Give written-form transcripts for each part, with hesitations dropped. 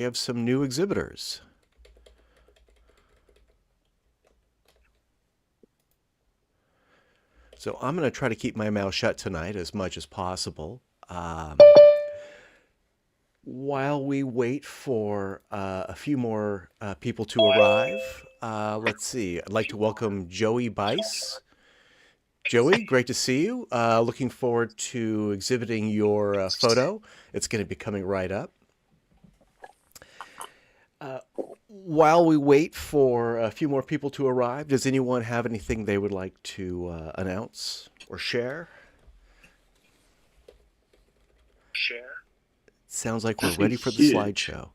We have some new exhibitors. So I'm going to try to keep my mouth shut tonight as much as possible. While we wait for a few more people to arrive, let's see. I'd like to welcome Joey Bice. Joey, great to see you. Looking forward to exhibiting your photo. It's going to be coming right up. While we wait for a few more people to arrive, does anyone have anything they would like to announce or share? Sounds like we're ready for the slideshow.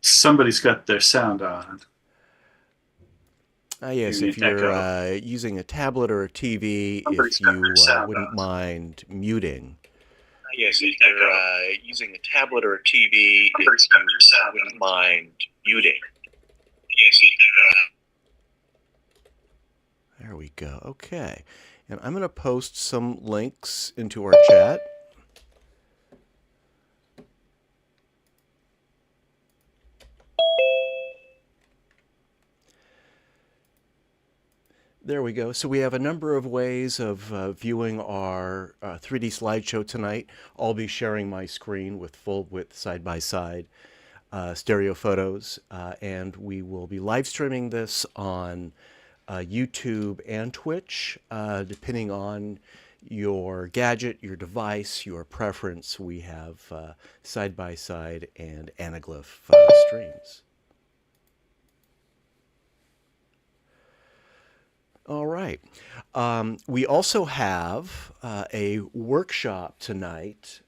Somebody's got their sound on. Yes, if you're using a tablet or a TV, if you wouldn't mind muting. Yes, if you're using a tablet or a TV, if you wouldn't mind muting. There we go. Okay. And I'm going to post some links into our chat. There we go. So we have a number of ways of viewing our 3D slideshow tonight. I'll be sharing my screen with full width side-by-side stereo photos, and we will be live streaming this on YouTube and Twitch, depending on your gadget, your device, your preference. We have side-by-side and anaglyph streams. All right. We also have a workshop tonight,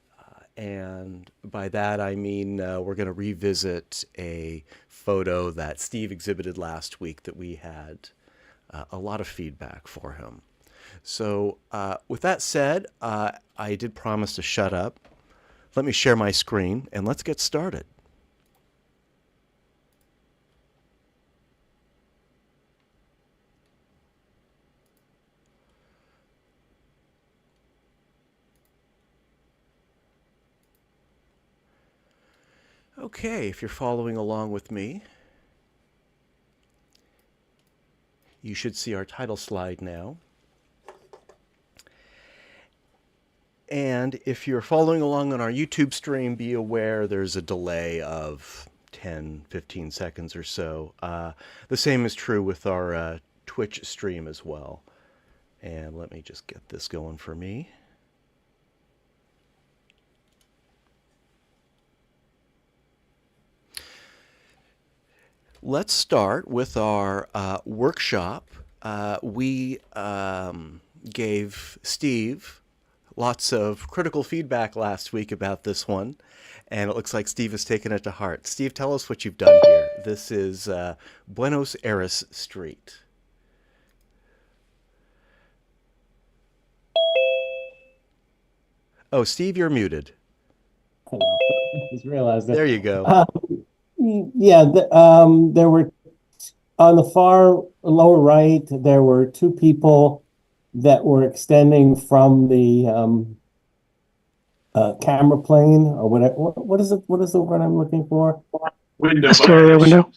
and by that I mean we're going to revisit a photo that Steve exhibited last week that we had a lot of feedback for him. So with that said, I did promise to shut up. Let me share my screen, and let's get started. Okay, if you're following along with me, you should see our title slide now. And if you're following along on our YouTube stream, be aware there's a delay of 10, 15 seconds or so. The same is true with our Twitch stream as well. And let me just get this going for me. Let's start with our workshop. We gave Steve lots of critical feedback last week about this one, and it looks like Steve has taken it to heart. Steve, tell us what you've done here. This is Buenos Aires Street. Oh, Steve, you're muted. I just realized that. There you go. Yeah, there were, on the far lower right, there were two people that were extending from the camera plane, or whatever. What is it? What is the word I'm looking for? Window. Stereo window.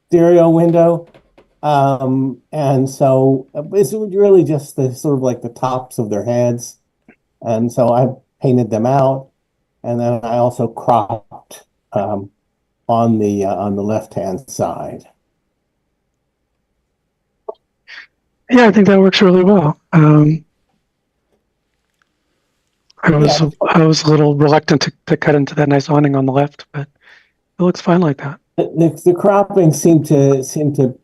Stereo window. And so it's really just the sort of like the tops of their heads. And so I painted them out, and then I also cropped on the left-hand side. Yeah, I think that works really well. I was a little reluctant to cut into that nice awning on the left, but it looks fine like that. The cropping seemed to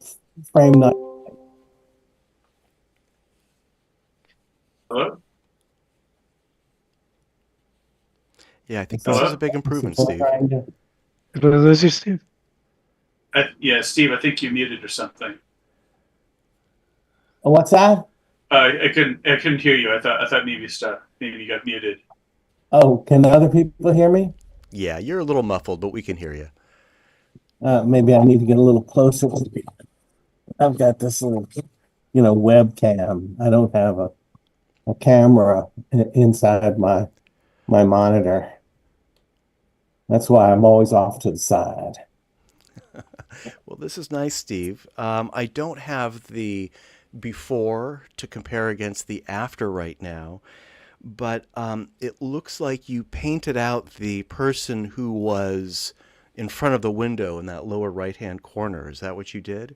frame nice. Hello? Yeah, I think this is a big improvement, Steve. Did I lose you, Steve? Yeah, Steve, I think you muted or something. What's that? I couldn't hear you. I thought maybe you got muted. Oh, can other people hear me? Yeah, you're a little muffled, but we can hear you. Maybe I need to get a little closer. I've got this little, webcam. I don't have a camera inside my my monitor. That's why I'm always off to the side. Well, this is nice, Steve. I don't have the before to compare against the after right now, but it looks like you painted out the person who was in front of the window in that lower right-hand corner. Is that what you did?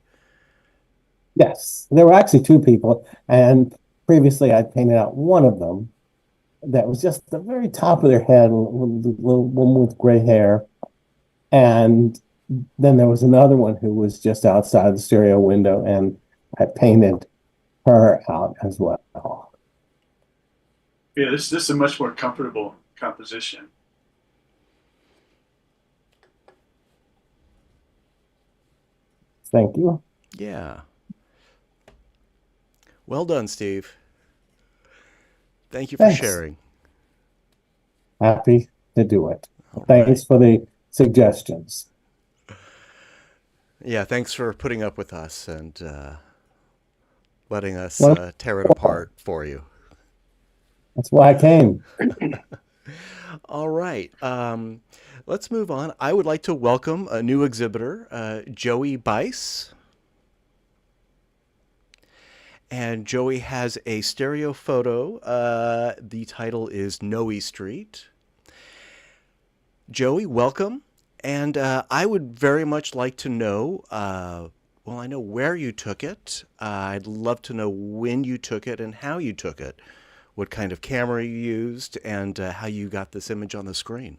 Yes, there were actually two people, and previously I painted out one of them that was just the very top of their head, little woman with gray hair. And then there was another one who was just outside the stereo window, and I painted her out as well. Yeah, this is a much more comfortable composition. Thank you. Yeah. Well done, Steve. Thank you for Thanks. sharing. Happy to do it. All Thanks right. for the suggestions. Yeah, thanks for putting up with us and letting us Well, tear it apart for you. that's why I came. All right. Let's move on. I would like to welcome a new exhibitor, Joey Bice. And Joey has a stereo photo. The title is Noe Street. Joey, welcome. And I would very much like to know, well, I know where you took it. I'd love to know when you took it and how you took it, what kind of camera you used, and how you got this image on the screen.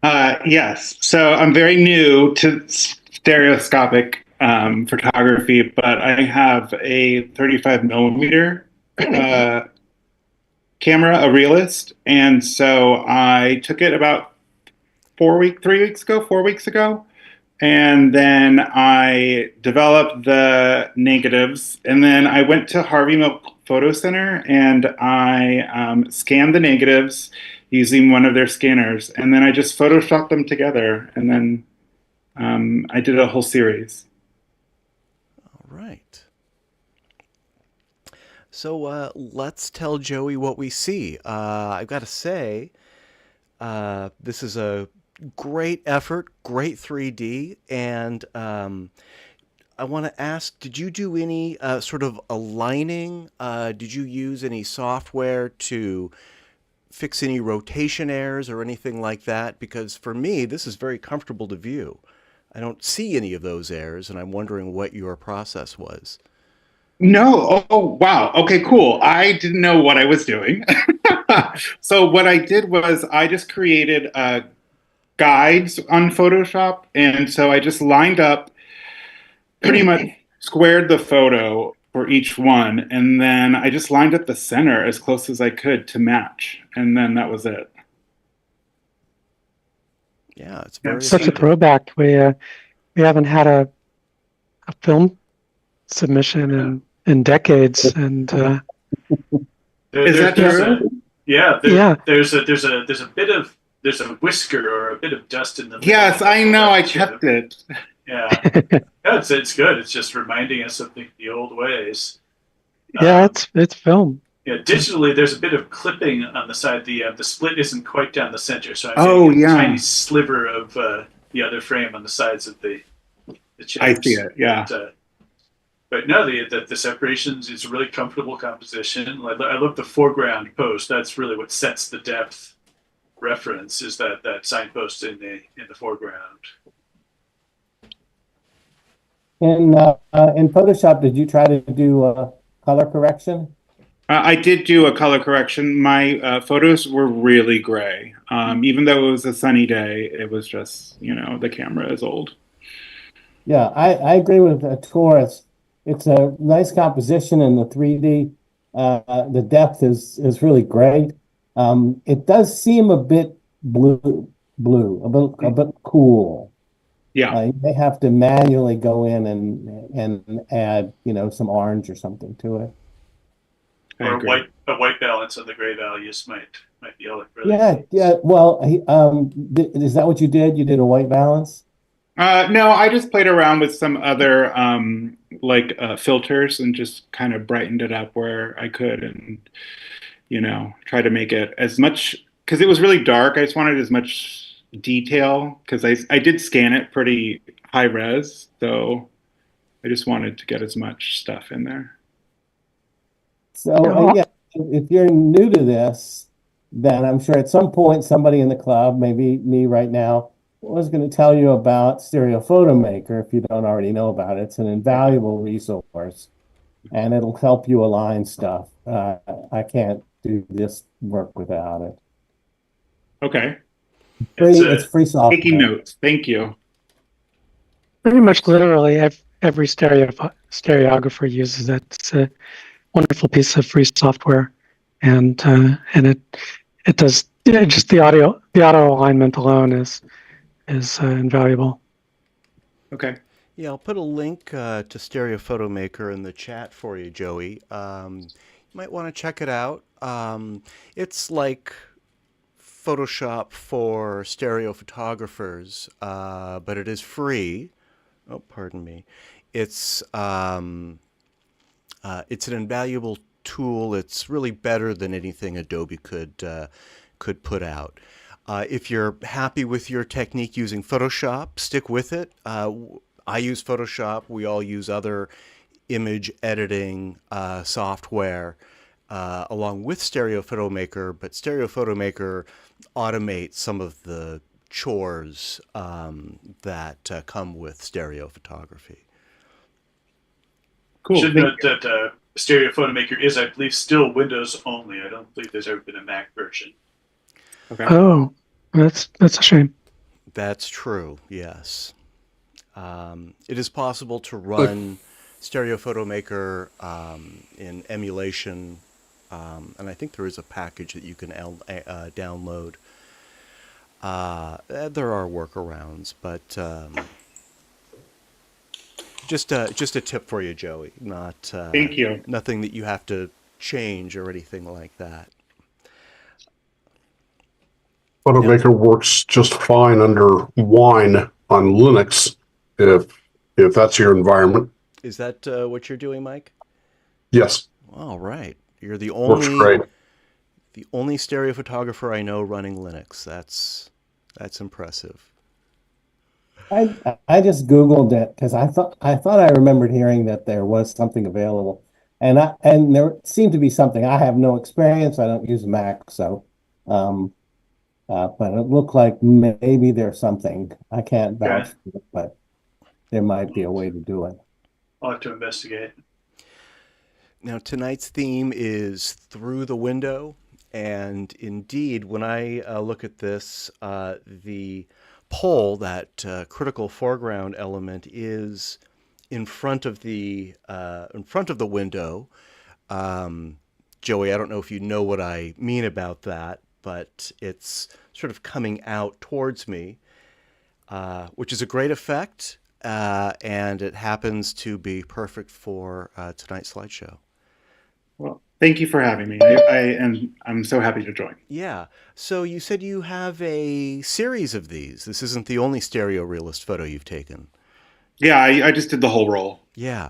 Yes. So I'm very new to stereoscopic photography, but I have a 35 millimeter camera, a realist. And so I took it about 4 weeks ago. And then I developed the negatives. And then I went to Harvey Milk Photo Center and I scanned the negatives using one of their scanners. And then I just photoshopped them together. And then I did a whole series. All right. So let's tell Joey what we see. I've got to say, this is a great effort, great 3D, and I want to ask, did you do any sort of aligning? Did you use any software to fix any rotation errors or anything like that? Because for me, this is very comfortable to view. I don't see any of those errors, and I'm wondering what your process was. No. Oh, wow. Okay, cool. I didn't know what I was doing. So what I did was I just created guides on Photoshop. And so I just lined up, pretty much squared the photo for each one. And then I just lined up the center as close as I could to match. And then that was it. Yeah, it's Yeah, very Such a effective. throwback. We haven't had a film submission in decades, and Is that true? yeah, There's a bit of there's a whisker or a bit of dust in the middle. Yes, I know. I Left kept it. Yeah, yeah, it's good. It's just reminding us of the old ways. yeah, Um, it's film. yeah, digitally, there's a bit of clipping on the side. The split isn't quite down the center, so I'm Oh, getting a yeah. tiny sliver of the other frame on the sides of the chips. I see it. Yeah. But no, the separations is a really comfortable composition. I love the foreground post. That's really what sets the depth reference. Is that signpost in the foreground? In Photoshop, did you try to do color correction? I did do a color correction. My photos were really gray. Even though it was a sunny day, it was just, the camera is old. Yeah, I agree with Taurus. It's a nice composition in the 3D. The depth is really great. It does seem a bit blue, a bit cool. Yeah. You may have to manually go in and add, some orange or something to it. I Or agree. a white balance on the gray values might be really Yeah, neat. yeah. Well, is that what you did? You did a white balance? No, I just played around with some other filters and just kind of brightened it up where I could. And try to make it as much, because it was really dark. I just wanted as much detail because I did scan it pretty high res. So I just wanted to get as much stuff in there. So, Yeah. yeah, if you're new to this, then I'm sure at some point somebody in the club, maybe me right now, was going to tell you about Stereo Photo Maker if you don't already know about it. It's an invaluable resource, and it'll help you align stuff. I can't do this work without it. Okay. It's free Taking software. notes. Thank you. Pretty much literally every stereographer uses it. It's a wonderful piece of free software, and it does just the auto alignment alone is invaluable. Okay. Yeah, I'll put a link to Stereo Photo Maker in the chat for you, Joey. You might want to check it out. It's like Photoshop for stereo photographers, but it is free. Oh, pardon me. It's an invaluable tool. It's really better than anything Adobe could put out. If you're happy with your technique using Photoshop, stick with it. I use Photoshop. We all use other image editing software along with Stereo Photo Maker, but Stereo Photo Maker automates some of the chores that come with stereo photography. Cool. Should note that Stereo Photo Maker is, I believe, still Windows only. I don't believe there's ever been a Mac version. Okay. Oh, that's a shame. That's true, yes. It is possible to run Stereo Photo Maker in emulation, and I think there is a package that you can download. There are workarounds, but just a tip for you, Joey. Not Thank you. Nothing that you have to change or anything like that. Photomaker works just fine under Wine on Linux, if that's your environment. Is that what you're doing, Mike? Yes, All right. You're the works great. only stereo photographer I know running Linux. That's impressive. I just Googled it because I thought I remembered hearing that there was something available, and there seemed to be something. I have no experience. I don't use Mac, so but it looked like maybe there's something. I can't vouch for it, but there might be a way to do it. I'll have to investigate. Now, tonight's theme is Through the Window, and indeed, when I look at this, the pole, that critical foreground element, is in front of the window. Joey, I don't know if you know what I mean about that, but it's sort of coming out towards me, which is a great effect, and it happens to be perfect for tonight's slideshow. Well, thank you for having me. I'm so happy to join. Yeah. So you said you have a series of these. This isn't the only stereo realist photo you've taken. Yeah, I just did the whole roll. Yeah.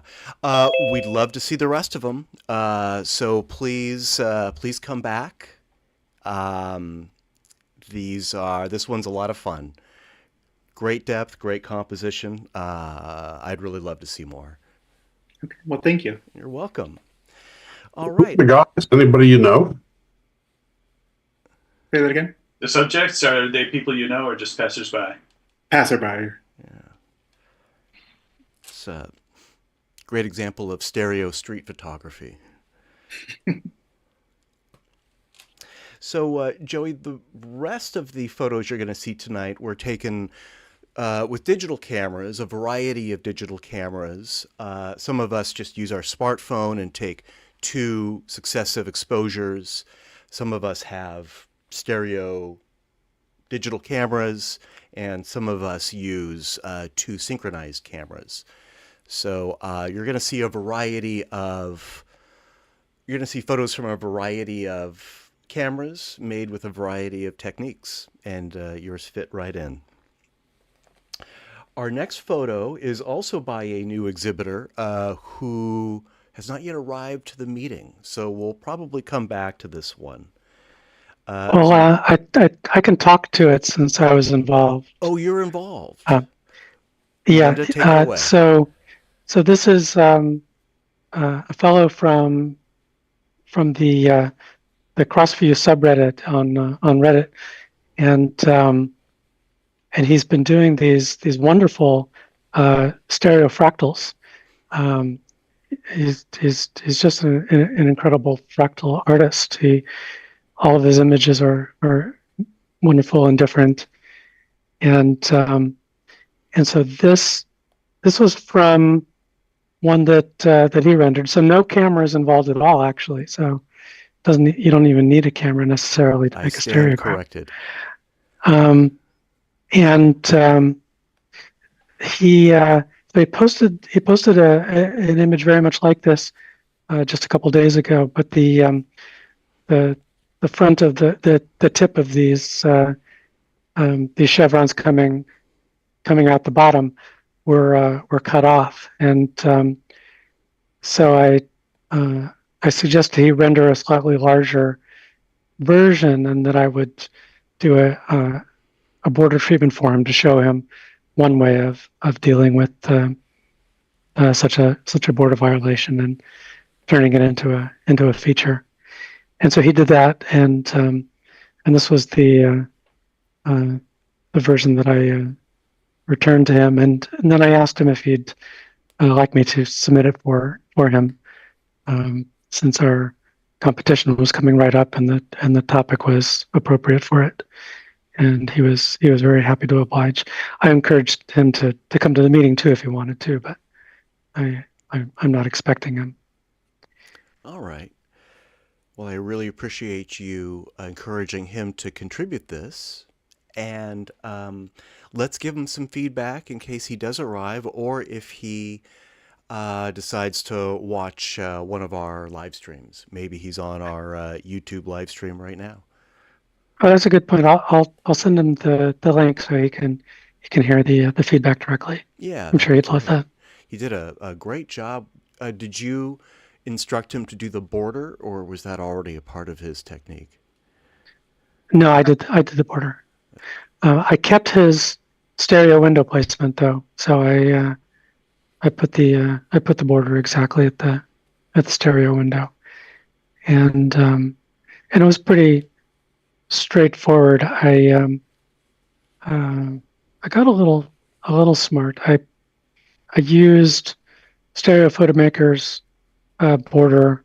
We'd love to see the rest of them. So please come back. This one's a lot of fun. Great depth, great composition. I'd really love to see more. Okay. Well, thank you. You're welcome. All right. The guys, anybody you know? Say that again. The subjects, are they people you know or just passersby? Passerby. Yeah. It's a great example of stereo street photography. So, Joey, the rest of the photos you're going to see tonight were taken with digital cameras, a variety of digital cameras. Some of us just use our smartphone and take 2 successive exposures. Some of us have stereo digital cameras, and some of us use 2 synchronized cameras. So you're going to see photos from a variety of cameras made with a variety of techniques, and yours fit right in. Our next photo is also by a new exhibitor who has not yet arrived to the meeting, so we'll probably come back to this one. Well, I can talk to it since I was involved. Oh, you're involved. Yeah. Linda, take it away. So this is a fellow from the CrossView subreddit on Reddit, and he's been doing these wonderful stereofractals. He's just an incredible fractal artist. All of his images are wonderful and different, and so this was from one that he rendered. So no cameras involved at all, actually. So you don't even need a camera necessarily to make a stereograph. Corrected. He posted an image very much like this just a couple days ago, but the front of the tip of these chevrons coming out the bottom were cut off, and so I suggested he render a slightly larger version, and that I would do a border treatment for him to show him one way of dealing with such a border violation and turning it into a feature. And so he did that, and this was the version that I returned to him, and then I asked him if he'd like me to submit it for him, since our competition was coming right up, and the topic was appropriate for it. And he was very happy to oblige. I encouraged him to come to the meeting too if he wanted to, but I'm not expecting him. All right. Well, I really appreciate you encouraging him to contribute this, and let's give him some feedback in case he does arrive, or if he decides to watch one of our live streams. Maybe he's on our YouTube live stream right now. Oh, that's a good point. I'll send him the link so he can hear the feedback directly. Yeah, I'm sure he'd love that. He did a great job. Did you instruct him to do the border, or was that already a part of his technique? No, I did the border. I kept his stereo window placement though, so I put the border exactly at the stereo window, and it was pretty straightforward. I got a little smart. I used Stereo Photomaker's border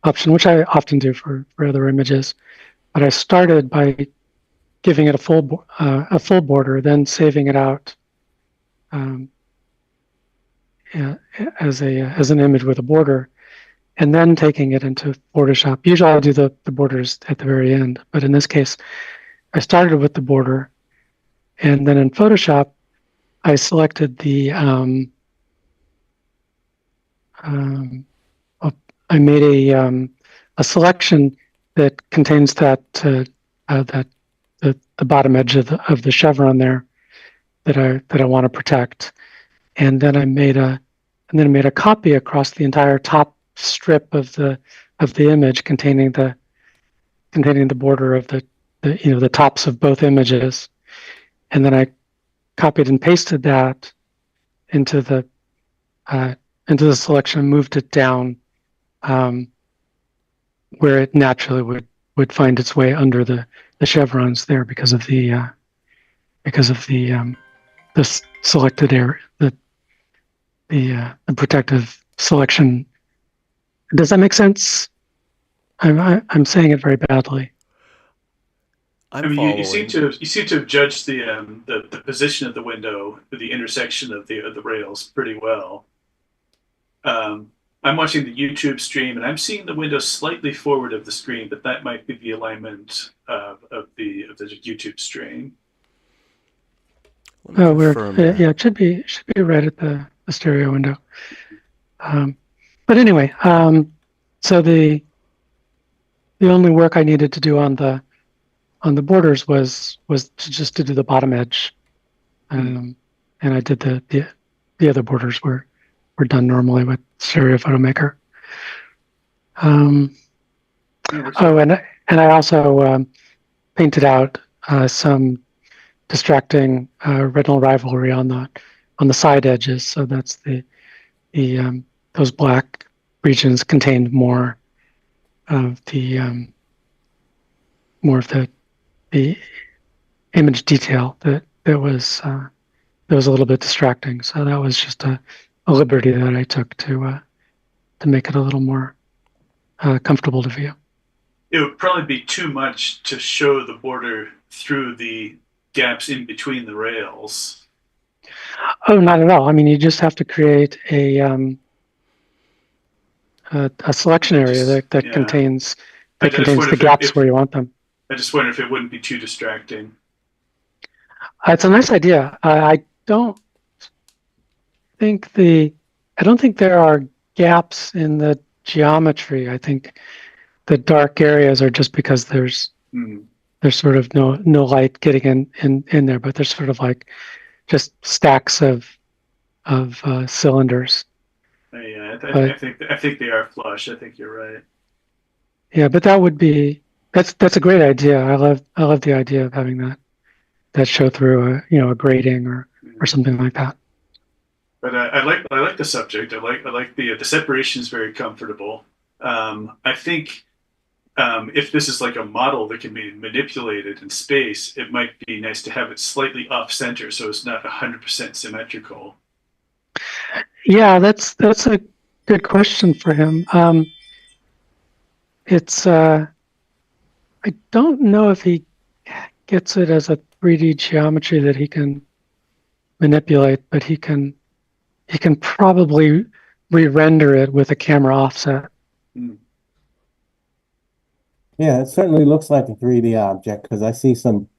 option, which I often do for other images, but I started by giving it a full border, then saving it out as an image with a border, and then taking it into Photoshop. Usually I do the borders at the very end, but in this case, I started with the border, and then in Photoshop, I selected I made a selection that contains that the bottom edge of the chevron there that I want to protect, and then I made a copy across the entire top strip of the image containing the border of the tops of both images, and then I copied and pasted that into the selection, moved it down where it naturally would find its way under the chevrons there because of the selected area, the protective selection. Does that make sense? I'm saying it very badly. I mean, you seem to have judged the position of the window, the intersection of the rails pretty well. I'm watching the YouTube stream, and I'm seeing the window slightly forward of the screen, but that might be the alignment of the YouTube stream. Oh, weird. Yeah, it should be right at the stereo window. But anyway, so the only work I needed to do on the borders was to do the bottom edge, and I did the other borders were done normally with Stereo Photomaker. Um, oh, and I also painted out some distracting retinal rivalry on the side edges. So that's the those black regions contained more of the image detail that was a little bit distracting. So that was just a liberty that I took to make it a little more comfortable to view. It would probably be too much to show the border through the gaps in between the rails. Oh, not at all. I mean, you just have to create a selection area that Yeah. contains I just wonder the if gaps where you want them. I just wonder if it wouldn't be too distracting. It's a nice idea. I don't think there are gaps in the geometry. I think the dark areas are just because there's sort of no light getting in there, but there's sort of like just stacks of cylinders. Yeah, I think they are flush. I think you're right. Yeah, but that's a great idea. I love the idea of having that show through a grating or something like that. But I like the subject. I like the separation is very comfortable. I think if this is like a model that can be manipulated in space, it might be nice to have it slightly off center so it's not 100% symmetrical. Yeah, that's a good question for him. It's I don't know if he gets it as a 3D geometry that he can manipulate, but he can probably re-render it with a camera offset. Yeah, it certainly looks like a 3D object because I see some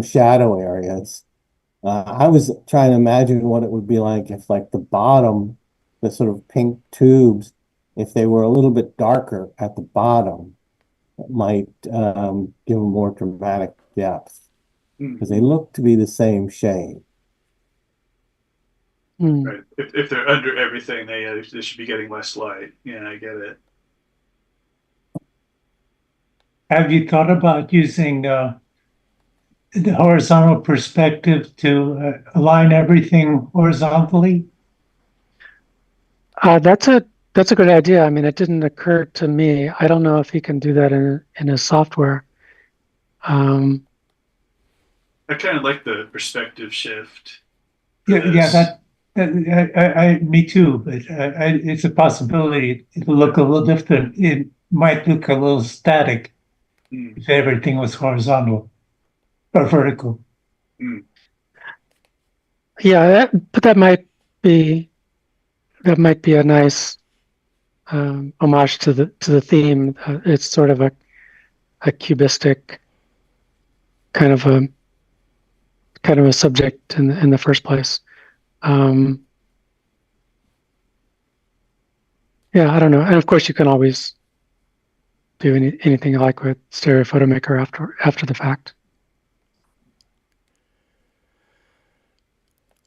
shadow areas. I was trying to imagine what it would be like if like the bottom, the sort of pink tubes, if they were a little bit darker at the bottom, it might give them more dramatic depth because they look to be the same shade. Right. If they're under everything, they should be getting less light. Yeah, I get it. Have you thought about using the horizontal perspective to align everything horizontally? That's a good idea. I mean, it didn't occur to me. I don't know if he can do that in his software. I kind of like the perspective shift. Yeah, me too. But it's a possibility. It'll look a little different. It might look a little static if everything was horizontal or vertical. Yeah, but that might be a nice homage to the theme. It's sort of a cubistic kind of a subject in the first place. Yeah, I don't know. And of course, you can always do anything you like with Stereo Photo Maker after the fact.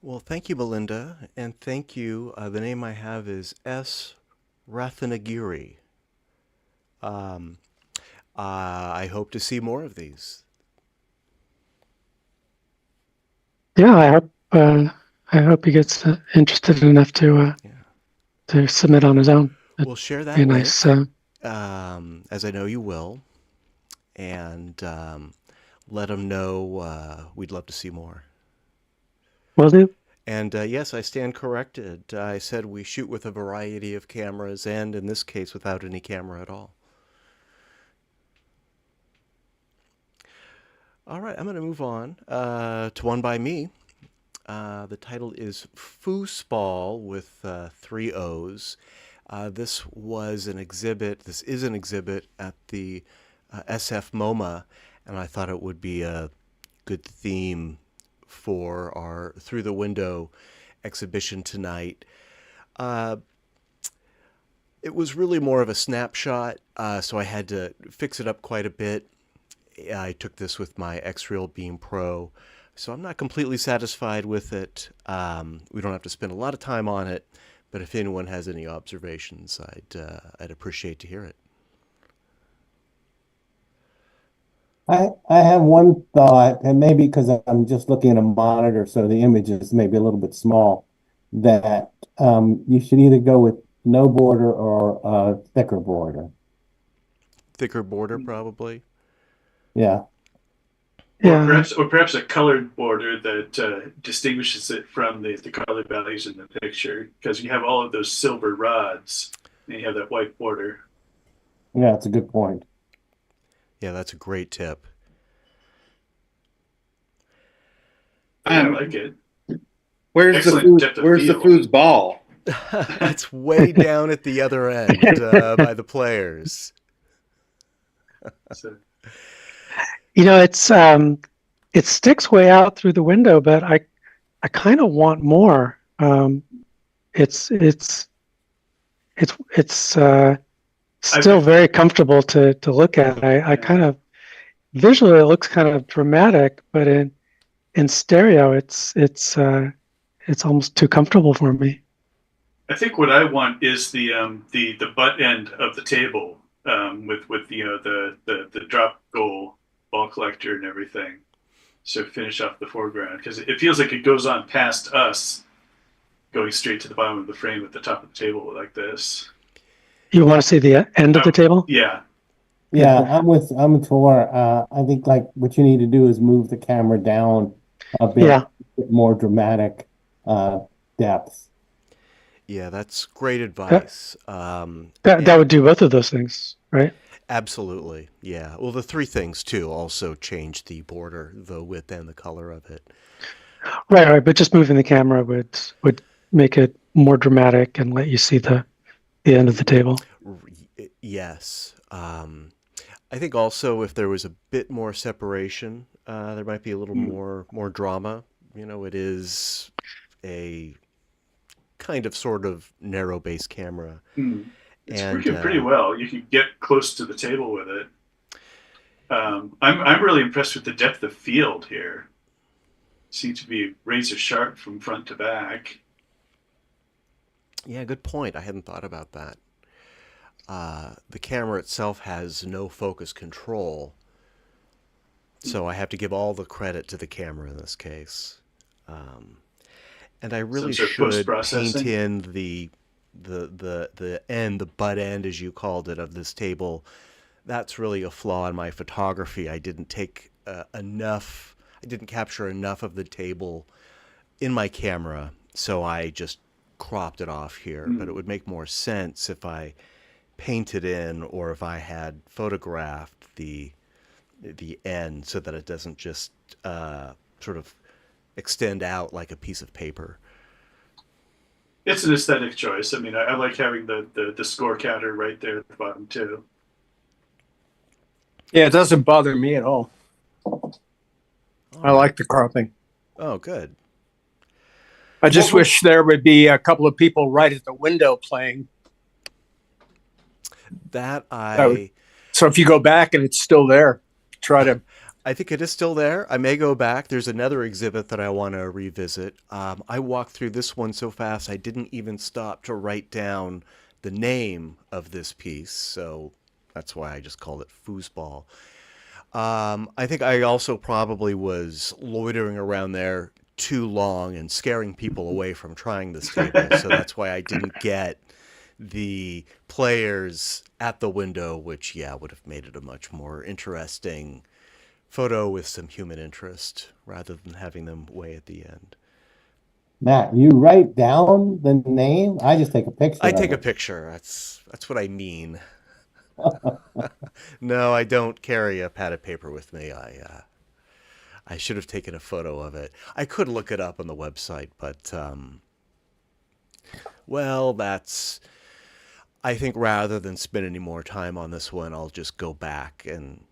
Well, thank you, Belinda, and thank you. The name I have is S. Rathanagiri. I hope to see more of these. Yeah, I hope he gets interested enough to submit on his own. We'll share that link, nice, as I know you will, and let him know we'd love to see more. Will do. And yes, I stand corrected. I said we shoot with a variety of cameras, and in this case, without any camera at all. All right, I'm going to move on to one by me. The title is Foosball with 3 O's. This is an exhibit at the SF MoMA, and I thought it would be a good theme for our Through the Window exhibition tonight. It was really more of a snapshot, so I had to fix it up quite a bit. I took this with my X-Real Beam Pro, so I'm not completely satisfied with it. We don't have to spend a lot of time on it, But if anyone has any observations, I'd appreciate to hear it. I have one thought, and maybe because I'm just looking at a monitor, so the image is maybe a little bit small, that you should either go with no border or a thicker border. Thicker border, probably. Yeah. Yeah. Or perhaps a colored border that distinguishes it from the color values in the picture, because you have all of those silver rods and you have that white border. Yeah, it's a good point. Yeah, that's a great tip. I like it. Where's Excellent depth of where's the field. foosball? It's way down at the other end by the players. So, It sticks way out through the window, but I kind of want more. It's still very comfortable to look at. I kind of visually it looks kind of dramatic, but in stereo it's almost too comfortable for me. I think what I want is the butt end of the table with the drop goal ball collector and everything. So finish off the foreground, because it feels like it goes on past us, going straight to the bottom of the frame at the top of the table like this. You want to see the end of the table? Yeah. Yeah, I'm Tor. I think like what you need to do is move the camera down a bit, Yeah. bit more dramatic depth. Yeah, that's great advice. That would do both of those things, right? Absolutely. Yeah. Well, the three things too also change the border, the width, and the color of it. Right. But just moving the camera would make it more dramatic and let you see the end of the table. Yes. I think also if there was a bit more separation, there might be a little more drama. It is a kind of sort of narrow base camera. It's working pretty well. You can get close to the table with it. I'm really impressed with the depth of field here. Seems to be razor sharp from front to back. Yeah, good point. I hadn't thought about that. The camera itself has no focus control, so I have to give all the credit to the camera in this case. And I really should paint in the end, the butt end, as you called it, of this table. That's really a flaw in my photography. I didn't take enough. I didn't capture enough of the table in my camera, so I just cropped it off here. But it would make more sense if I painted in, or if I had photographed the end so that it doesn't just sort of extend out like a piece of paper. It's an aesthetic choice. I mean, I like having the score counter right there at the bottom too. Yeah, it doesn't bother me at all. I like the cropping. Oh, good. I just wish there would be a couple of people right at the window playing. So if you go back and it's still there, try to. I think it is still there. I may go back. There's another exhibit that I want to revisit. I walked through this one so fast I didn't even stop to write down the name of this piece, so that's why I just called it foosball. I think I also probably was loitering around there too long and scaring people away from trying this table, so that's why I didn't get the players at the window, which, yeah, would have made it a much more interesting photo with some human interest rather than having them way at the end. Matt, you write down the name? I just take a picture. I take a picture. That's what I mean. No, I don't carry a pad of paper with me. I should have taken a photo of it. I could look it up on the website, but well, I think rather than spend any more time on this one, I'll just go back and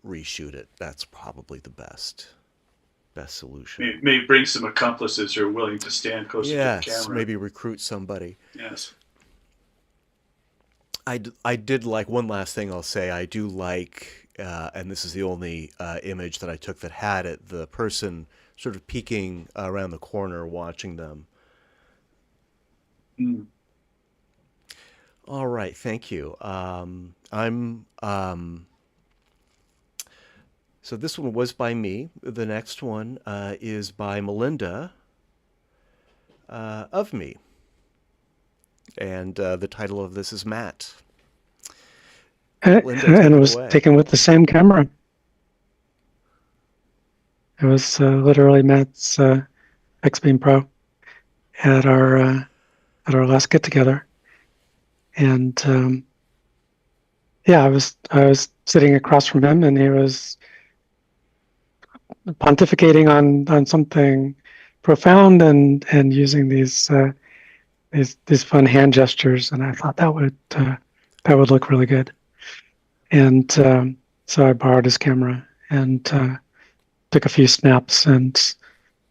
reshoot it. That's probably the best solution. Maybe bring some accomplices who are willing to stand closer to the Yes, camera. maybe recruit somebody. Yes. I did like, one last thing I'll say, I do like, and this is the only image that I took that had it, the person sort of peeking around the corner watching them. Mm. All right, thank you. So this one was by me. The next one is by Melinda of me. And the title of this is Matt. Linda, take And it it was away. taken with the same camera. It was literally Matt's X-Beam Pro at our last get together, and yeah, I was sitting across from him, and he was pontificating on something profound and using these fun hand gestures, and I thought that would look really good, and so I borrowed his camera and took a few snaps, and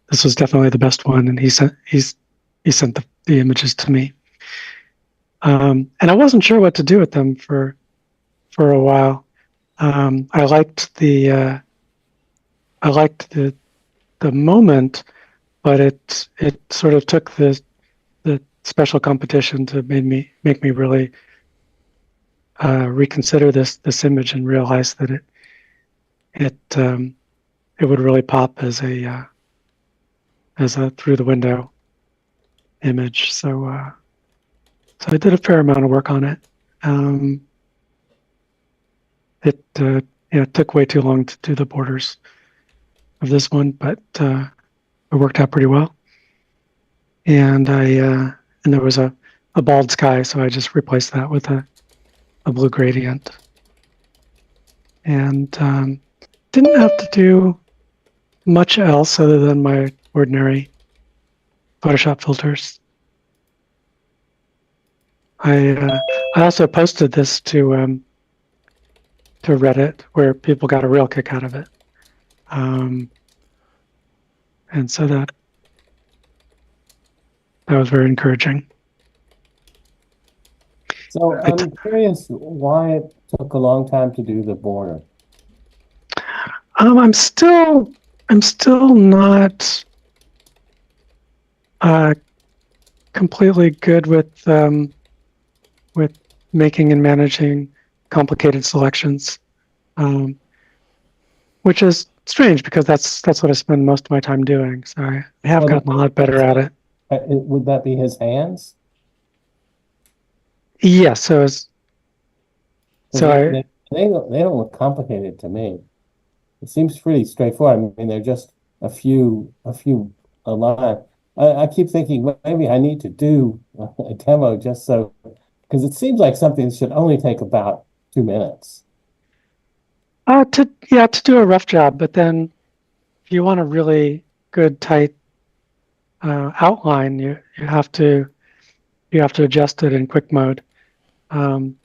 this was definitely the best one, and he sent the images to me, and I wasn't sure what to do with them for a while. I liked the moment, but it sort of took the special competition to make me really reconsider this image and realize that it would really pop as a through the window image. So I did a fair amount of work on it. It took way too long to do the borders of this one, but it worked out pretty well. And and there was a bald sky, so I just replaced that with a blue gradient. And didn't have to do much else other than my ordinary Photoshop filters. I also posted this to Reddit, where people got a real kick out of it, and so that was very encouraging. So I'm curious why it took a long time to do the border. I'm still not completely good with making and managing complicated selections, which is strange because that's what I spend most of my time doing. So I have gotten a lot better at it. Would that be his hands? Yes. Yeah, they don't look complicated to me. It seems pretty straightforward. I mean, they're just a few line. I keep thinking, well, maybe I need to do a demo just so, because it seems like something that should only take about 2 minutes. To do a rough job, but then if you want a really good tight outline, you have to adjust it in quick mode, and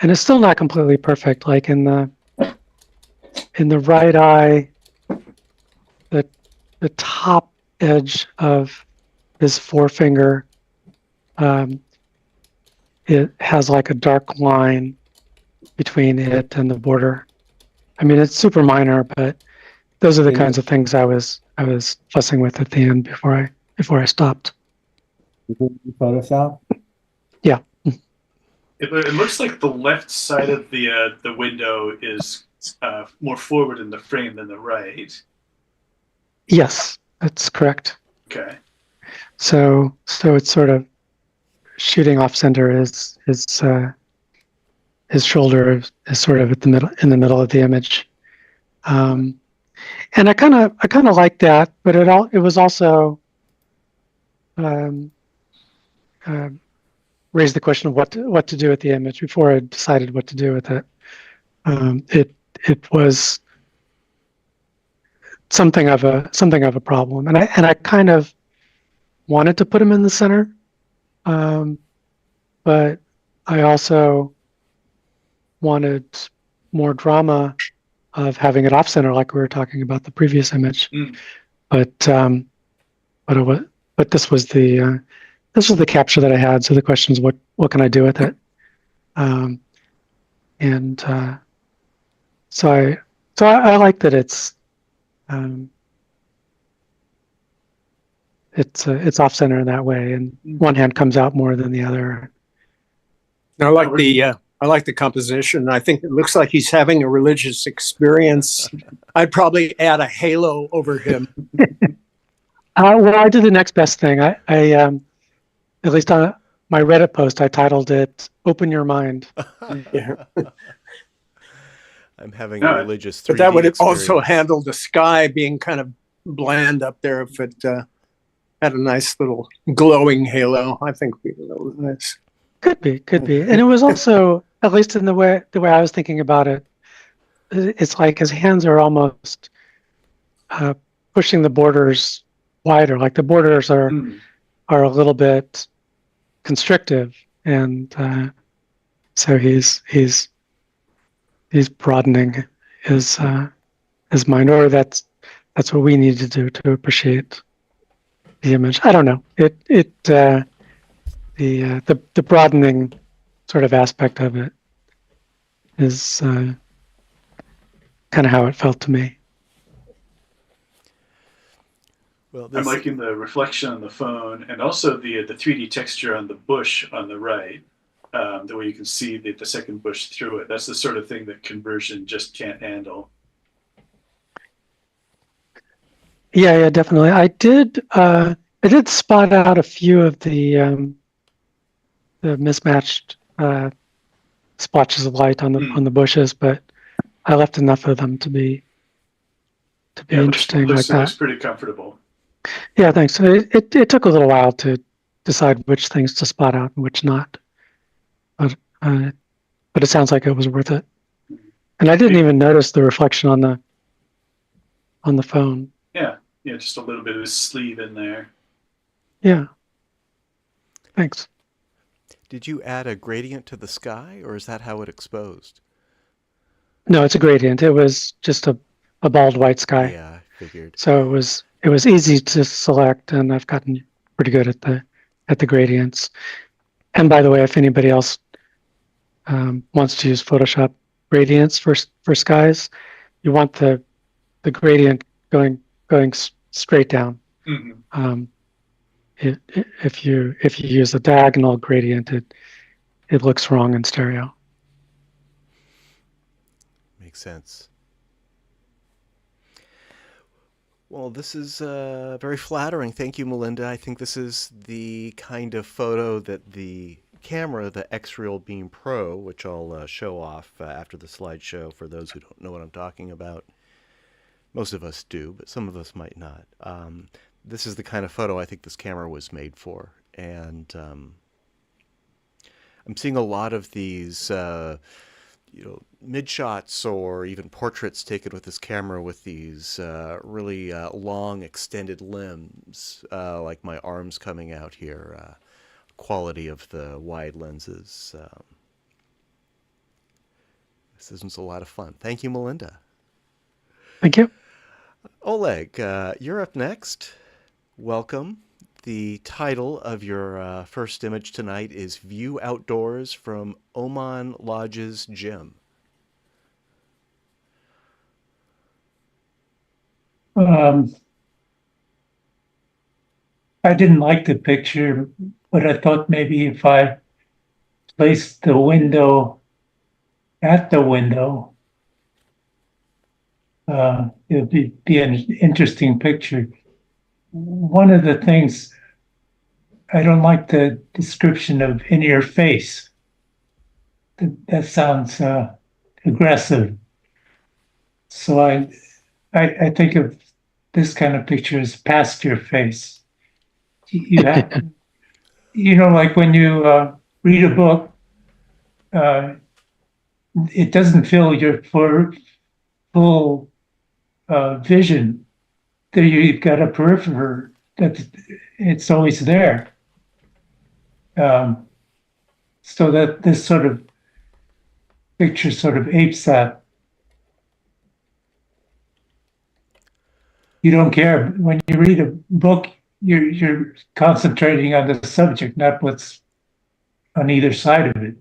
it's still not completely perfect. Like in the right eye, the top edge of his forefinger, it has like a dark line between it and the border. I mean, it's super minor, but those are the kinds of things I was fussing with at the end before I stopped. Photoshop? Yeah. It looks like the left side of the window is more forward in the frame than the right. Yes, that's correct. Okay. So it's sort of shooting off center. His shoulder is sort of in the middle of the image, and I kind of like that. But it was also raised the question of what to do with the image before I decided what to do with it. It was something of a problem, and I kind of wanted to put him in the center, but I also wanted more drama of having it off center, like we were talking about the previous image. But this was the capture that I had. So the question is, what can I do with it? So I like that it's off center in that way, and one hand comes out more than the other. I like the composition. I think it looks like he's having a religious experience. I'd probably add a halo over him. Well, I did the next best thing. I at least on my Reddit post, I titled it "Open Your Mind." Yeah. I'm having a religious 3D But that would experience. also handle the sky being kind of bland up there if it had a nice little glowing halo. I think that was nice. Could be, and it was also, at least in the way I was thinking about it, it's like his hands are almost pushing the borders wider. Like the borders are a little bit constrictive, and so he's broadening his mind, or that's what we need to do to appreciate the image. I don't know. The broadening sort of aspect of it is kind of how it felt to me. Well, I'm liking the reflection on the phone, and also the 3D texture on the bush on the right, the way you can see the second bush through it. That's the sort of thing that conversion just can't handle. Yeah, definitely. I did spot out a few of the mismatched splotches of light on the bushes, but I left enough of them to be interesting It looks like that. pretty comfortable. Yeah, thanks. So it took a little while to decide which things to spot out and which not, but it sounds like it was worth it. And I didn't even notice the reflection on the phone. Yeah, just a little bit of a sleeve in there. Yeah. Thanks. Did you add a gradient to the sky, or is that how it exposed? No, it's a gradient. It was just a bald white sky. Yeah, I figured. So it was easy to select, and I've gotten pretty good at the gradients. And by the way, if anybody else wants to use Photoshop gradients for skies, you want the gradient going straight down. Mm-hmm. If you use a diagonal gradient, it looks wrong in stereo. Makes sense. Well, this is very flattering. Thank you, Melinda. I think this is the kind of photo that the camera, the X-Real Beam Pro, which I'll show off after the slideshow for those who don't know what I'm talking about. Most of us do, but some of us might not. This is the kind of photo I think this camera was made for. And I'm seeing a lot of these mid shots or even portraits taken with this camera with these really long extended limbs, like my arms coming out here. Quality of the wide lenses. This is a lot of fun. Thank you, Melinda. Thank you. Oleg, you're up next. Welcome. The title of your first image tonight is View Outdoors from Oman Lodge's Gym. I didn't like the picture, but I thought maybe if I placed the window at the window, it would be an interesting picture. One of the things, I don't like the description of in your face. That sounds aggressive. So I think of this kind of picture as past your face. You have, like when you read a book, it doesn't fill your full vision. There you've got a periphery that it's always there. So that this sort of picture sort of apes that. You don't care when you read a book. You're concentrating on the subject, not what's on either side of it.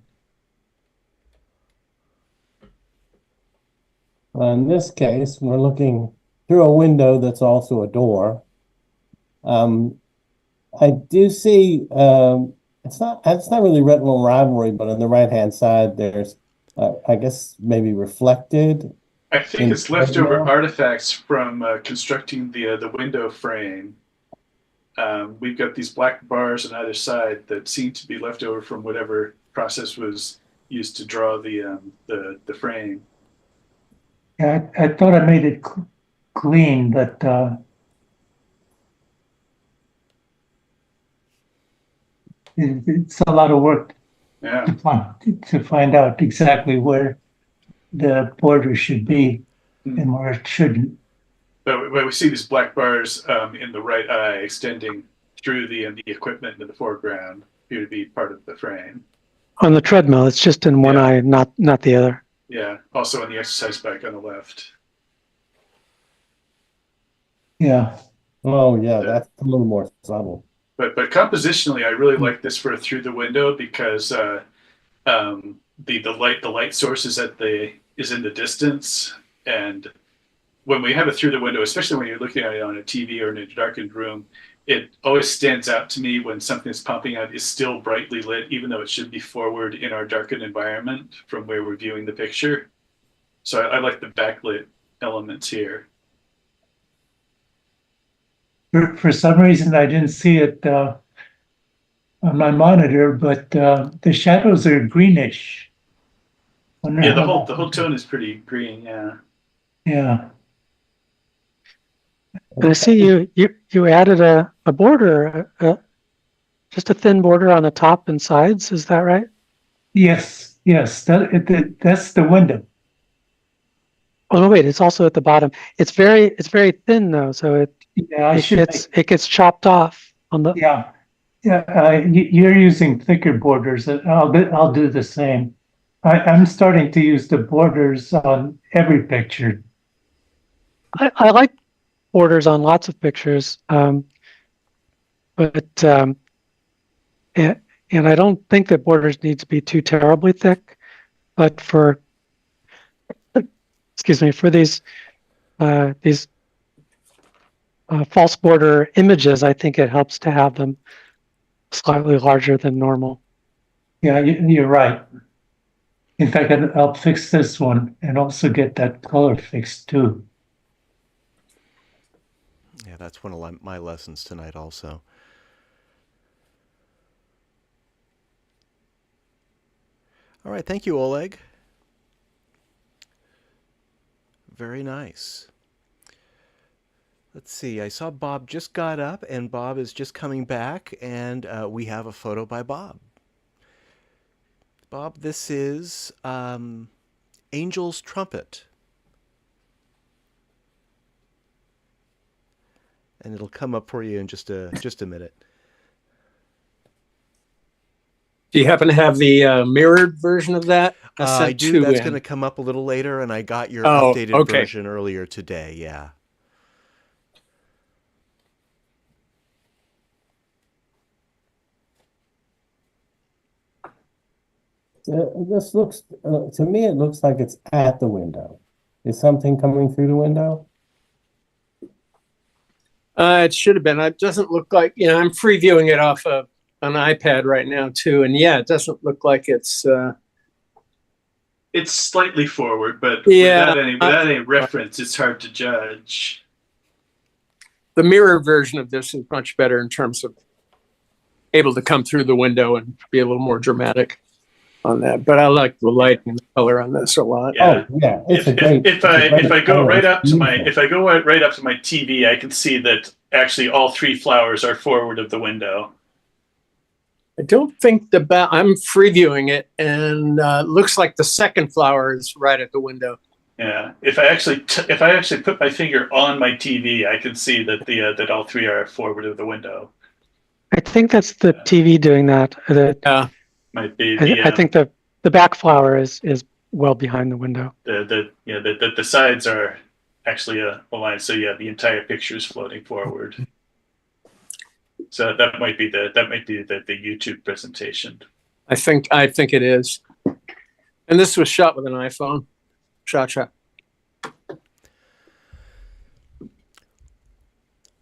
In this case, we're looking through a window that's also a door. I do see, it's not really retinal rivalry, but on the right-hand side, there's, I guess maybe reflected. I think In it's leftover Fresno? artifacts from constructing the window frame. We've got these black bars on either side that seem to be left over from whatever process was used to draw the frame. Yeah, I thought I made it clean, but it's a lot of work Yeah. to find out exactly where the border should be and where it shouldn't. But we see these black bars in the right eye extending through the equipment in the foreground appear to be part of the frame. On the treadmill, it's just in one Yeah. eye, not the other. Yeah. Also on the exercise bike on the left. Yeah. Oh, yeah, that's a little more subtle. But compositionally, I really like this for through the window because the light source is in the distance, and when we have it through the window, especially when you're looking at it on a TV or in a darkened room, it always stands out to me when something that's popping out is still brightly lit, even though it should be forward in our darkened environment from where we're viewing the picture. So I like the backlit elements here. For some reason, I didn't see it on my monitor, but the shadows are greenish. Wonder Yeah, the how whole tone is pretty green. Yeah. Yeah. And I see you added a border, just a thin border on the top and sides. Is that right? Yes. Yes. That's the window. Oh no, wait, it's also at the bottom. It's very thin though, so Yeah. it gets chopped off on the. Yeah. Yeah. You're using thicker borders. I'll do the same. I'm starting to use the borders on every picture. I like borders on lots of pictures, and I don't think that borders need to be too terribly thick, but for these false border images, I think it helps to have them slightly larger than normal. Yeah, you're right. In fact, I'll fix this one and also get that color fixed too. Yeah, that's one of my lessons tonight also. All right, thank you, Oleg. Very nice. Let's see, I saw Bob just got up, and Bob is just coming back, and we have a photo by Bob. Bob, this is Angel's Trumpet. And it'll come up for you in just a minute. Do you happen to have the mirrored version of that? I do. That's going to come up a little later, and I got your updated version earlier today. Yeah. This looks, to me, it looks like it's at the window. Is something coming through the window? It should have been. It doesn't look like, I'm previewing it off of an iPad right now too. And yeah, it doesn't look like it's slightly forward, but yeah, without any reference, it's hard to judge. The mirror version of this is much better in terms of able to come through the window and be a little more dramatic on that. But I like the light and the color on this a lot. Yeah. Oh, yeah. If I go right up to my TV, I can see that actually all three flowers are forward of the window. I don't think I'm previewing it, and looks like the second flower is right at the window. Yeah, if I actually put my finger on my TV, I can see that that all three are forward of the window. I think that's the TV doing that. Might be. I think the back flower is well behind the window. The sides are actually aligned, so yeah, the entire picture is floating forward. So that might be the YouTube presentation. I think it is. And this was shot with an iPhone. Shot.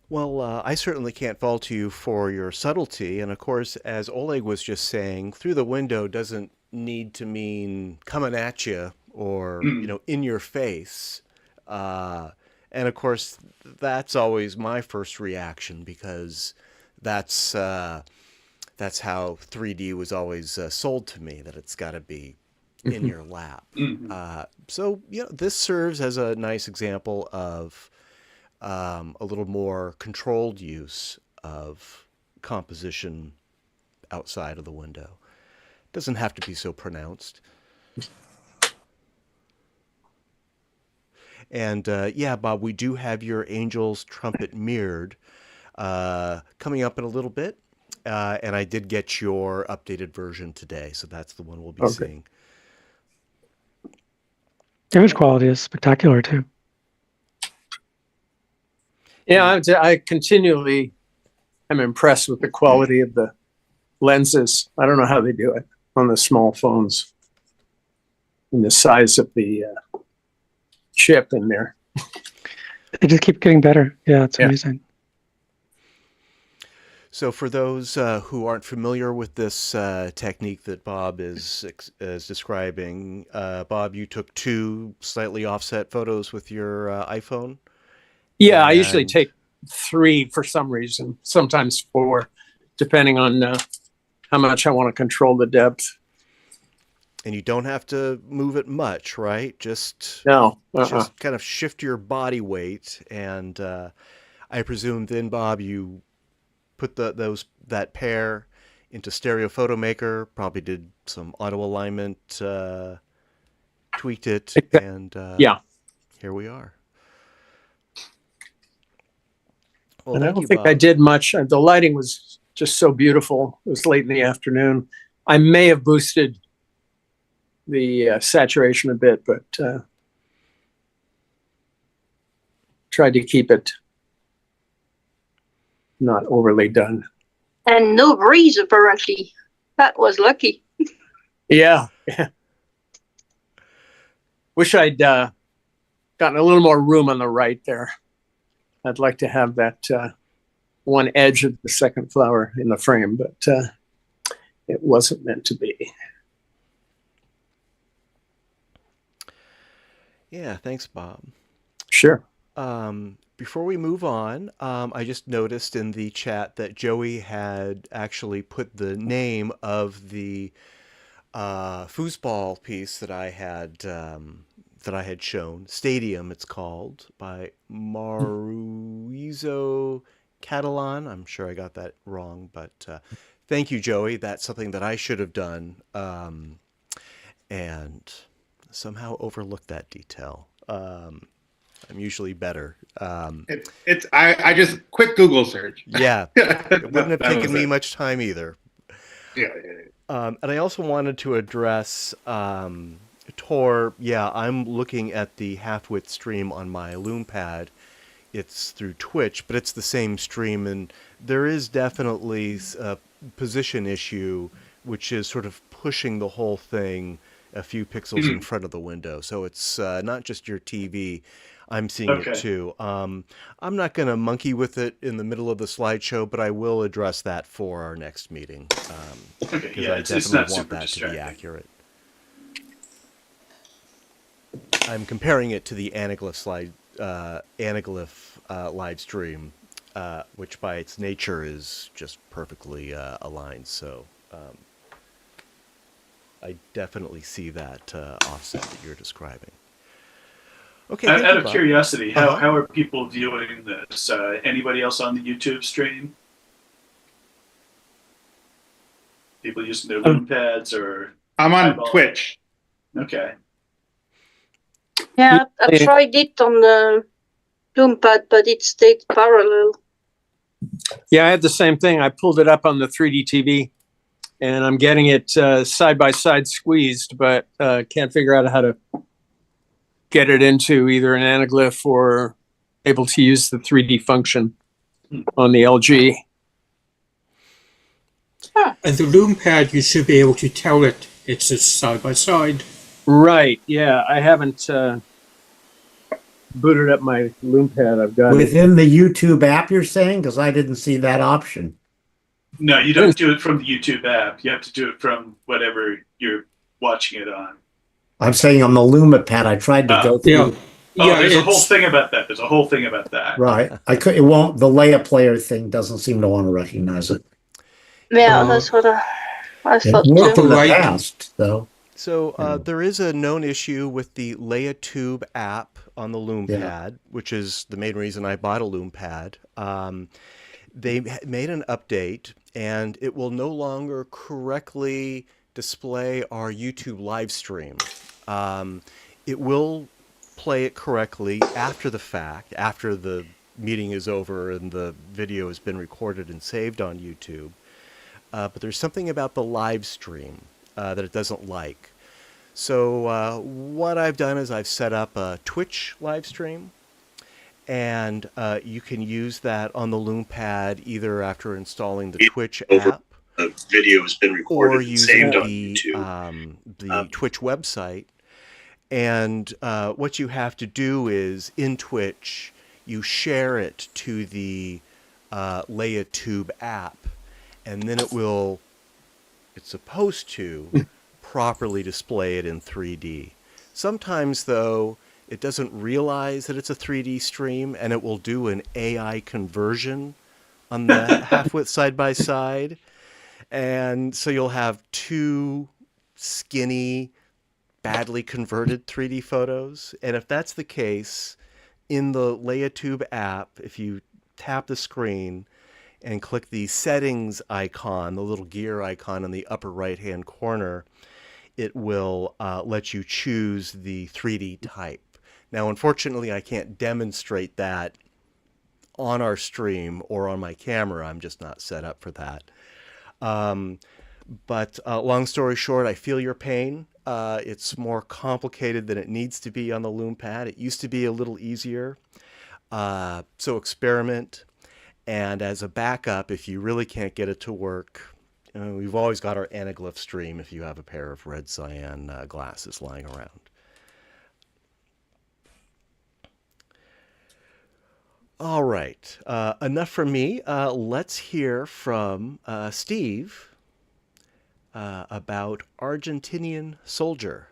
Well, I certainly can't fault you for your subtlety. And of course, as Oleg was just saying, through the window doesn't need to mean coming at you or, in your face. And of course, that's always my first reaction because that's how 3D was always sold to me, that it's got to be in your lap. So, this serves as a nice example of a little more controlled use of composition outside of the window. Doesn't have to be so pronounced. And yeah, Bob, we do have your Angel's Trumpet mirrored coming up in a little bit. And I did get your updated version today, so that's the one we'll be seeing. Image quality is spectacular too. Yeah, I continually am impressed with the quality of the lenses. I don't know how they do it on the small phones and the size of the chip in there. They just keep getting better. Yeah, it's amazing. So for those who aren't familiar with this technique that Bob is describing, Bob, you took 2 slightly offset photos with your iPhone? Yeah, I usually take 3 for some reason, sometimes 4, depending on how much I want to control the depth. And you don't have to move it much, right? Just just kind of shift your body weight, and I presume then, Bob, you put that pair into Stereo Photo Maker, probably did some auto alignment, tweaked it, and here we are. Well, and I don't think I did much. The lighting was just so beautiful. It was late in the afternoon. I may have boosted the saturation a bit, but tried to keep it not overly done. And no breeze, apparently. That was lucky. Yeah. Wish I'd gotten a little more room on the right there. I'd like to have that one edge of the second flower in the frame, but it wasn't meant to be. Yeah, thanks, Bob. Sure. Before we move on, I just noticed in the chat that Joey had actually put the name of the foosball piece that I had shown. Stadium, it's called, by Maruizo Catalan. I'm sure I got that wrong, but thank you, Joey. That's something that I should have done, and somehow overlooked that detail. I'm usually better. I just quick Google search. Yeah, it wouldn't have taken me much time either. Yeah. And I also wanted to address Tor. Yeah, I'm looking at the half-width stream on my Lume Pad. It's through Twitch, but it's the same stream, and there is definitely a position issue, which is sort of pushing the whole thing a few pixels in front of the window. So it's not just your TV. I'm seeing it too. I'm not going to monkey with it in the middle of the slideshow, but I will address that for our next meeting. Because I definitely want that to be accurate. I'm comparing it to the anaglyph live stream, which by its nature is just perfectly aligned. So I definitely see that offset that you're describing. Okay. Out of curiosity, how are people viewing this? Anybody else on the YouTube stream? People using their Lume Pads or? I'm on Twitch. Okay. Yeah, I tried it on the Lume Pad, but it stayed parallel. Yeah, I had the same thing. I pulled it up on the 3D TV, and I'm getting it side by side squeezed, but can't figure out how to get it into either an anaglyph or able to use the 3D function on the LG. And the Lume Pad, you should be able to tell it's a side by side. Right. Yeah, I haven't booted up my Lume Pad. I've got it. Within the YouTube app, you're saying? Because I didn't see that option. No, you don't do it from the YouTube app. You have to do it from whatever you're watching it on. I'm saying on the Lume Pad, I tried to go through. Yeah. Oh, Yeah, there's a whole it's- thing about that. There's a whole thing about that. Right. I could. It won't. The Leia player thing doesn't seem to want to recognize it. Yeah, that's what I It thought worked too. in the Right. past, though. So there is a known issue with the Leia Tube app on the Lume Yeah. Pad, which is the main reason I bought a Lume Pad. They made an update, and it will no longer correctly display our YouTube live stream. It will play it correctly after the fact, after the meeting is over and the video has been recorded and saved on YouTube. But there's something about the live stream that it doesn't like. So what I've done is I've set up a Twitch live stream, and you can use that on the Lume Pad either after installing the Twitch app, The video has been recorded or and using saved on the YouTube. Twitch website. And what you have to do is in Twitch, you share it to the Leia Tube app, and then it's supposed to properly display it in 3D. Sometimes, though, it doesn't realize that it's a 3D stream, and it will do an AI conversion on the half-width side-by-side. And so you'll have two skinny, badly converted 3D photos. And if that's the case, in the Leia Tube app, if you tap the screen and click the settings icon, the little gear icon in the upper right-hand corner, it will let you choose the 3D type. Now, unfortunately, I can't demonstrate that on our stream or on my camera. I'm just not set up for that. But long story short, I feel your pain. It's more complicated than it needs to be on the Lume Pad. It used to be a little easier. So experiment. And as a backup, if you really can't get it to work, we've always got our anaglyph stream if you have a pair of red cyan glasses lying around. All right, enough from me. Let's hear from Steve about Argentinian Soldier.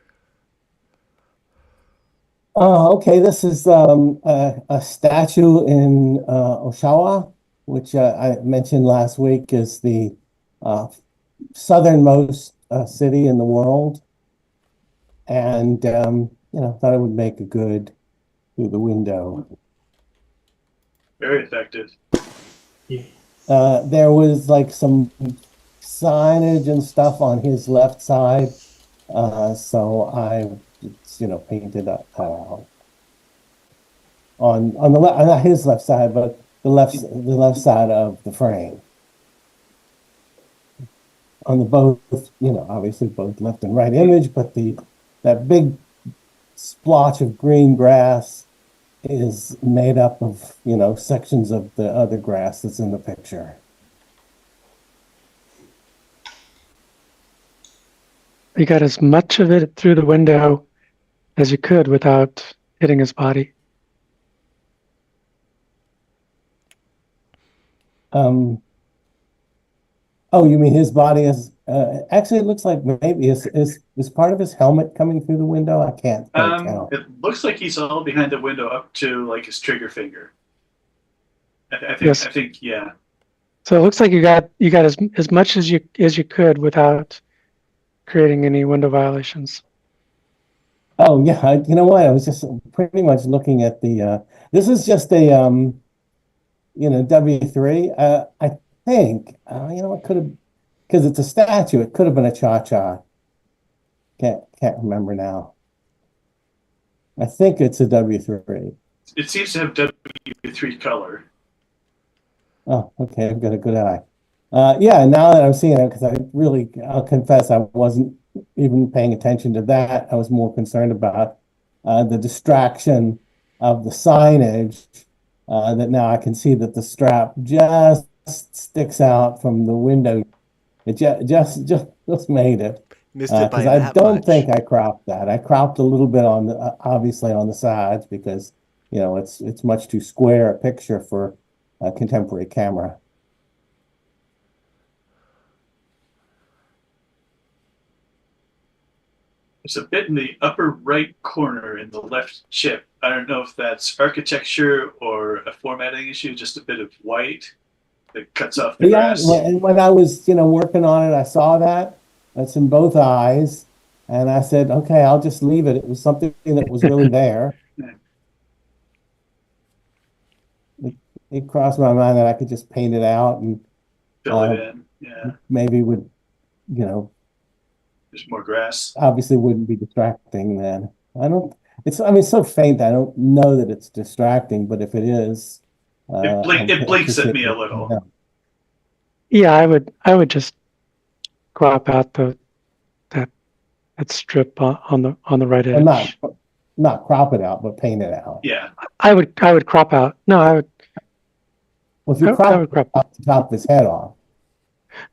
Okay, this is a statue in Oshawa, which I mentioned last week is the southernmost city in the world. And, thought it would make a good through the window. Very effective. There was like some signage and stuff on his left side. So I painted that out on the left, not his left side, but the left side of the frame. On the both, obviously both left and right image, but that big splotch of green grass is made up of, sections of the other grass that's in the picture. You got as much of it through the window as you could without hitting his body. Oh, you mean his body is actually it looks like maybe is part of his helmet coming through the window? I can't quite tell. It looks like he's all behind the window up to like his trigger finger. I think. Yes. I think. Yeah. So it looks like you got as much as you could without creating any window violations. Oh yeah, you know what? I was just pretty much looking at the. This is just a W3. I think it could have, because it's a statue. It could have been a cha-cha. Can't remember now. I think it's a W3. It seems to have W3 color. Oh, okay. I've got a good eye. Yeah. Now that I'm seeing it, because I'll confess, I wasn't even paying attention to that. I was more concerned about the distraction of the signage. That now I can see that the strap just sticks out from the window. It just made it. Missed it by Because I that don't much. think I cropped that. I cropped a little bit on obviously on the sides because you know, it's much too square a picture for a contemporary camera. There's a bit in the upper right corner in the left chip. I don't know if that's architecture or a formatting issue, just a bit of white that cuts off the grass. And when I was, you know, working on it, I saw that. That's in both eyes. And I said, okay, I'll just leave it. It was something that was really there. It crossed my mind that I could just paint it out and Fill it in. Yeah. maybe would, you know, There's more grass. obviously wouldn't be distracting then. I mean, it's so faint. I don't know that it's distracting, but if it is, It blinks at me a little. Yeah, I would just crop out that strip on the right edge. Well, not crop it out, but paint it out. Yeah. I would crop out. No, I would. Well, if you I would crop the top of his head off.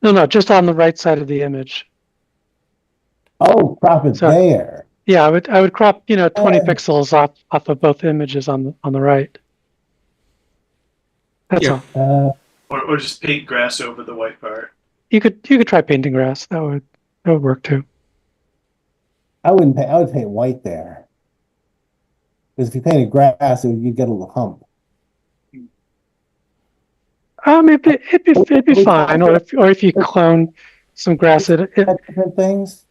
No, just on the right side of the image. Oh, crop it there. Yeah, I would crop 20 pixels off of both images on the right. That's all. Or just paint grass over the white part. You could try painting grass. That would work too. I would paint white there. Because if you painted grass, you'd get a little hump. It'd be fine. Or if you clone some grass, different things.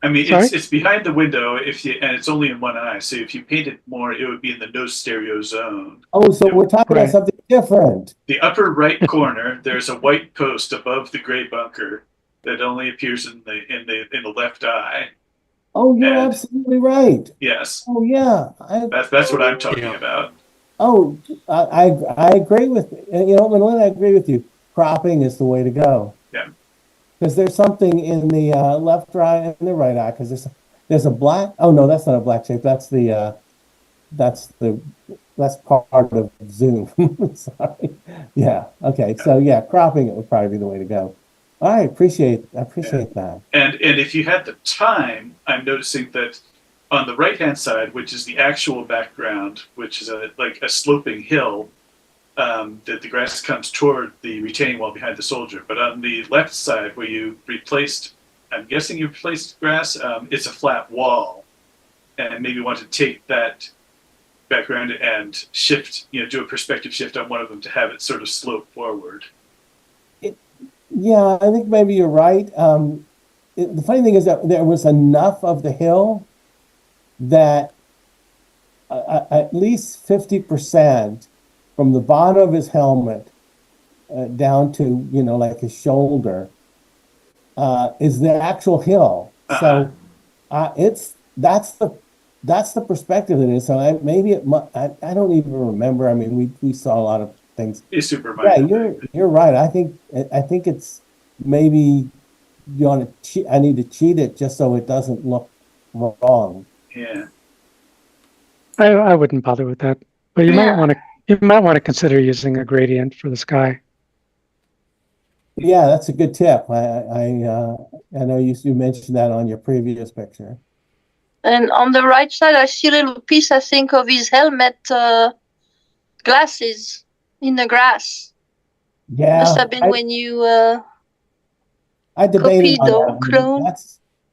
I mean, it's behind the window and it's only in one eye. So if you painted more, it would be in the no stereo zone. Oh, so we're talking about something different. The upper right corner, there's a white post above the gray bunker that only appears in the left eye. Oh, you're absolutely right. Yes. Oh, yeah. That's what I'm talking about. Oh, I agree with Lynn, I agree with you. Cropping is the way to go. Yeah. Because there's something in the left eye and the right eye. Because there's a black. Oh no, that's not a black shape. That's part of Zoom. Sorry. Yeah. Okay. So yeah, cropping it would probably be the way to go. I appreciate that. And if you had the time, I'm noticing that on the right-hand side, which is the actual background, which is like a sloping hill, that the grass comes toward the retaining wall behind the soldier. But on the left side, where you replaced, I'm guessing you replaced grass, it's a flat wall. And maybe want to take that background and shift, do a perspective shift on one of them to have it sort of slope forward. Yeah, I think maybe you're right. The funny thing is that there was enough of the hill that at least 50% from the bottom of his helmet down to like his shoulder is the actual hill. So that's the perspective it is. So I don't even remember. I mean, we saw a lot of things. It's super minor. Yeah, you're right. I think it's maybe I need to cheat it just so it doesn't look wrong. Yeah. I wouldn't bother with that, but you might want to consider using a gradient for the sky. Yeah, that's a good tip. I know you mentioned that on your previous picture. And on the right side, I see a little piece, I think, of his helmet glasses in the grass. Yeah. Must have been when you I debated copied or on that. clone.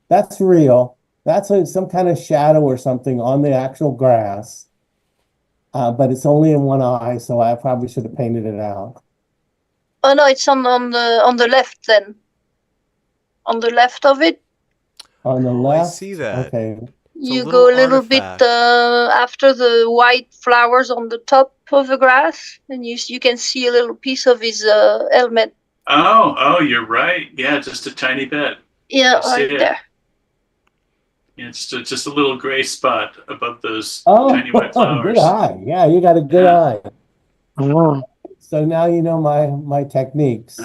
That's real. That's some kind of shadow or something on the actual grass. But it's only in one eye, so I probably should have painted it out. Oh no, it's on the left then. On the left of it. On the left. I see that. Okay. You go a little bit after the white flowers on the top of the grass, and you can see a little piece of his helmet. Oh, you're right. Yeah, just a tiny bit. Yeah, right there. Yeah, it's just a little gray spot above those Oh, tiny white flowers. good eye. Yeah, you got a good eye. Oh. So now you know my techniques.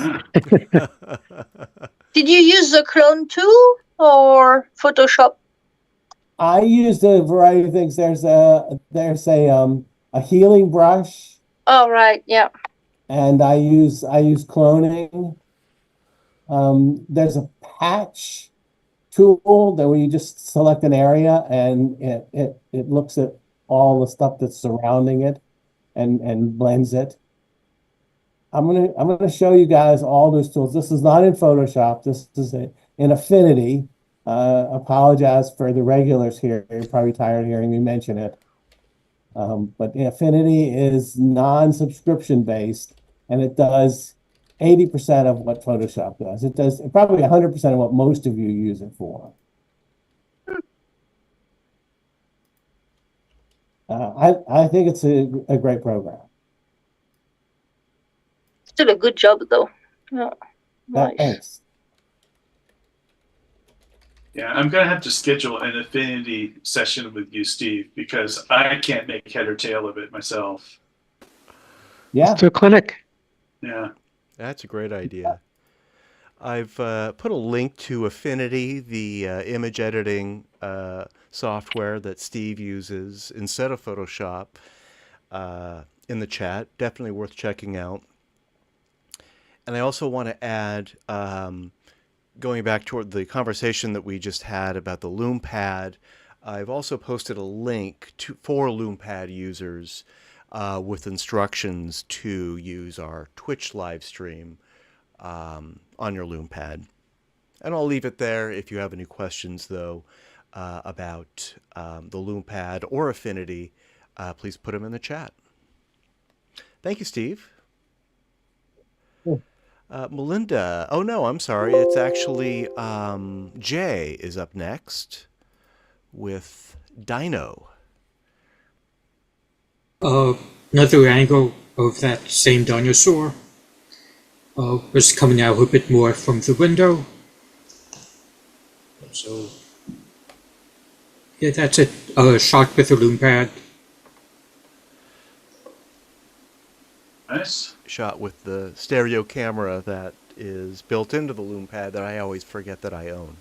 Did you use the clone tool or Photoshop? I used a variety of things. There's a healing brush. Oh right, yeah. And I use cloning. There's a patch tool that where you just select an area and it looks at all the stuff that's surrounding it and blends it. I'm gonna show you guys all those tools. This is not in Photoshop. This is in Affinity. Apologize for the regulars here. You're probably tired of hearing me mention it. But Affinity is non-subscription based, and it does 80% of what Photoshop does. It does probably 100% of what most of you use it for. I think it's a great program. Still a good job though. Yeah. Nice. Thanks. Yeah, I'm gonna have to schedule an Affinity session with you, Steve, because I can't make head or tail of it myself. Yeah. Let's do a clinic. Yeah. That's a great idea. I've put a link to Affinity, the image editing software that Steve uses instead of Photoshop, in the chat. Definitely worth checking out. And I also want to add, going back toward the conversation that we just had about the Lume Pad, I've also posted a link for Lume Pad users with instructions to use our Twitch live stream on your Lume Pad. And I'll leave it there. If you have any questions, though, about the Lume Pad or Affinity, please put them in the chat. Thank you, Steve. Melinda, oh no, I'm sorry. It's actually Jay is up next with Dino. Another angle of that same dinosaur was coming out a bit more from the window. So, yeah, that's it. Shot with the Lume Pad. Nice. Shot with the stereo camera that is built into the Lume Pad that I always forget that I own.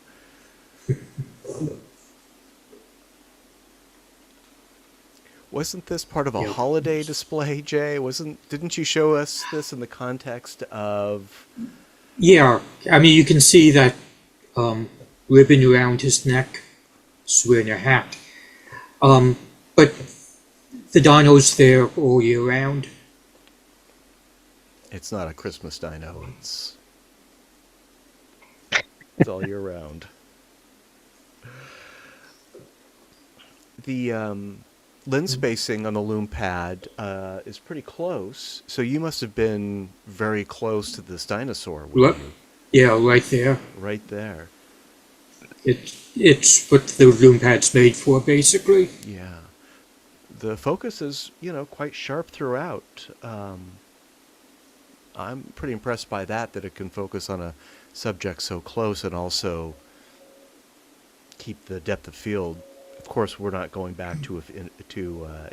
Wasn't this part of a holiday display, Jay? Didn't you show us this in the context of? Yeah, I mean, you can see that ribbon around his neck. He's wearing a hat. But the dino's there all year round. It's not a Christmas dino. It's all year round. The lens spacing on the Lume Pad is pretty close, so you must have been very close to this dinosaur. Yeah, right there. Right there. It's what the Lume Pad's made for, basically. Yeah. The focus is, quite sharp throughout. I'm pretty impressed by that it can focus on a subject so close and also keep the depth of field. Of course, we're not going back to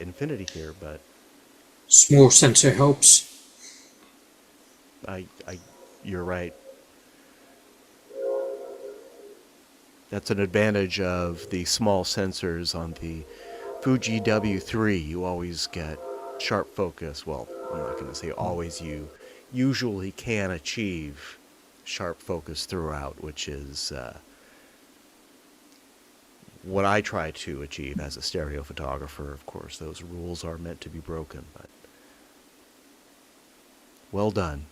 infinity here, but small sensor helps. You're right. That's an advantage of the small sensors on the Fuji W3. You always get sharp focus. Well, I'm not going to say always. You usually can achieve sharp focus throughout, which is what I try to achieve as a stereo photographer. Of course, those rules are meant to be broken, but well done.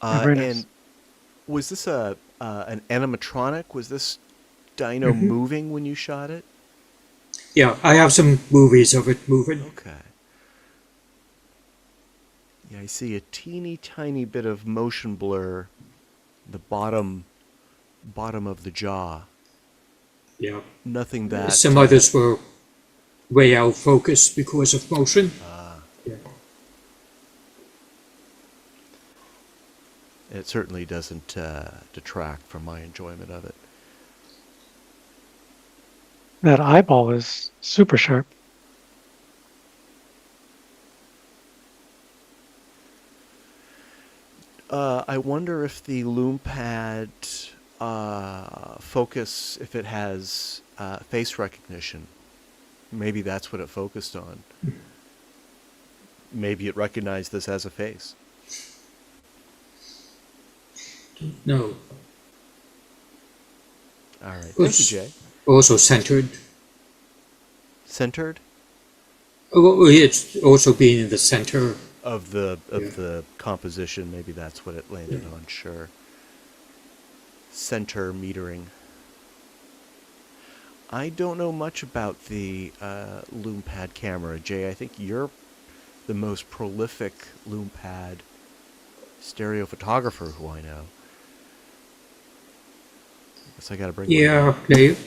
And was this an animatronic? Was this dino moving when you shot it? Yeah, I have some movies of it moving. Okay. Yeah, I see a teeny tiny bit of motion blur, the bottom of the jaw. Yeah. Nothing that. Some others were way out of focus because of motion. Yeah. It certainly doesn't detract from my enjoyment of it. That eyeball is super sharp. I wonder if the Lume Pad focus, if it has face recognition. Maybe that's what it focused on. Maybe it recognized this as a face. No. All right. Thank you, Jay. Also centered. Centered Oh, it's also being in the center. of the composition. Maybe that's what it landed on. Sure. Center metering. I don't know much about the Lume Pad camera, Jay. I think you're the most prolific Lume Pad stereo photographer who I know. Guess I got to bring. Yeah,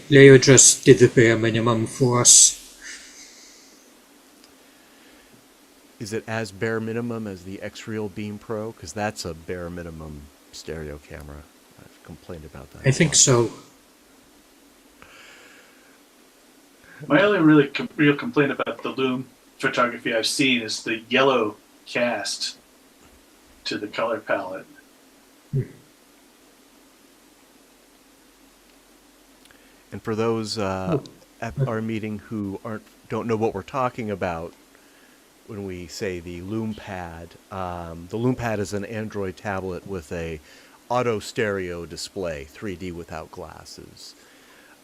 Leo just did the bare minimum for us. Is it as bare minimum as the X-Reel Beam Pro? Because that's a bare minimum stereo camera. I've complained about that. I think so. My only really real complaint about the Lume photography I've seen is the yellow cast to the color palette. And for those at our meeting who don't know what we're talking about when we say the Lume Pad, the Lume Pad is an Android tablet with a auto stereo display, 3D without glasses,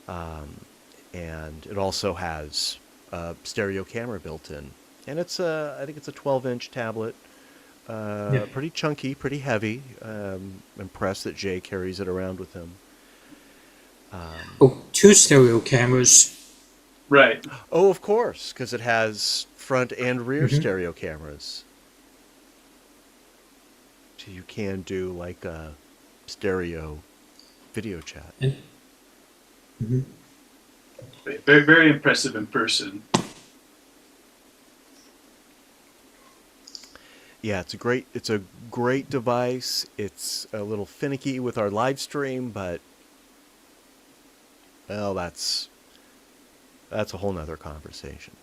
and it also has a stereo camera built in. And I think it's a 12-inch tablet, pretty chunky, pretty heavy. Impressed that Jay carries it around with him. Two stereo cameras. Right. Oh, of course, because it has front and rear stereo cameras. So you can do like a stereo video chat. Very, very impressive in person. Yeah, it's a great device. It's a little finicky with our live stream, but well, that's a whole nother conversation.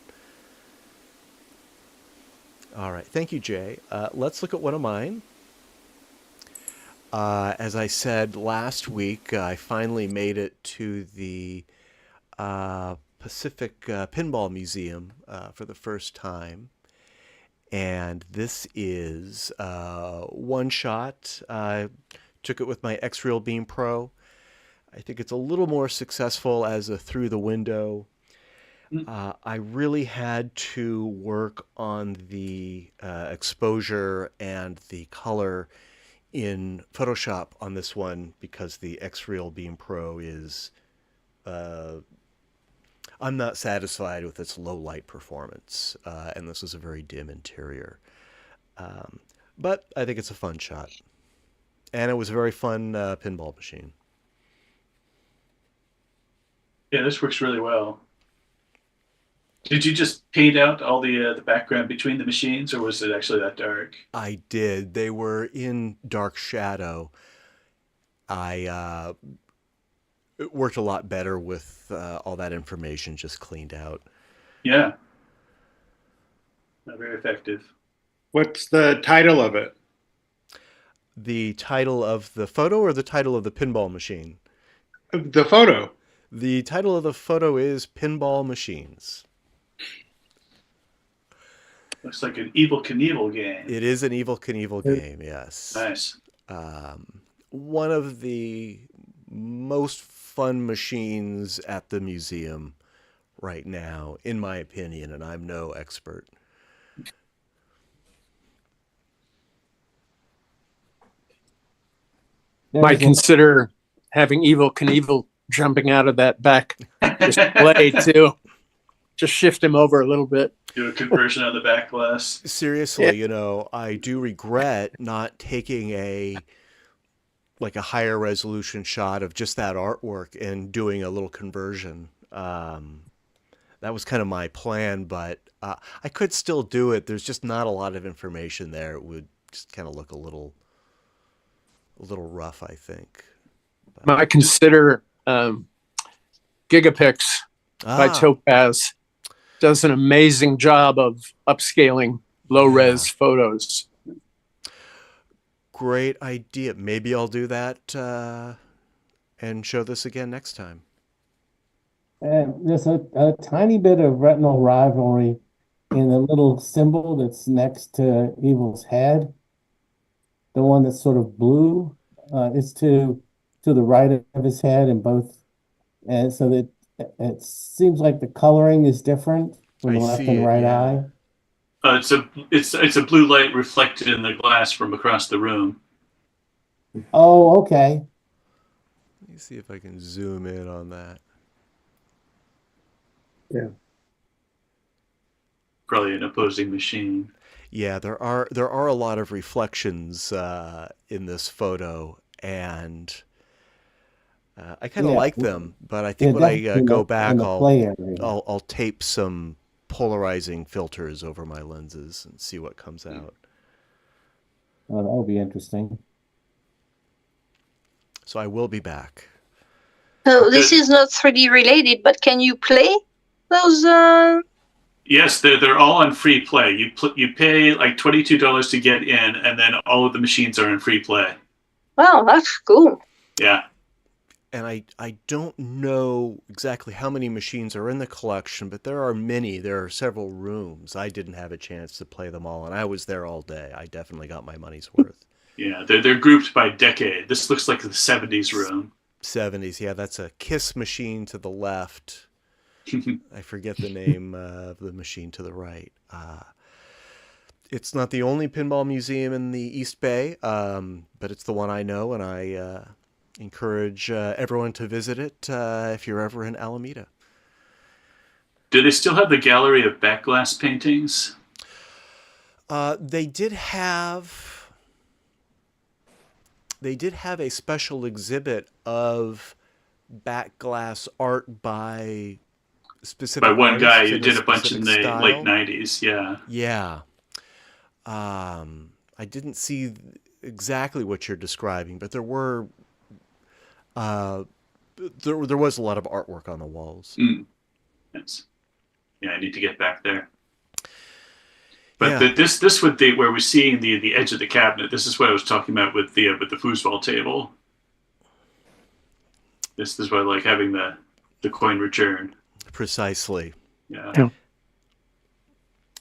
All right, thank you, Jay. Let's look at one of mine. As I said last week, I finally made it to the Pacific Pinball Museum for the first time. And this is one shot. I took it with my X-Reel Beam Pro. I think it's a little more successful as a through the window. I really had to work on the exposure and the color in Photoshop on this one because the X-Reel Beam Pro is I'm not satisfied with its low light performance, and this is a very dim interior. But I think it's a fun shot. And it was a very fun pinball machine. Yeah, this works really well. Did you just paint out all the background between the machines, or was it actually that dark? I did. They were in dark shadow. It worked a lot better with all that information just cleaned out. Yeah. Very effective. What's the title of it? The title of the photo or the title of the pinball machine? The photo. The title of the photo is Pinball Machines. Looks like an Evel Knievel game. It is an Evel Knievel game, yes. Nice. One of the most fun machines at the museum right now, in my opinion, and I'm no expert. Might consider having Evel Knievel jumping out of that back display too. Just shift him over a little bit. Do a conversion on the back glass. Seriously, I do regret not taking a higher resolution shot of just that artwork and doing a little conversion. That was kind of my plan, but I could still do it. There's just not a lot of information there. It would just kind of look a little rough, I think. Might consider Gigapix by Topaz. Does an amazing job of upscaling low-res photos. Great idea. Maybe I'll do that and show this again next time. And there's a tiny bit of retinal rivalry in the little symbol that's next to Evil's head. The one that's sort of blue is to the right of his head, and both, and so that it seems like the coloring is different from the I left see and it, right yeah. eye. It's a blue light reflected in the glass from across the room. Oh, okay. Let me see if I can zoom in on that. Probably an opposing machine. Yeah, there are a lot of reflections in this photo, and I kind of Yeah, like them. But I yeah, think when I definitely in go the back, play area. I'll tape some polarizing filters over my lenses and see what comes out. Oh, that'll be interesting. So I will be back. So this is not 3D related, but can you play those? Yes, they're all on free play. You pay like $22 to get in, and then all of the machines are in free play. Wow, that's cool. Yeah. And I don't know exactly how many machines are in the collection, but there are many. There are several rooms. I didn't have a chance to play them all, and I was there all day. I definitely got my money's worth. Yeah, they're grouped by decade. This looks like the 70s room. 70s, yeah, that's a KISS machine to the left. I forget the name of the machine to the right. It's not the only pinball museum in the East Bay, but it's the one I know, and I encourage everyone to visit it if you're ever in Alameda. Do they still have the gallery of backglass paintings? They did have a special exhibit of backglass art by specific By one artists guy who in did a bunch in the specific style. late 90s, yeah. Yeah. I didn't see exactly what you're describing, but there were there was a lot of artwork on the walls. Yes. Yeah, I need to get back there. But Yeah. this would be where we're seeing the edge of the cabinet. This is what I was talking about with the foosball table. This is what I like having the coin return. Precisely. Yeah.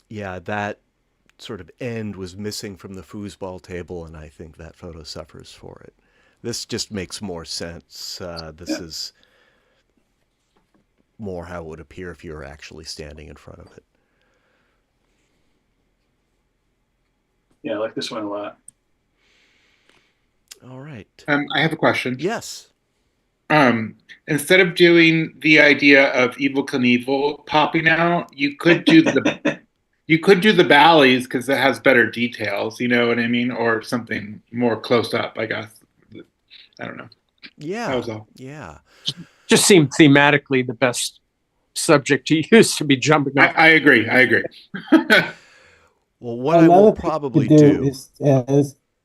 Yeah, that sort of end was missing from the foosball table, and I think that photo suffers for it. This just makes more sense. This is more how it would appear if you were actually standing in front of it. Yeah, I like this one a lot. All right. I have a question. Yes. Instead of doing the idea of Evel Knievel popping out, you could do the valleys because it has better details. You know what I mean, or something more close up. I guess. I don't know. Yeah. That was all. Yeah. Just seemed thematically the best subject to use to be jumping up. I agree. Well, what I will probably do is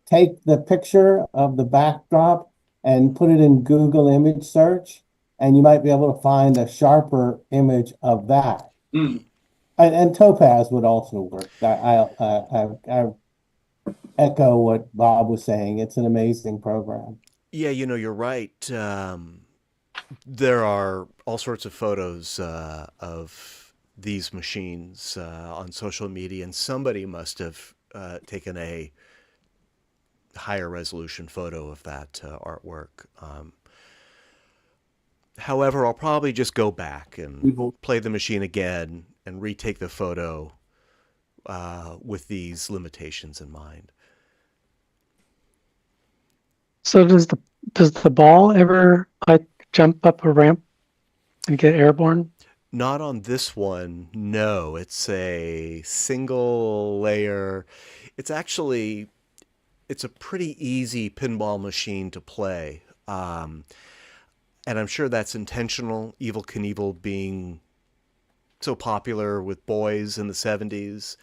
take the picture of the backdrop and put it in Google image search, and you might be able to find a sharper image of that. And Topaz would also work. I echo what Bob was saying. It's an amazing program. Yeah, you're right. There are all sorts of photos of these machines on social media, and somebody must have taken a higher resolution photo of that artwork. However, I'll probably just go back and play the machine again and retake the photo with these limitations in mind. So does the ball ever jump up a ramp and get airborne? Not on this one, no. It's a single layer. It's a pretty easy pinball machine to play. And I'm sure that's intentional, Evel Knievel being so popular with boys in the 70s.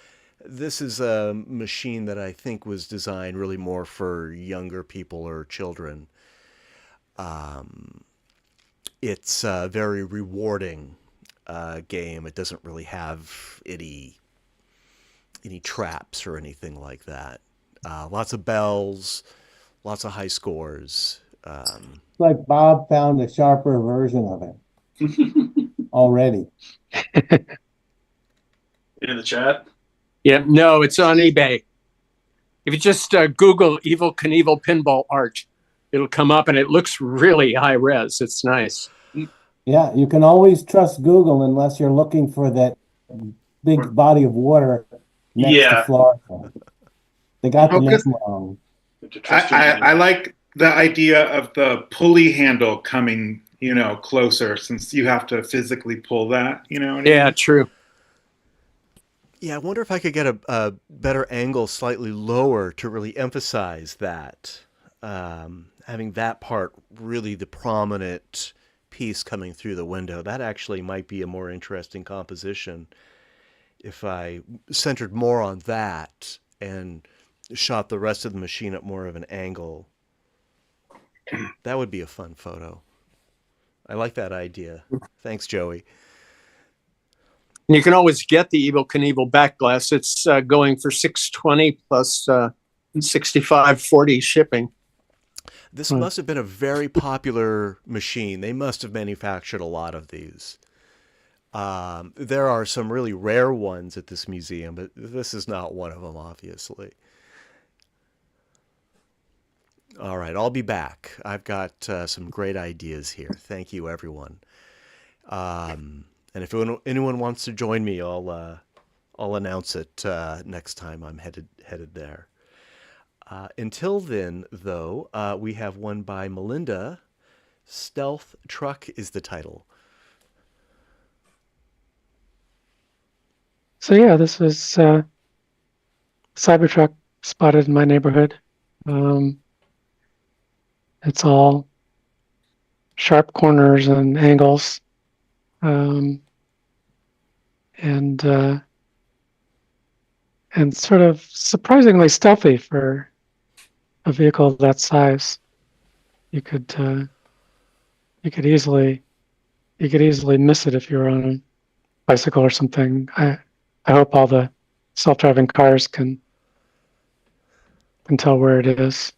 This is a machine that I think was designed really more for younger people or children. It's a very rewarding game. It doesn't really have any traps or anything like that. Lots of bells, lots of high scores. It's like Bob found a sharper version of it already. In the chat? Yeah, no, it's on eBay. If you just Google Evel Knievel pinball art, it'll come up, and it looks really high res. It's nice. Yeah, Yeah, you can always trust Google unless you're looking for that big body of water next to Yeah. Florida. They got the Oh, name 'cause wrong. To trust your I name. like the idea of the pulley handle coming, closer since you have to physically pull that, what I Yeah, mean? true. Yeah, I wonder if I could get a better angle slightly lower to really emphasize that. Having that part really the prominent piece coming through the window. That actually might be a more interesting composition if I centered more on that and shot the rest of the machine at more of an angle. That would be a fun photo. I like that idea. Thanks, Joey. And you can always get the Evel Knievel back glass. It's going for $620 plus $65.40 shipping. This must have been a very popular machine. They must have manufactured a lot of these. There are some really rare ones at this museum, but this is not one of them, obviously. All right, I'll be back. I've got some great ideas here. Thank you, everyone. And if anyone wants to join me, I'll announce it next time I'm headed there. Until then, though, we have one by Melinda. Stealth Truck is the title. So yeah, this was Cybertruck spotted in my neighborhood. It's all sharp corners and angles, and sort of surprisingly stealthy for a vehicle that size. You could easily miss it if you were on a bicycle or something. I hope all the self-driving cars can tell where it is.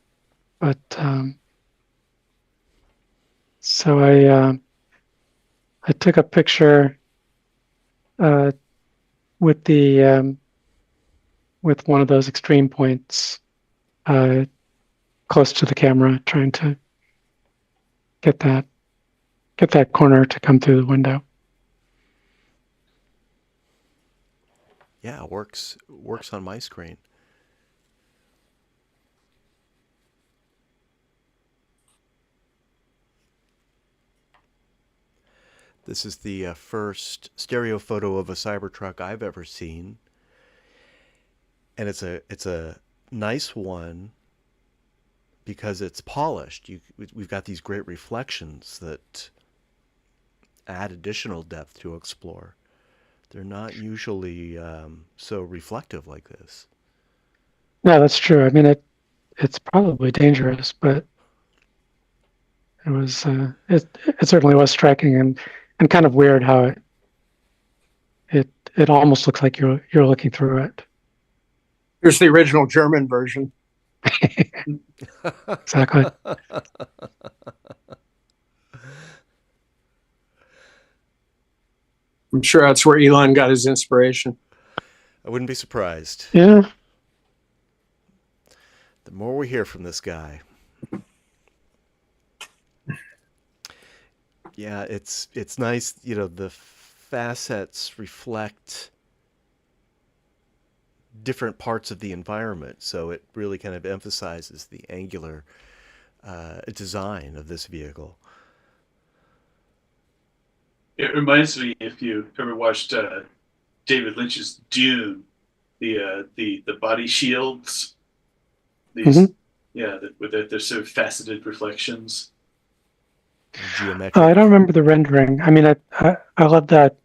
But so I took a picture with the with one of those extreme points close to the camera, trying to get that corner to come through the window. Yeah, works on my screen. This is the first stereo photo of a Cybertruck I've ever seen, and it's a nice one because it's polished. We've got these great reflections that add additional depth to explore. They're not usually so reflective like this. No, that's true. I mean, it's probably dangerous, but it was it certainly was striking and kind of weird how it almost looks like you're looking through it. Here's the original German version. Exactly. I'm sure that's where Elon got his inspiration. I wouldn't be surprised. Yeah. The more we hear from this guy. Yeah, it's nice, the facets reflect different parts of the environment, so it really kind of emphasizes the angular design of this vehicle. It reminds me, if you ever watched David Lynch's Dune, the body shields, these with their sort of faceted reflections. Geometric. I don't remember the rendering. I mean, I love that.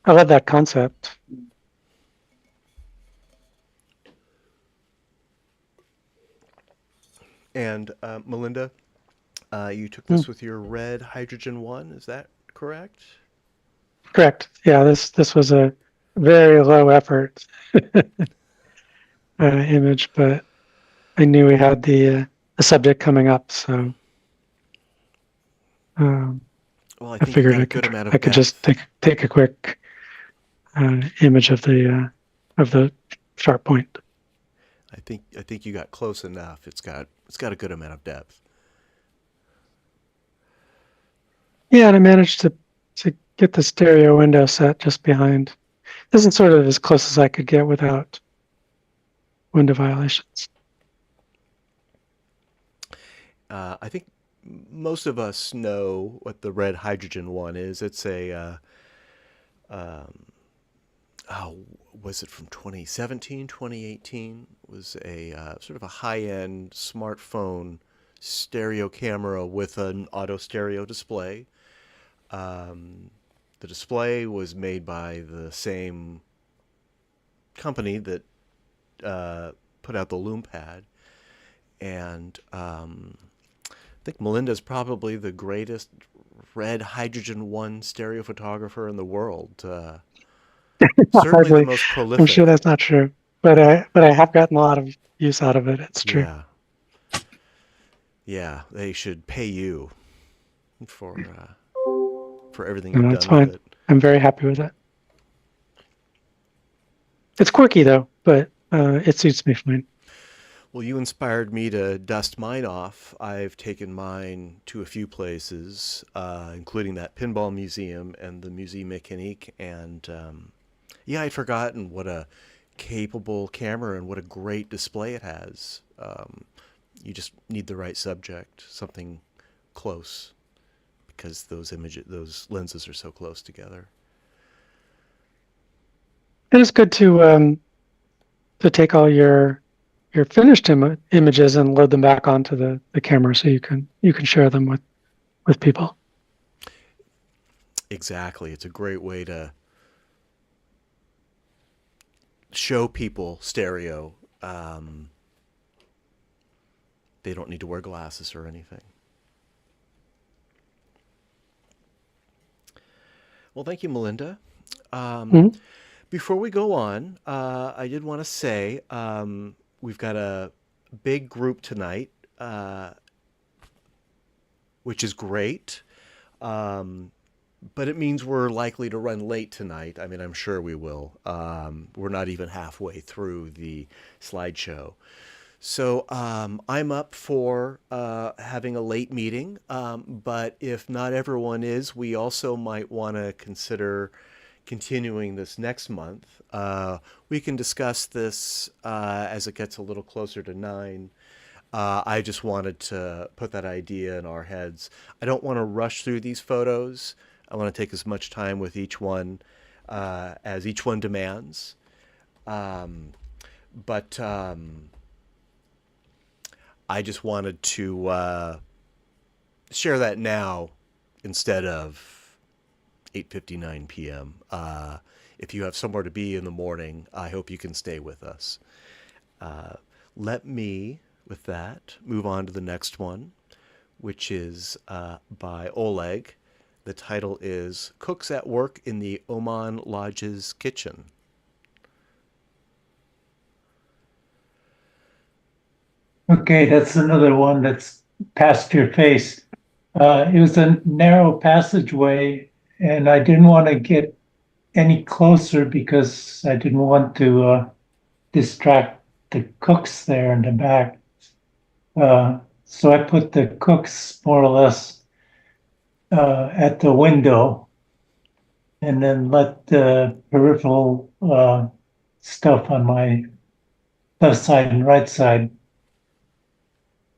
I love that concept. And Melinda, you took this with your red Hydrogen 1, is that correct? Correct. Yeah, this was a very low effort image, but I knew we had the subject coming up, so well, I think figured you got a good amount of I could just take a quick image of the sharp point. I think you got close enough. It's got a good amount of depth. Yeah, and I managed to get the stereo window set just behind. This is sort of as close as I could get without window violations. I think most of us know what the red hydrogen one is. It's a, was it from 2017, 2018? It was a sort of a high-end smartphone stereo camera with an auto stereo display. The display was made by the same company that put out the Lume Pad, and I think Melinda's probably the greatest red hydrogen one stereo photographer in the world. Certainly Hardly. the most prolific. I'm sure that's not true, but I have gotten a lot of use out of it. It's true. Yeah. Yeah, they should pay you for everything you've No, done it's fine. with it. I'm very happy with it. It's quirky though, but it suits me fine. Well, you inspired me to dust mine off. I've taken mine to a few places, including that pinball museum and the Musée Mécanique. And yeah, I'd forgotten what a capable camera and what a great display it has. You just need the right subject, something close, because those lenses are so close together. And it's good to take all your finished images and load them back onto the camera so you can share them with people. Exactly. It's a great way to show people stereo. They don't need to wear glasses or anything. Well, thank you, Melinda. Before we go on, I did want to say we've got a big group tonight, which is great. But it means we're likely to run late tonight. I mean, I'm sure we will. We're not even halfway through the slideshow. So I'm up for having a late meeting. But if not everyone is, we also might want to consider continuing this next month. We can discuss this as it gets a little closer to 9. I just wanted to put that idea in our heads. I don't want to rush through these photos. I want to take as much time with each one as each one demands. But I just wanted to share that now instead of 8:59 p.m. If you have somewhere to be in the morning, I hope you can stay with us. Let me, with that, move on to the next one, which is by Oleg. The title is Cooks at Work in the Oman Lodge's Kitchen. Okay, that's another one that's past your face. It was a narrow passageway, and I didn't want to get any closer because I didn't want to distract the cooks there in the back. So I put the cooks more or less at the window, and then let the peripheral stuff on my left side and right side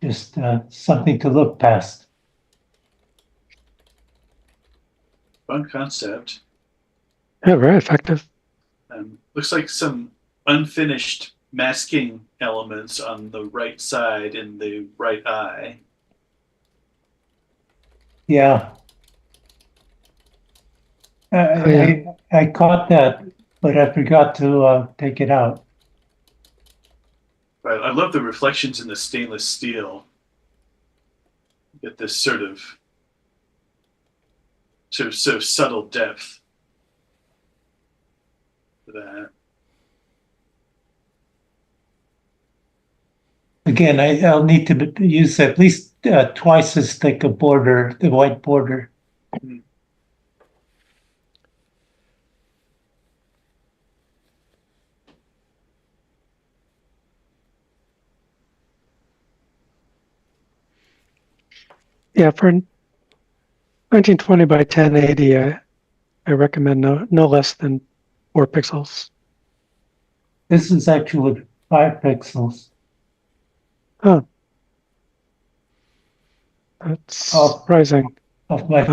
just something to look past. Fun concept. Yeah, very effective. Looks like some unfinished masking elements on the right side in the right eye. Yeah. I caught that, but I forgot to take it out. Right. I love the reflections in the stainless steel. You get this sort of subtle depth to that. Again, I'll need to use at least twice as thick a border, the white border. Yeah, 1920 by 1080. I recommend no less than 4 pixels. This is actually 5 pixels. Oh, that's Oh. surprising. Of my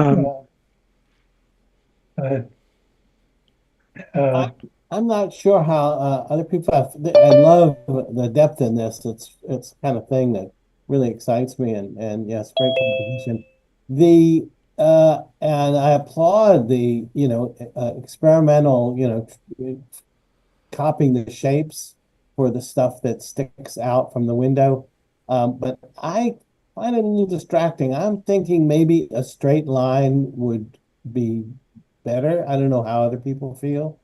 I'm not sure how other people have. I love the depth in this. It's kind of thing that really excites me, and yes, great composition. The and I applaud the experimental copying the shapes for the stuff that sticks out from the window. But I find it a little distracting. I'm thinking maybe a straight line would be better. I don't know how other people feel.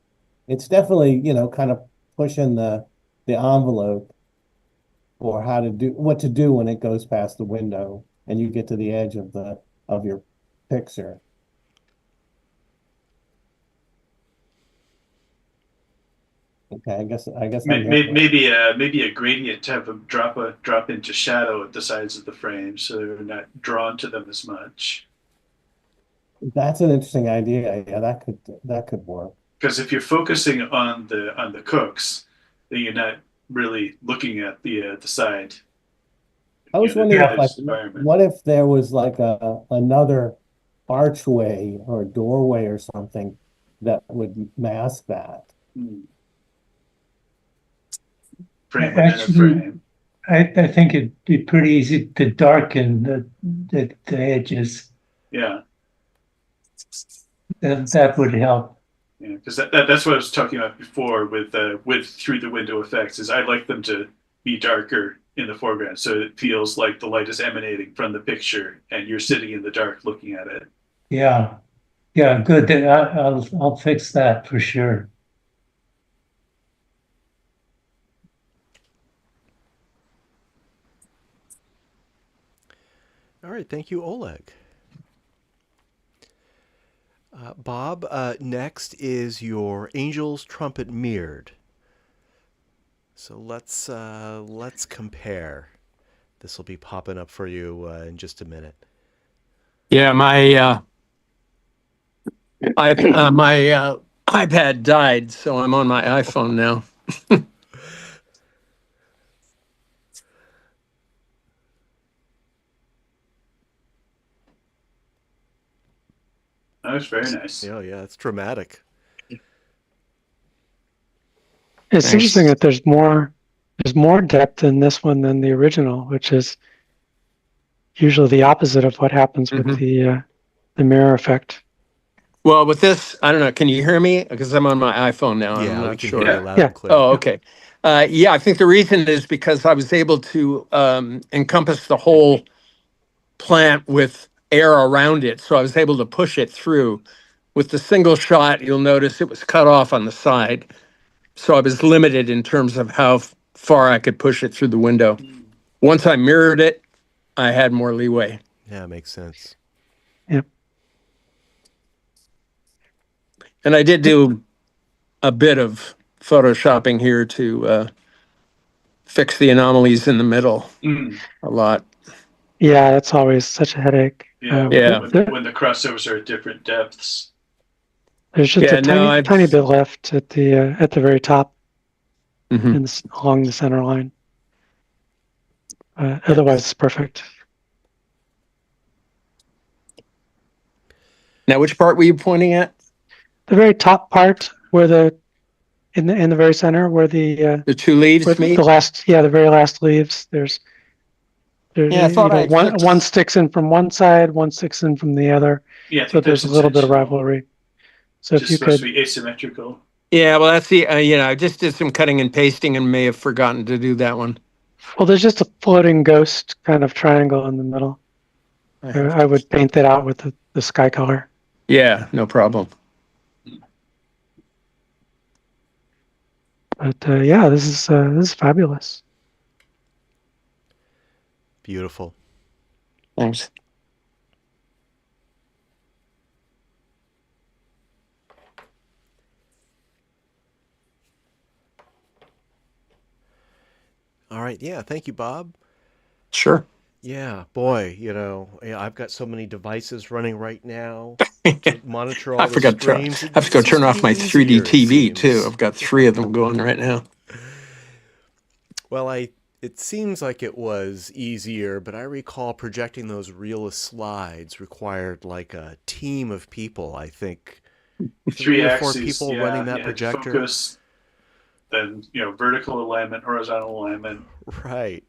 It's definitely, kind of pushing the envelope for what to do when it goes past the window and you get to the edge of your picture. Okay, I guess maybe a gradient type of drop into shadow at the sides of the frame, so they're not drawn to them as much. That's an interesting idea. Yeah, that could work. Because if you're focusing on the cooks, then you're not really looking at the side. I was wondering what if there was like another archway or doorway or something that would mask that. Frame within a frame. I think it'd be pretty easy to darken the edges. Yeah. That would help. Yeah, because that's what I was talking about before with through the window effects. Is I like them to be darker in the foreground, so it feels like the light is emanating from the picture, and you're sitting in the dark looking at it. Yeah, good. I'll fix that for sure. All right, thank you, Oleg. Bob, next is your Angel's Trumpet mirrored. So let's compare. This will be popping up for you in just a minute. Yeah, my iPad died, so I'm on my iPhone now. That was very nice. Yeah, it's dramatic. It's interesting that there's more depth in this one than the original, which is usually the opposite of what happens with the mirror effect. Well, with this, I don't know. Can you hear me? Because I'm on my iPhone now. Yeah, I'm not we can sure. hear you loud and clear. Oh, okay. I think the reason is because I was able to encompass the whole plant with air around it, so I was able to push it through. With the single shot, you'll notice it was cut off on the side, so I was limited in terms of how far I could push it through the window. Once I mirrored it, I had more leeway. Yeah, makes sense. Yep. And I did do a bit of photoshopping here to fix the anomalies in the middle a lot. Yeah, that's always such a headache. Yeah, when the crossovers are at different depths. There's just a tiny bit left at the very top, along the center line. Otherwise, it's perfect. Now, which part were you pointing at? The very top part, where in the very center, where the two leaves meet. The very last leaves. There's I thought one sticks in from one side, one sticks in from the other. Yeah, so there's a little bit of rivalry. So if you could be asymmetrical. Yeah, well, that's the I just did some cutting and pasting and may have forgotten to do that one. Well, there's just a floating ghost kind of triangle in the middle. I would paint that out with the sky color. Yeah, no problem. But this is fabulous. Beautiful. Thanks. All right. Yeah. Thank you, Bob. Sure. Yeah, boy, yeah, I've got so many devices running right now to monitor all I the forgot to streams. I have to go This turn used to off be my 3D easier, it TV too. seems. I've got 3 of them going right now. Well, it seems like it was easier, but I recall projecting those realist slides required like a team of people, I think. 3 Three or 4 axes, people running yeah. that You had projector. focus, then vertical alignment, horizontal alignment. Right.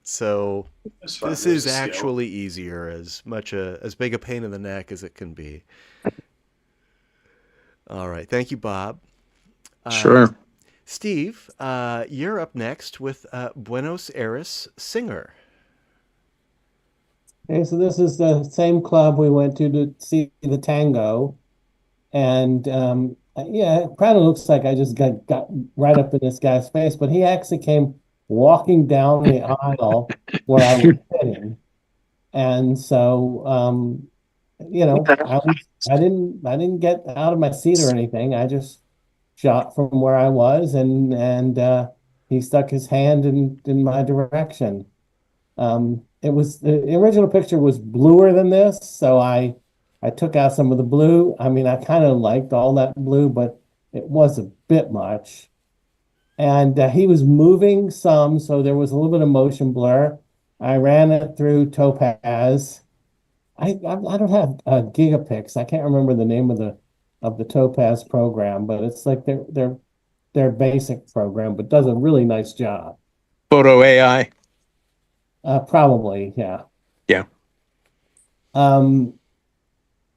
So That's fun. this There's is a skill. actually easier, as as big a pain in the neck as it can be. All right. Thank you, Bob. Sure. Steve, you're up next with Buenos Aires Singer. Okay, so this is the same club we went to see the tango. And yeah, it kind of looks like I just got right up in this guy's face, but he actually came walking down the aisle where I was sitting. And so I didn't get out of my seat or anything. I just shot from where I was, and he stuck his hand in my direction. It was the original picture was bluer than this, so I took out some of the blue. I mean, I kind of liked all that blue, but it was a bit much. And he was moving some, so there was a little bit of motion blur. I ran it through Topaz. I don't have Gigapix. I can't remember the name of the Topaz program, but it's like their basic program, but does a really nice job. Photo AI. Probably, yeah. Yeah. Um,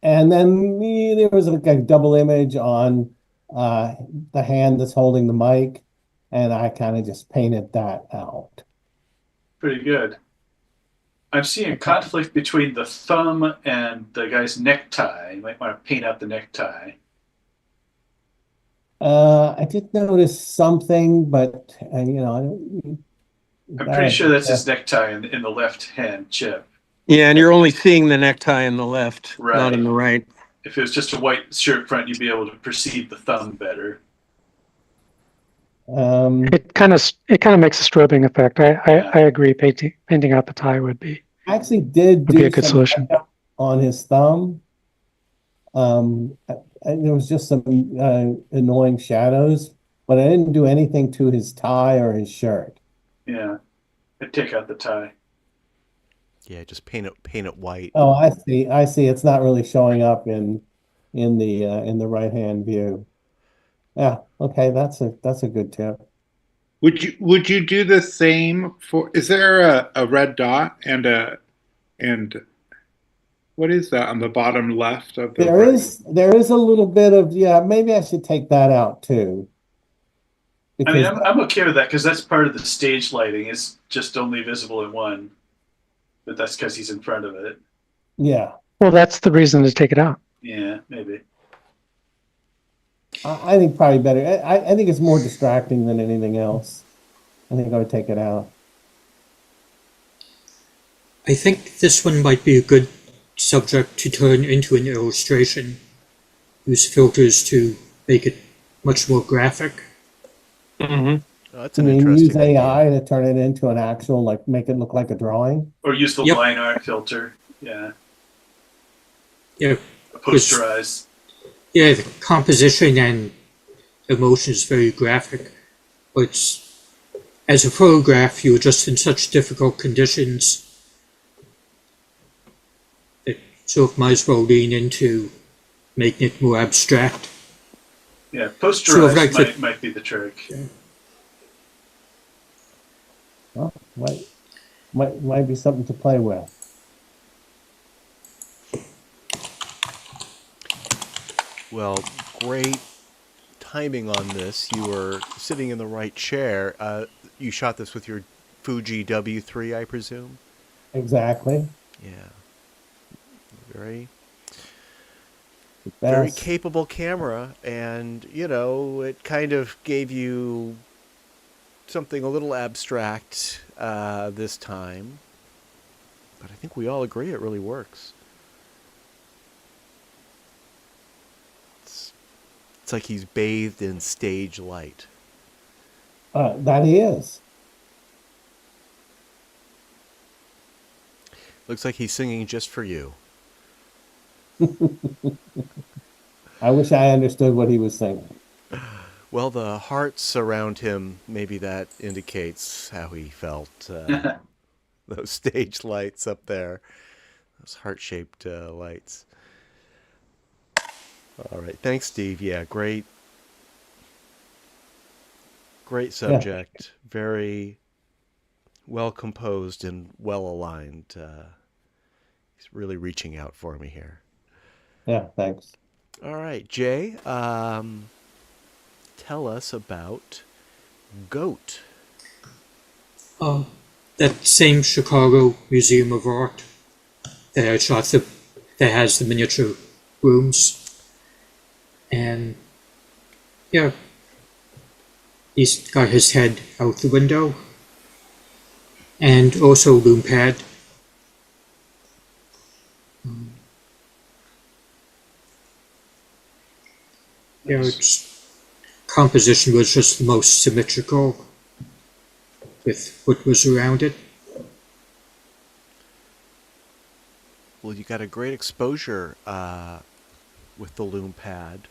and then there was like a double image on the hand that's holding the mic, and I kind of just painted that out. Pretty good. I'm seeing conflict between the thumb and the guy's necktie. You might want to paint out the necktie. I did notice something, but I don't. I'm pretty sure that's his necktie in the left hand chip. Yeah, and you're only seeing the necktie in the left, Right. not in the right. If it was just a white shirt front, you'd be able to perceive the thumb better. It kind of makes a strobing effect. I agree. Painting out the tie would be actually did be do a good some solution. makeup on his thumb. There was just some annoying shadows, but I didn't do anything to his tie or his shirt. Yeah, I'd take out the tie. Yeah, just paint it white. Oh, I see. It's not really showing up in the right hand view. Yeah, okay, that's a good tip. Would you do the same for? Is there a red dot and what is that on the bottom left of the? There is a little bit of, yeah. Maybe I should take that out too. I mean, I'm okay with that because that's part of the stage lighting. It's just only visible in one, but that's because he's in front of it. Yeah. Well, that's the reason to take it out. Yeah, maybe. I think probably better. I think it's more distracting than anything else. I think I would take it out. I think this one might be a good subject to turn into an illustration. Use filters to make it much more graphic. Mm-hmm. Oh, that's an interesting use AI idea. to turn it into an actual, like, make it look like a drawing? Or use the Yep. line art filter. Yeah. Yeah, Posterize. yeah, the composition and emotion is very graphic, but as a photograph, you're just in such difficult conditions that sort of might as well lean into making it more abstract. Yeah, posterize Sort of like might be the trick. Well, might be something to play with. Well, great timing on this. You were sitting in the right chair. You shot this with your Fuji W3, I presume? Exactly. Yeah. Very Best. capable camera, and it kind of gave you something a little abstract this time, but I think we all agree it really works. It's like he's bathed in stage light. That he is. Looks like he's singing just for you. I wish I understood what he was saying. Well, the hearts around him, maybe that indicates how he felt. Those stage lights up there, those heart-shaped lights. All right, thanks, Steve. Yeah, great subject. Very well composed and well aligned. He's really reaching out for me here. Yeah, thanks. All right, Jay, tell us about Goat. That same Chicago Museum of Art that I shot that has the miniature rooms. And yeah, he's got his head out the window. And also Lume Pad. Yeah, its composition was just the most symmetrical with what was around it. Well, you got a great exposure with the Lume Pad.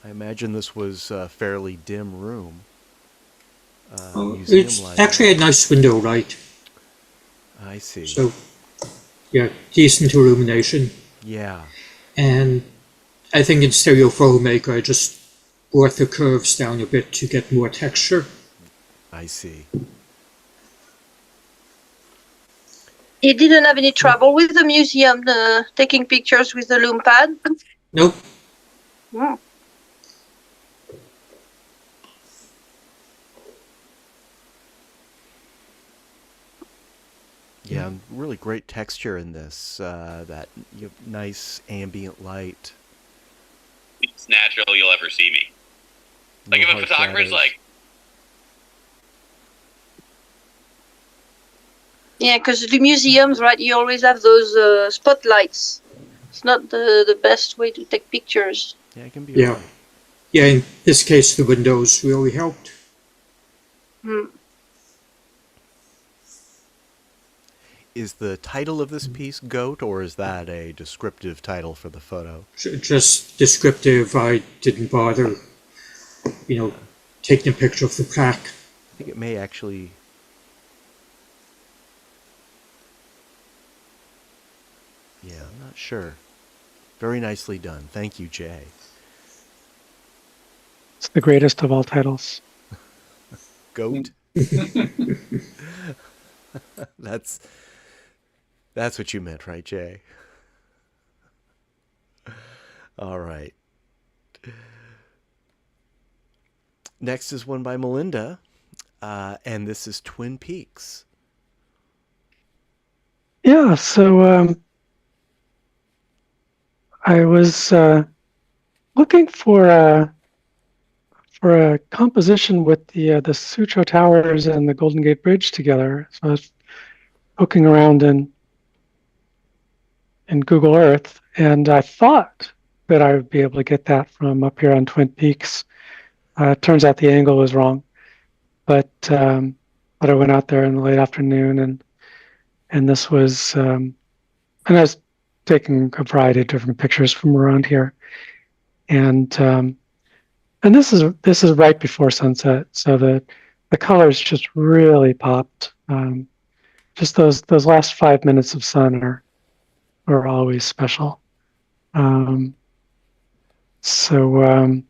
I imagine this was a fairly dim room. It's actually a nice window light. I see. So, yeah, decent illumination. Yeah. And I think in Stereo Filmmaker, I just brought the curves down a bit to get more texture. I see. You didn't have any trouble with the museum taking pictures with the Lume Pad? Nope. Mm. Yeah, really great texture in this. That nice ambient light. It's natural you'll ever see me. Like if a photographer's like, Yeah, because the museums, right, you always have those spotlights. It's not the best way to take pictures. Yeah, it can be. Yeah. Right. Yeah, in this case, the windows really helped. Hmm. Is the title of this piece Goat, or is that a descriptive title for the photo? Just descriptive. I didn't bother, taking a picture of the plaque. I think it may actually. Yeah, I'm not sure. Very nicely done. Thank you, Jay. It's the greatest of all titles. Goat. That's what you meant, right, Jay? All right. Next is one by Melinda, and this is Twin Peaks. Yeah, so I was looking for a composition with the Sutro Towers and the Golden Gate Bridge together. So I was poking around in Google Earth, and I thought that I would be able to get that from up here on Twin Peaks. It turns out the angle was wrong, but I went out there in the late afternoon, and this was, and I was taking a variety of different pictures from around here, and this is right before sunset, so the colors just really popped. Just those last 5 minutes of sun are always special. So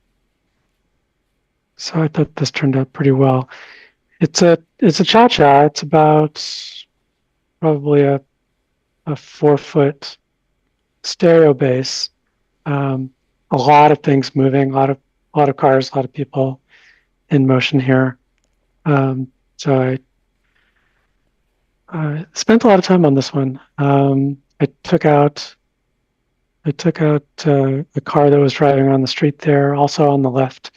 I thought this turned out pretty well. It's a cha-cha. It's about probably a 4-foot stereo bass. A lot of things moving, a lot of cars, a lot of people in motion here. So I spent a lot of time on this one. I took out a car that was driving on the street there. Also on the left,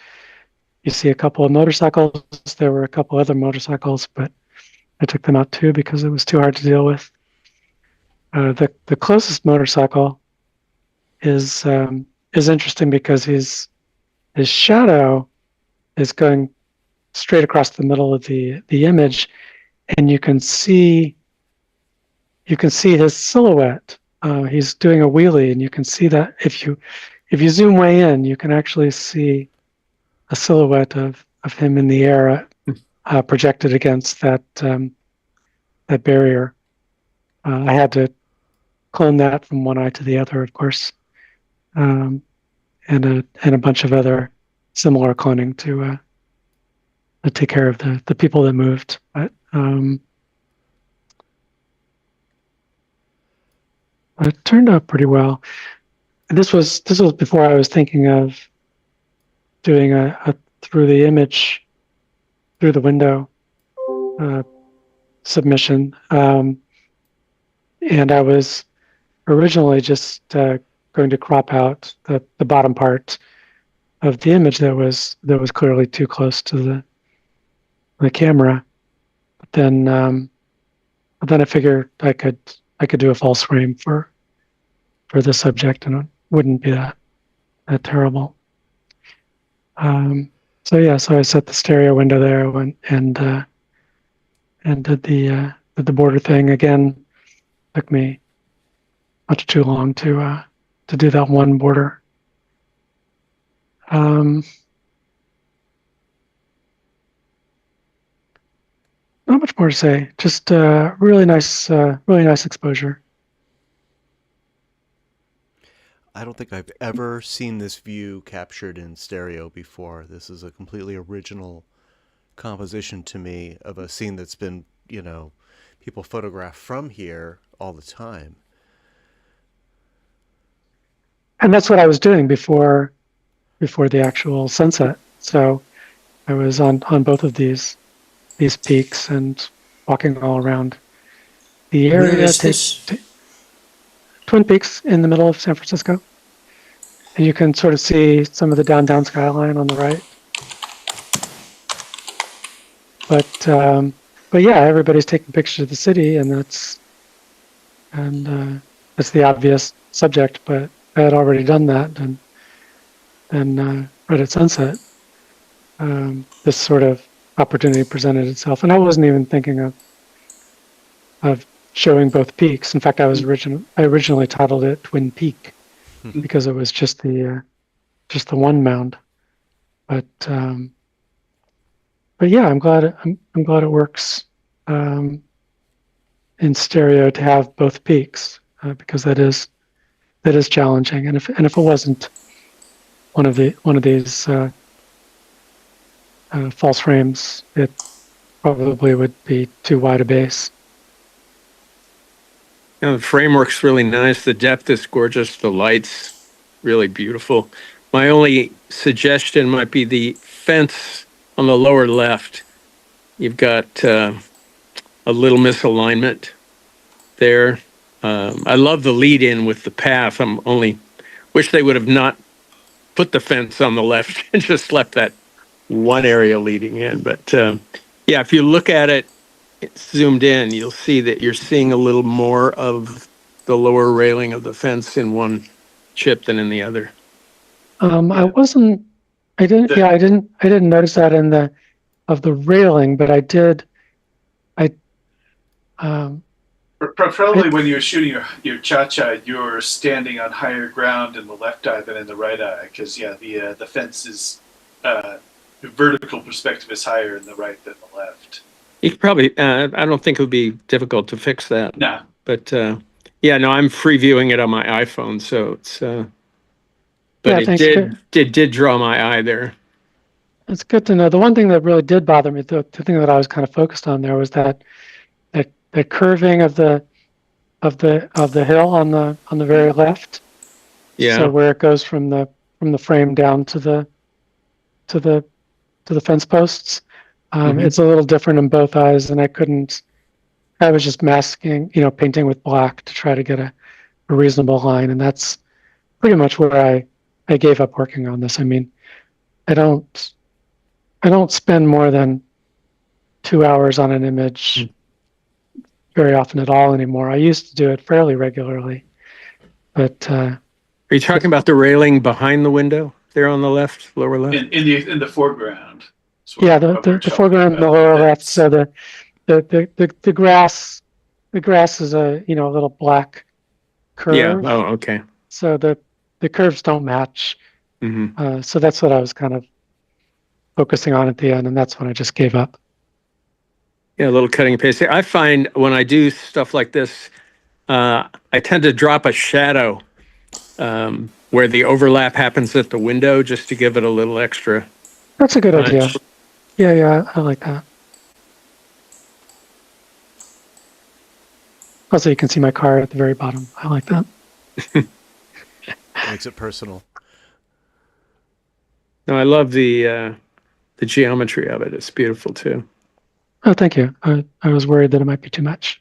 you see a couple of motorcycles. There were a couple other motorcycles, but I took them out too because it was too hard to deal with. The closest motorcycle is interesting because his shadow is going straight across the middle of the image, and you can see you can see his silhouette. He's doing a wheelie, and you can see that if you zoom way in, you can actually see a silhouette of him in the air, projected against that that barrier. I had to clone that from one eye to the other, of course, and a bunch of other similar cloning to take care of the people that moved. But it turned out pretty well. And this was before I was thinking of doing a through the image, through the window submission. And I was originally just going to crop out the bottom part of the image that was clearly too close to the camera. But then I figured I could do a false frame for the subject, and it wouldn't be that terrible. So I set the stereo window there and did the border thing again. Took me much too long to do that one border. Not much more to say. Just really nice exposure. I don't think I've ever seen this view captured in stereo before. This is a completely original composition to me of a scene that's been, people photograph from here all the time. And that's what I was doing before the actual sunset. So I was on both of these peaks and walking all around the area. Where is this? Twin Peaks in the middle of San Francisco. And you can sort of see some of the downtown skyline on the right. But yeah, everybody's taking pictures of the city, and that's the obvious subject. But I had already done that, and right at sunset, this sort of opportunity presented itself, and I wasn't even thinking of showing both peaks. In fact, I originally titled it Twin Peak because it was just the one mound. But yeah, I'm glad it works in stereo to have both peaks because that is challenging. And if it wasn't one of these false frames, it probably would be too wide a base. The framework's really nice. The depth is gorgeous. The light's really beautiful. My only suggestion might be the fence on the lower left. You've got a little misalignment there. I love the lead in with the path. I'm only wish they would have not put the fence on the left and just left that one area leading in. But yeah, if you look at it zoomed in, you'll see that you're seeing a little more of the lower railing of the fence in one chip than in the other. I didn't notice that in the railing, but I did. Probably when you're shooting your cha-cha, you're standing on higher ground in the left eye than in the right eye, because the fence is the vertical perspective is higher in the right than the left. You could probably, I don't think it would be difficult to fix that. No. But yeah, no, I'm previewing it on my iPhone, so it's, but Yeah, it did draw my eye there. It's good to know. The one thing that really did bother me, the thing that I was kind of focused on there, was that curving of the hill on the very left. Yeah. So where it goes from the frame down to the fence posts. It's a little different in both eyes, and I was just masking, painting with black to try to get a reasonable line, and that's pretty much where I gave up working on this. I mean, I don't spend more than 2 hours on an image very often at all anymore. I used to do it fairly regularly, but are you talking about the railing behind the window there on the left, lower left? In the foreground. Yeah, the foreground, the lower left. So the grass the grass is a little black curve. Yeah. Oh, okay. So the curves don't match. Hmm. So that's what I was kind of focusing on at the end, and that's when I just gave up. Yeah, a little cutting and pasting. I find when I do stuff like this, I tend to drop a shadow where the overlap happens at the window, just to give it a little extra. That's a good punch. idea. Yeah, I like that. Also, you can see my car at the very bottom. I like that. Makes it personal. No, I love the geometry of it. It's beautiful too. Oh, thank you. I was worried that it might be too much.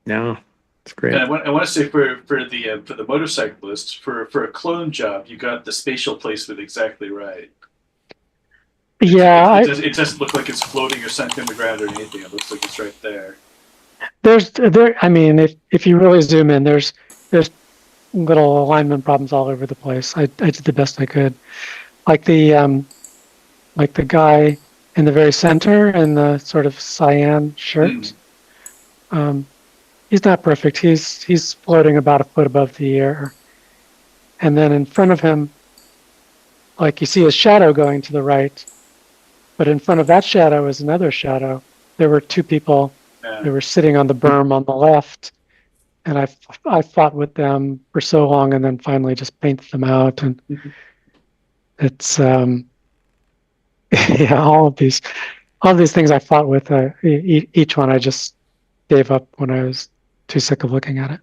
No, it's great. And I want to say for the motorcyclists, for a clone job, you got the spatial placement exactly right. Yeah, It doesn't look like it's floating or sunk in the ground or anything. It looks like it's right there. I mean, if you really zoom in, there's little alignment problems all over the place. I did the best I could. Like the guy in the very center in the sort of cyan shirt. He's not perfect. He's floating about a foot above the air. And then in front of him, like you see his shadow going to the right, but in front of that shadow is another shadow. There were two people that were sitting on the berm on the left, and I fought with them for so long, and then finally just painted them out. And it's yeah, all of these things I fought with. Each one I just gave up when I was too sick of looking at it.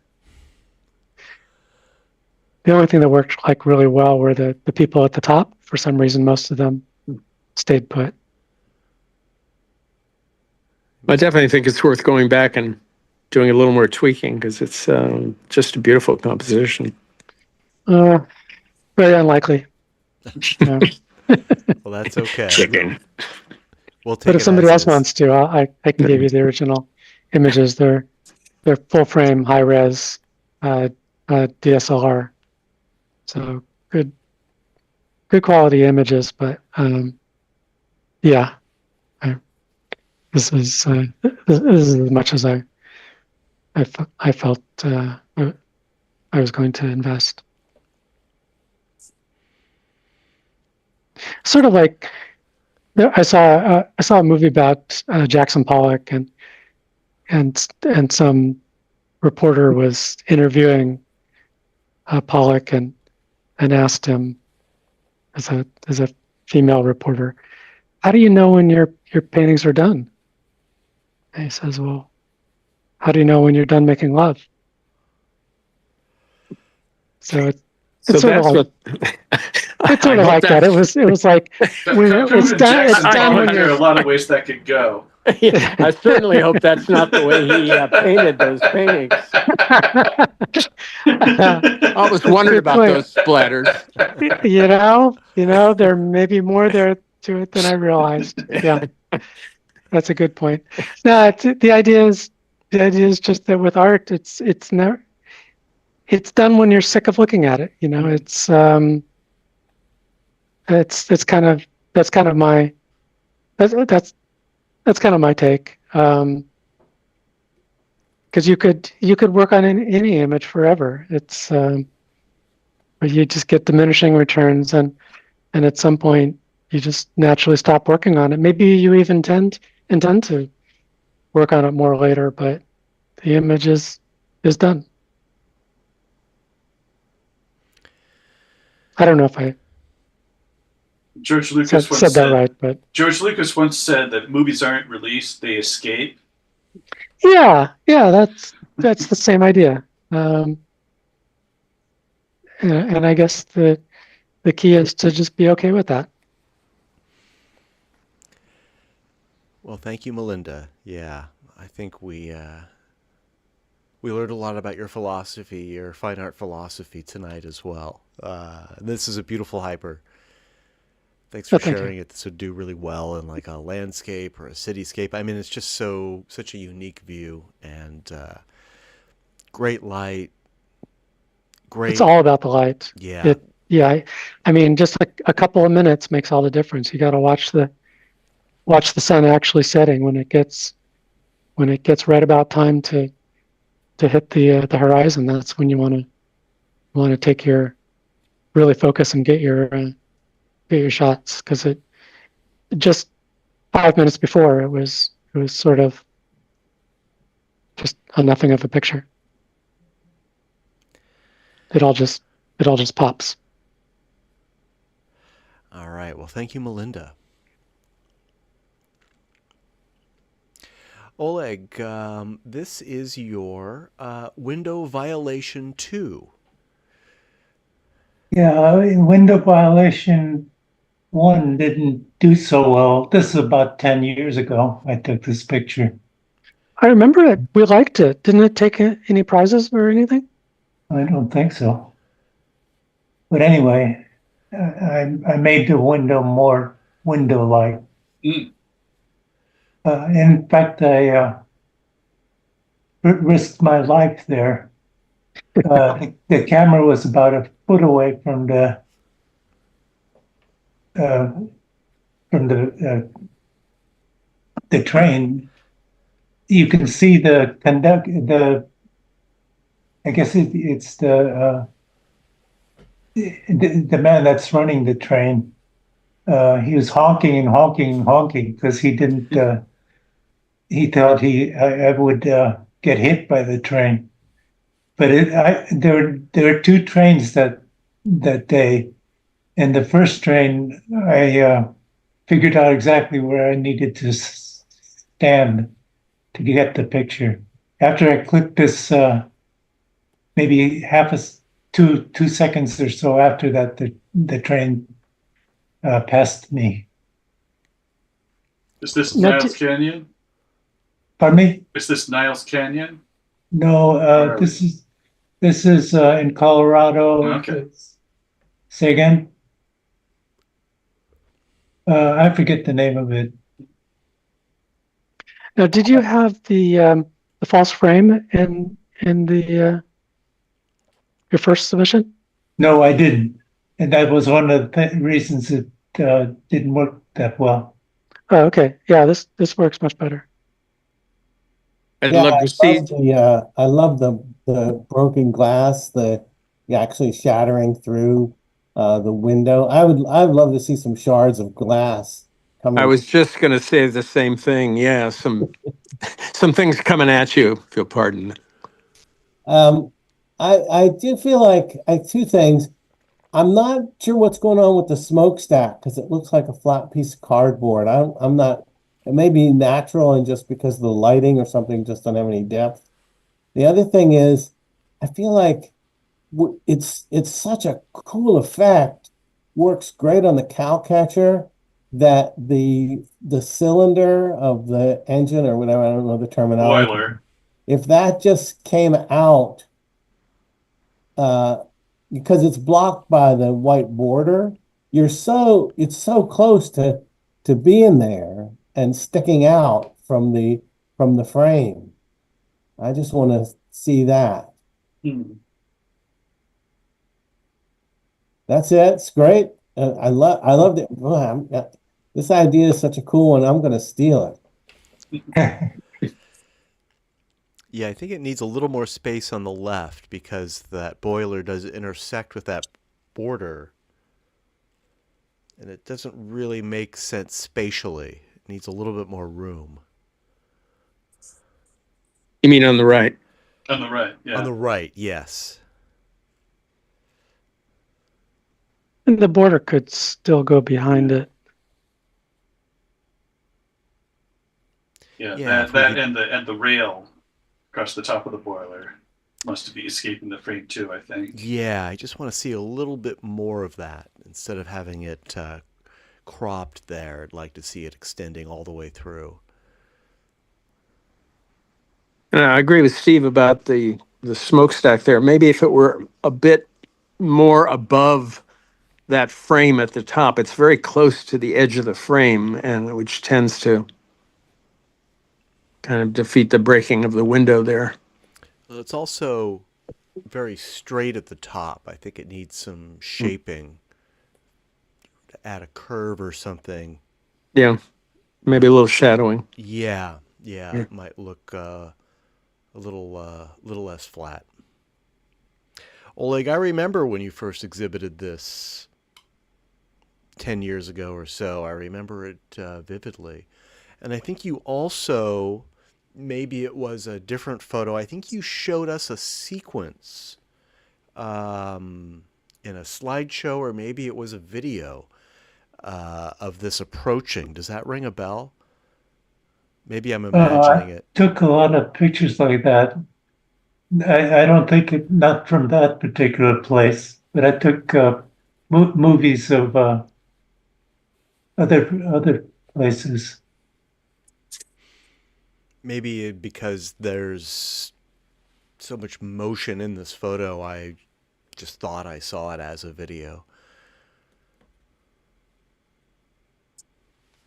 The only thing that worked like really well were the people at the top. For some reason, most of them stayed put. I definitely think it's worth going back and doing a little more tweaking, because it's just a beautiful composition. Very unlikely. No. Well, that's okay. Chicken. We'll take But if it somebody as else is. wants to, I can give you the original images. They're full frame, high res DSLR. So good quality images. But yeah, this is as much as I felt I was going to invest. Sort of like I saw a movie about Jackson Pollock, and some reporter was interviewing Pollock and asked him, as a female reporter, how do you know when your paintings are done? And he says, well, how do you know when you're done making love? So it's sort of like it's sort of like that. It was like when it's done. It's done when There are you're. a lot of ways that could go. Yeah, I certainly hope that's not the way he painted those paintings. I always wondered about those splatters. You know, there may be more there to it than I realized. Yeah, that's a good point. No, the idea is just that with art, it's done when you're sick of looking at it. You know, it's kind of that's kind of my take. Because you could work on any image forever. It's but you just get diminishing returns, and at some point you just naturally stop working on it. Maybe you even intend to work on it more later, but the image is done. I don't know if I George Lucas said that right, but George Lucas once said that movies aren't released; they escape. yeah, that's the same idea. And I guess the key is to just be okay with that. Well, thank you, Melinda. Yeah, I think we learned a lot about your philosophy, your fine art philosophy tonight as well. This is a beautiful hyper. Thanks for sharing it to do really well in like a landscape or a cityscape. I mean, it's just such a unique view, and great light. Great. It's all about the light. Yeah. I mean, just a couple of minutes makes all the difference. You got to watch the sun actually setting when it gets right about time to to hit the horizon, that's when you want to take your really focus and get your shots, because it just 5 minutes before it was sort of just a nothing of a picture. It all just pops. All right. Well, thank you, Melinda. Oleg, this is your window violation 2. Yeah, window violation 1 didn't do so well. This is about 10 years ago. I took this picture. I remember it. We liked it. Didn't it take any prizes or anything? I don't think so. But anyway, I made the window more window-like. In fact, I risked my life there. The camera was about a foot away from the train. You can see the I guess it's the man that's running the train. He was honking and honking and honking because he didn't. He thought I would get hit by the train. But there were 2 trains that day. And the first train, I figured out exactly where I needed to stand to get the picture. After I clicked this, maybe 2 seconds or so after that, the train passed me. Is this Niles Canyon? Pardon me? Is this Niles Canyon? No, this is in Colorado. Okay. Say again? I forget the name of it. Now, did you have the false frame in your first submission? No, I didn't, and that was one of the reasons it didn't work that well. Oh, okay. Yeah, this works much better. I'd love to see. I love the broken glass, the actually shattering through the window. I'd love to see some shards of glass coming. I was just going to say the same thing. Yeah, some things coming at you, if you'll pardon. I do feel like 2 things. I'm not sure what's going on with the smokestack because it looks like a flat piece of cardboard. I'm not. It may be natural and just because of the lighting or something just don't have any depth. The other thing is, I feel like it's such a cool effect. Works great on the cow catcher that the cylinder of the engine or whatever, I don't know the terminology. Boiler. If that just came out, because it's blocked by the white border, it's so close to being there and sticking out from the frame. I just want to see that. That's it. It's great. I loved it. Well, this idea is such a cool one. I'm going to steal it. Yeah, I think it needs a little more space on the left because that boiler does intersect with that border. And it doesn't really make sense spatially. It needs a little bit more room. You mean on the right? On the right, yeah. On the right, yes. And the border could still go behind it. Yeah, Yeah, that and the rail across the top of the boiler must be escaping the frame too, I think. Yeah, I just want to see a little bit more of that instead of having it cropped there. I'd like to see it extending all the way through. And I agree with Steve about the smokestack there. Maybe if it were a bit more above that frame at the top, it's very close to the edge of the frame, and which tends to kind of defeat the breaking of the window there. Well, it's also very straight at the top. I think it needs some shaping to add a curve or something. Yeah, maybe a little shadowing. Yeah. It might look a a little less flat. Oleg, I remember when you first exhibited this 10 years ago or so. I remember it vividly. And I think you also, maybe it was a different photo, I think you showed us a sequence in a slideshow, or maybe it was a video of this approaching. Does that ring a bell? Maybe I'm imagining it. Took a lot of pictures like that. I don't think not from that particular place, but I took movies of other places. Maybe because there's so much motion in this photo, I just thought I saw it as a video.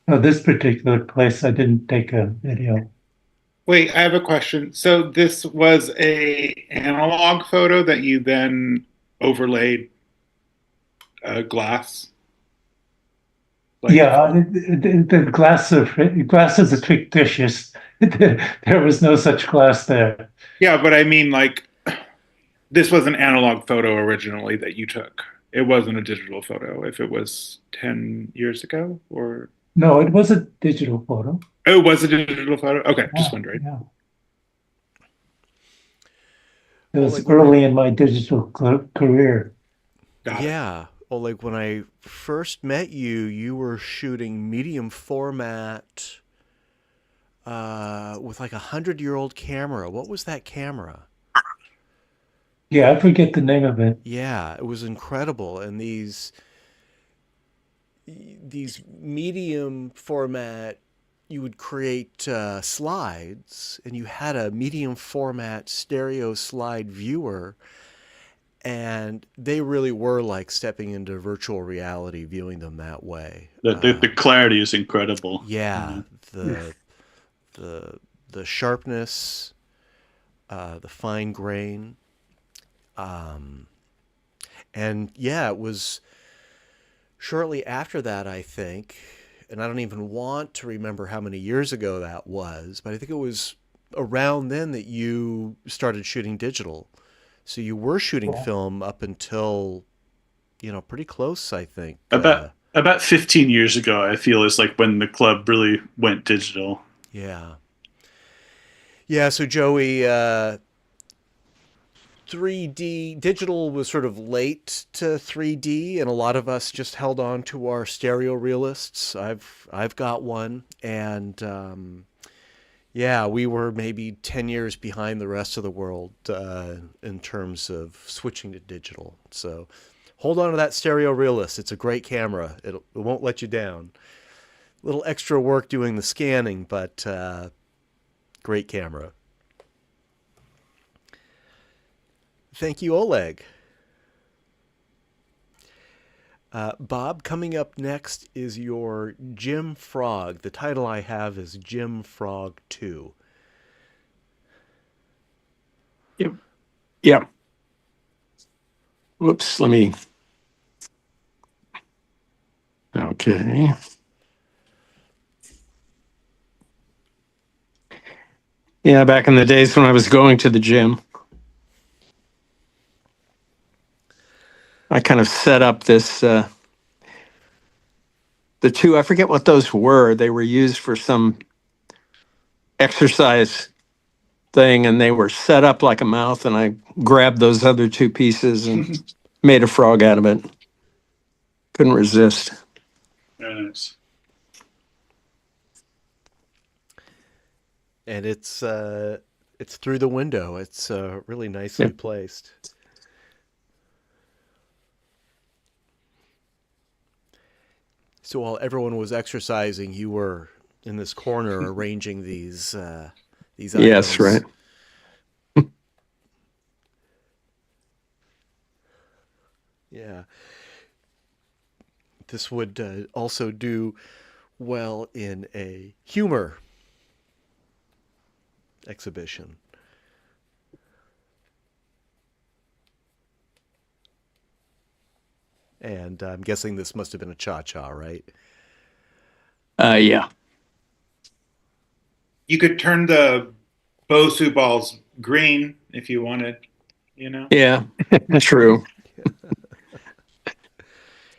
No, this particular place, I didn't take a video. Wait, I have a question. So this was a analog photo that you then overlaid glass? Yeah, the glass is fictitious. There was no such glass there. Yeah, but I mean, like, this was an analog photo originally that you took. It wasn't a digital photo. If it was 10 years ago, or no, it was a digital photo. Oh, it was a digital photo. Okay, just wondering. Yeah. It was early in my digital career. Yeah. Well, like when I first met you, you were shooting medium format with like 100-year-old camera. What was that camera? Yeah, I forget the name of it. Yeah, it was incredible. And these medium format, you would create slides, and you had a medium format stereo slide viewer, and they really were like stepping into virtual reality viewing them that way. The clarity is incredible. Yeah, the sharpness, the fine grain, and yeah, it was shortly after that, I think, and I don't even want to remember how many years ago that was, but I think it was around then that you started shooting digital. So you were shooting film up until, pretty close, I think. About 15 years ago, I feel, is like when the club really went digital. Yeah. Yeah, so Joey, 3D, digital was sort of late to 3D, and a lot of us just held on to our stereo realists. I've got one, and yeah, we were maybe 10 years behind the rest of the world in terms of switching to digital. So hold on to that stereo realist. It's a great camera. It won't let you down. A little extra work doing the scanning, but great camera. Thank you, Oleg. Bob, coming up next is your Jim Frog. The title I have is Jim Frog 2. Yep. Yeah. Whoops, let me. Okay. Yeah, back in the days when I was going to the gym, I kind of set up this, the two, I forget what those were. They were used for some exercise thing, and they were set up like a mouth, and I grabbed those other two pieces and made a frog out of it. Couldn't resist. Very nice. And it's through the window. It's really nicely placed. So while everyone was exercising, you were in this corner arranging these items. Yes, right. Yeah. This would also do well in a humor exhibition. And I'm guessing this must have been a cha-cha, right? Yeah. You could turn the Bosu balls green if you wanted, you know. Yeah, true.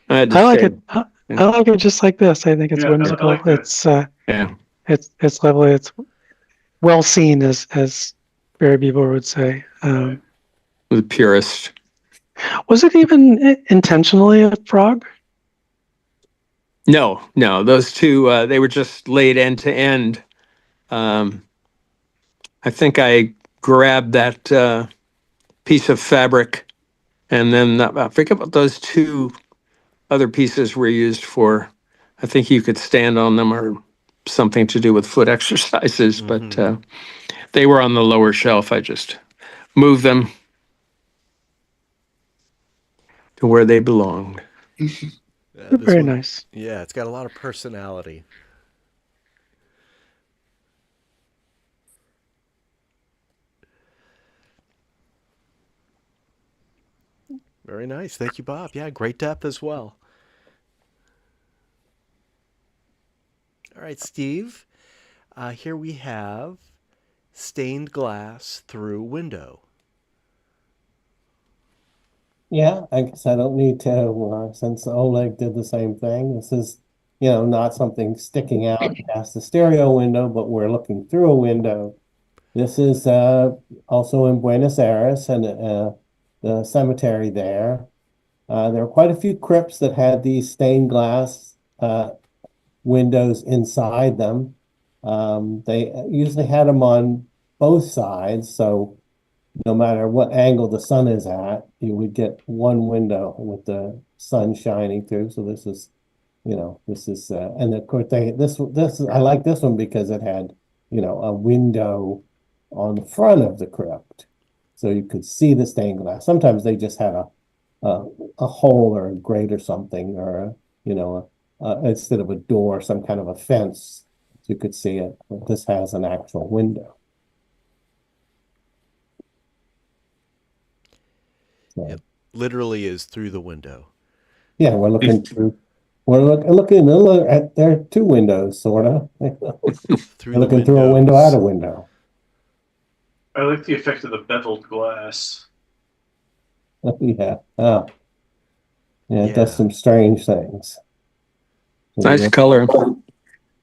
I had to I like say, it. I like it just like this. I think it's Yeah, I whimsical. like that. yeah. It's lovely. It's well seen, as Barry Bieber would say. Right. The purist. Was it even intentionally a frog? No, those two, they were just laid end to end. I think I grabbed that piece of fabric, and then I forget what those two other pieces were used for. I think you could stand on them or something to do with foot exercises, but they were on the lower shelf. I just moved them to where they belonged. This Very one, nice. yeah, it's got a lot of personality. Very nice. Thank you, Bob. Yeah, great depth as well. All right, Steve. Here we have stained glass through window. Yeah, I guess I don't need to, since Oleg did the same thing. This is, not something sticking out past the stereo window, but we're looking through a window. This is also in Buenos Aires and the cemetery there. There were quite a few crypts that had these stained glass windows inside them. They usually had them on both sides, so no matter what angle the sun is at, you would get one window with the sun shining through. So this is, and of course I like this one because it had, a window on the front of the crypt, so you could see the stained glass. Sometimes they just had a hole or a grate or something, or instead of a door, some kind of a fence, so you could see it. But this has an actual window. So, It literally is through the window. yeah, we're looking through. We're looking at there are two windows, sort of. Through We're the looking through a window windows. out a window. I like the effect of the beveled glass. Yeah. Oh. Yeah, it does Yeah. some strange things. Nice color.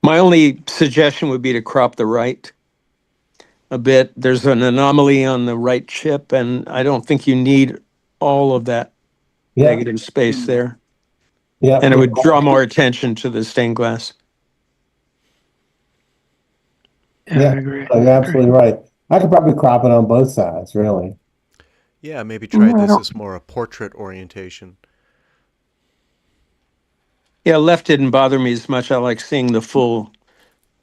My only suggestion would be to crop the right a bit. There's an anomaly on the right chip, and I don't think you need all of that negative space there. Yeah. And it would draw more attention to the stained glass. Yeah, I agree. You're absolutely right. I could probably crop it on both sides, really. Yeah, maybe try this as more a portrait orientation. Yeah, left didn't bother me as much. I like seeing the full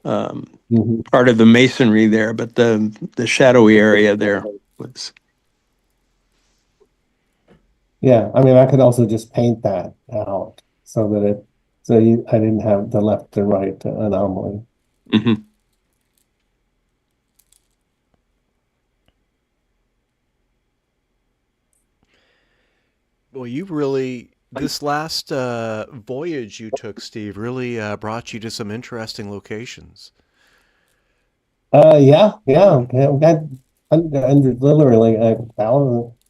part of the masonry there, but the shadowy area there was. Yeah, I mean, I could also just paint that out so that I didn't have the left and right anomaly. Mm-hmm. Well, this last voyage you took, Steve, really brought you to some interesting locations. Yeah. We got literally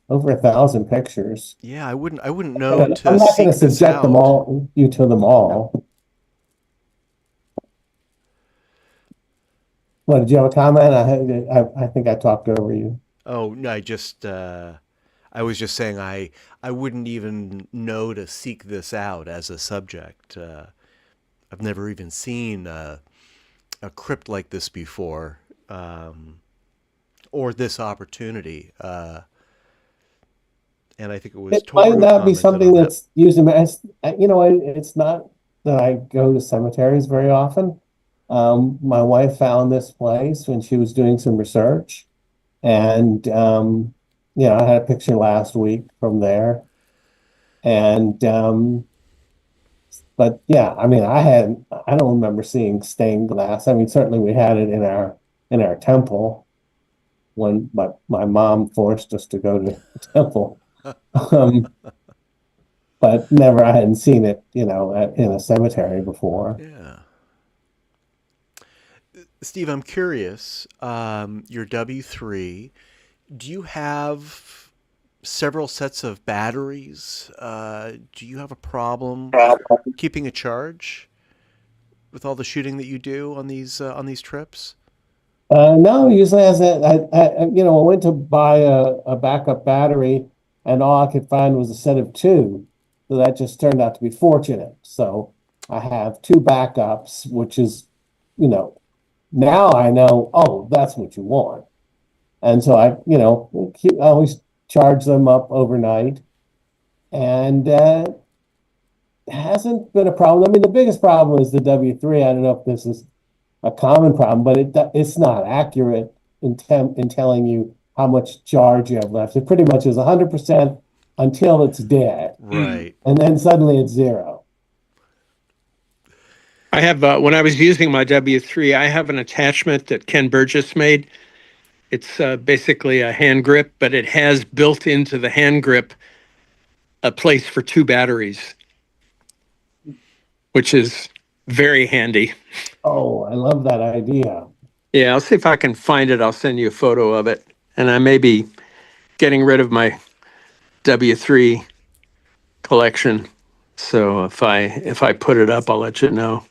over 1,000 pictures. Yeah, I wouldn't know to I'm not going to seek this subject you to them all. What, did you have a comment? I think I talked over you. Oh, no, I was just saying I wouldn't even know to seek this out as a subject. I've never even seen a crypt like this before, or this opportunity. And I think it was It might not be something that's used as, it's not that I go to cemeteries very often. My wife found this place when she was doing some research, and I had a picture last week from there. And but yeah, I mean, I don't remember seeing stained glass. I mean, certainly we had it in our temple when my mom forced us to go to the temple. But never, I hadn't seen it, in a cemetery before. Yeah. Steve, I'm curious, your W3, Do you have several sets of batteries? Do you have a problem keeping a charge with all the shooting that you do on these trips? No, usually I went to buy a backup battery, and all I could find was a set of two. So that just turned out to be fortunate. So I have two backups, which is, now I know, oh, that's what you want. And so I always charge them up overnight, and it hasn't been a problem. I mean, the biggest problem is the W3. I don't know if this is a common problem, but it's not accurate in telling you how much charge you have left. It pretty much is 100% until it's dead. Right. And then suddenly it's zero. I have, when I was using my W3, I have an attachment that Ken Burgess made. It's basically a hand grip, but it has built into the hand grip a place for two batteries, which is very handy. Oh, I love that idea. Yeah, I'll see if I can find it. I'll send you a photo of it. And I may be getting rid of my W3 collection. So if I put it up, I'll let you know.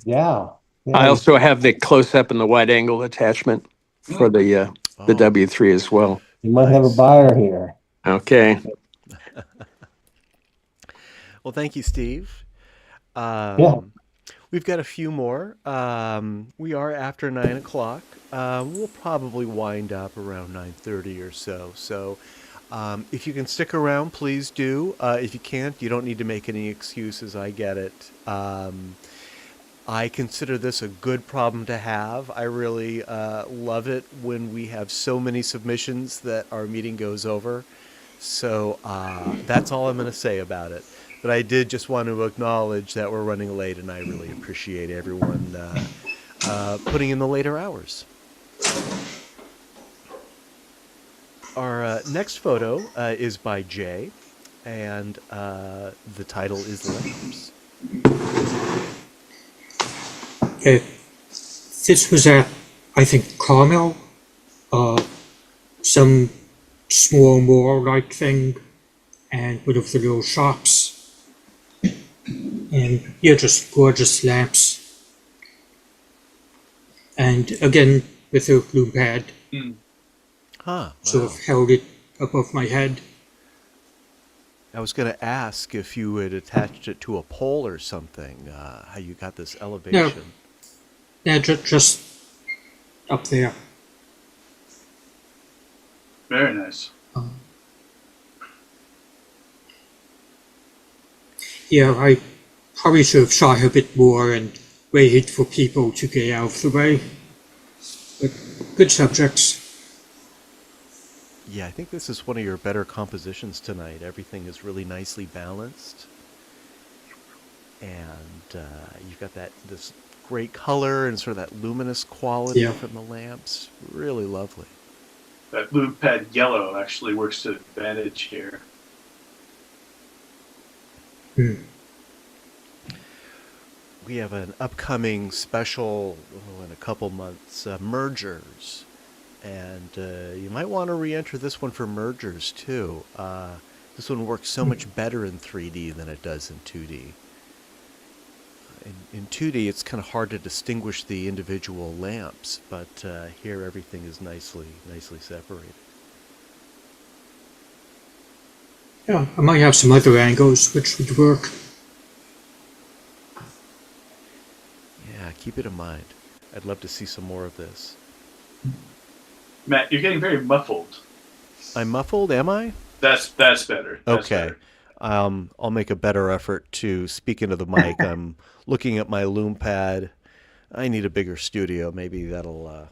Yeah. I also have the close-up and the wide-angle attachment for the W3 as well. You might have a buyer here. Okay. Well, thank you, Steve. Yeah. We've got a few more. We are after 9 o'clock. We'll probably wind up around 9:30 or so. So if you can stick around, please do. If you can't, you don't need to make any excuses. I get it. I consider this a good problem to have. I really love it when we have so many submissions that our meeting goes over. So that's all I'm going to say about it. But I did just want to acknowledge that we're running late, and I really appreciate everyone putting in the later hours. Our next photo is by Jay, and the title is Lamps. This was at, I think, Carmel, some small mall-like thing, and one of the little shops. And yeah, just gorgeous lamps. And again, with a Lume Pad. Sort of held it above my head. I was going to ask if you had attached it to a pole or something, how you got this elevation. No, just up there. Very nice. Yeah, I probably should have shot a bit more and waited for people to get out of the way. But good subjects. Yeah, I think this is one of your better compositions tonight. Everything is really nicely balanced. And you've got this great color and sort of that luminous quality from the lamps. Really lovely. That Lume Pad yellow actually works to advantage here. We have an upcoming special in a couple months, mergers. And you might want to re-enter this one for mergers too. This one works so much better in 3D than it does in 2D. In 2D, it's kind of hard to distinguish the individual lamps, but here everything is nicely separated. Yeah, I might have some other angles which would work. Yeah, keep it in mind. I'd love to see some more of this. Matt, you're getting very muffled. I'm muffled, am I? That's better. That's okay. better. I'll make a better effort to speak into the mic. I'm looking at my Lume Pad. I need a bigger studio. Maybe that'll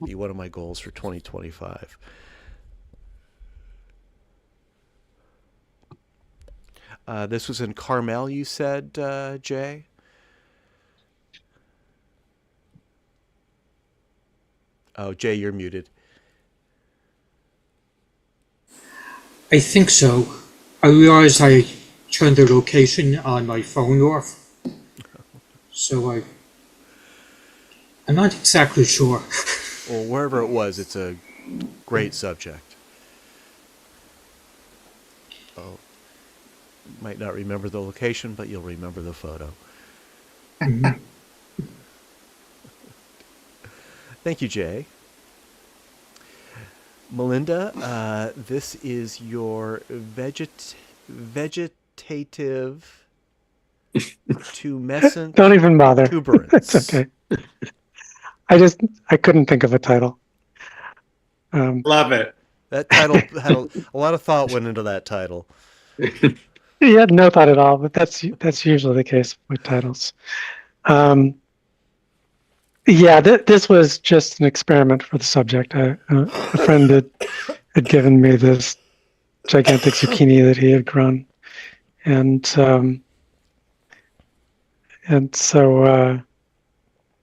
be one of my goals for 2025. This was in Carmel, you said, Jay? Oh, Jay, you're muted. I think so. I realized I turned the location on my phone off. So I'm not exactly sure. Well, wherever it was, it's a Great subject. Oh, might not remember the location, but you'll remember the photo. Thank you, Jay. Melinda, this is your vegetative tumescent Don't even bother. tuberance. It's okay. I couldn't think of a title. Love it. That title had a lot of thought went into that title. Yeah, no thought at all, but that's usually the case with titles. Yeah, this was just an experiment for the subject. A friend had given me this gigantic zucchini that he had grown, and so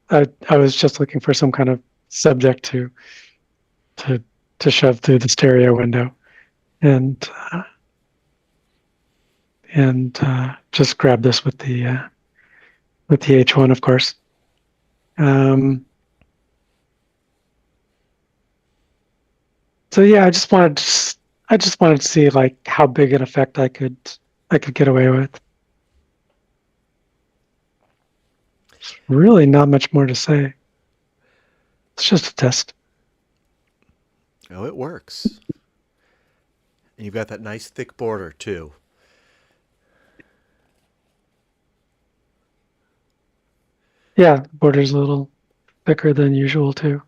I was just looking for some kind of subject to shove through the stereo window, and just grab this with the H1, of course. So yeah, I just wanted to see like how big an effect I could get away with. Really, not much more to say. It's just a test. Oh, it works. And you've got that nice thick border too. Yeah, the border's a little thicker than usual too.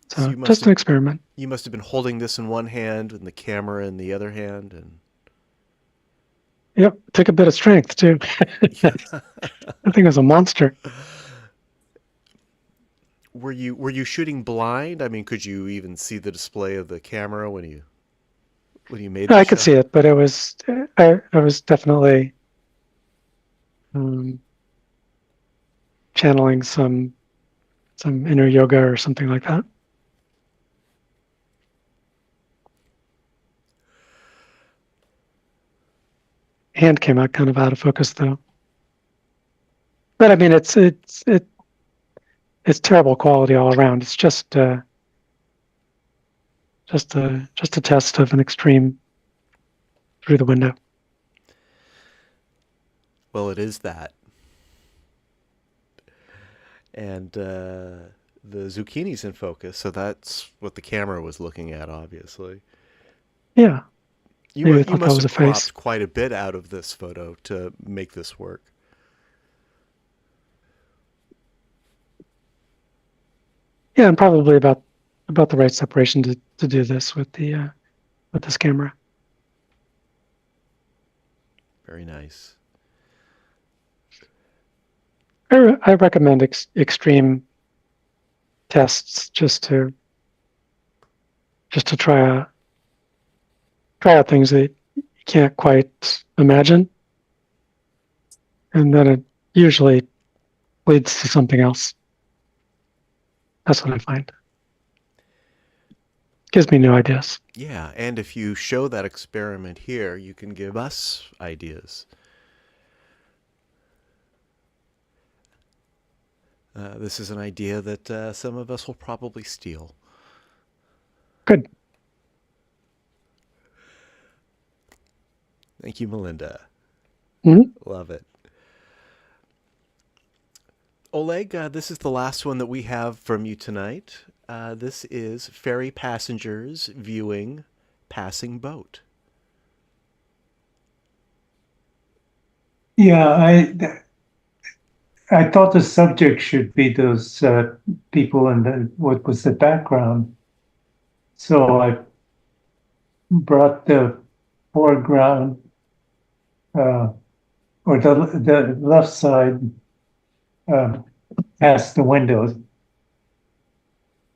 So just an experiment. You must have been holding this in one hand and the camera in the other hand, and yep, took a bit of strength too. That thing was a monster. Were you shooting blind? I mean, could you even see the display of the camera when you made? I could see it, but it was I was definitely channeling some inner yoga or something like that. Hand came out kind of out of focus though. But I mean, it's terrible quality all around. It's just a test of an extreme through the window. Well, it is that. And the zucchini's in focus, so that's what the camera was looking at, obviously. Yeah. You must have cropped quite a bit out of this photo to make this work. Yeah, and probably about the right separation to do this with this camera. Very nice. I recommend extreme tests just to try out things that you can't quite imagine, and then it usually leads to something else. That's what I find. Gives me new ideas. Yeah, and if you show that experiment here, you can give us ideas. This is an idea that some of us will probably steal. Good. Thank you, Melinda. Mm-hmm. Love it. Oleg, this is the last one that we have from you tonight. This is ferry passengers viewing passing boat. Yeah, I thought the subject should be those people in what was the background. So I brought the foreground or the left side past the windows,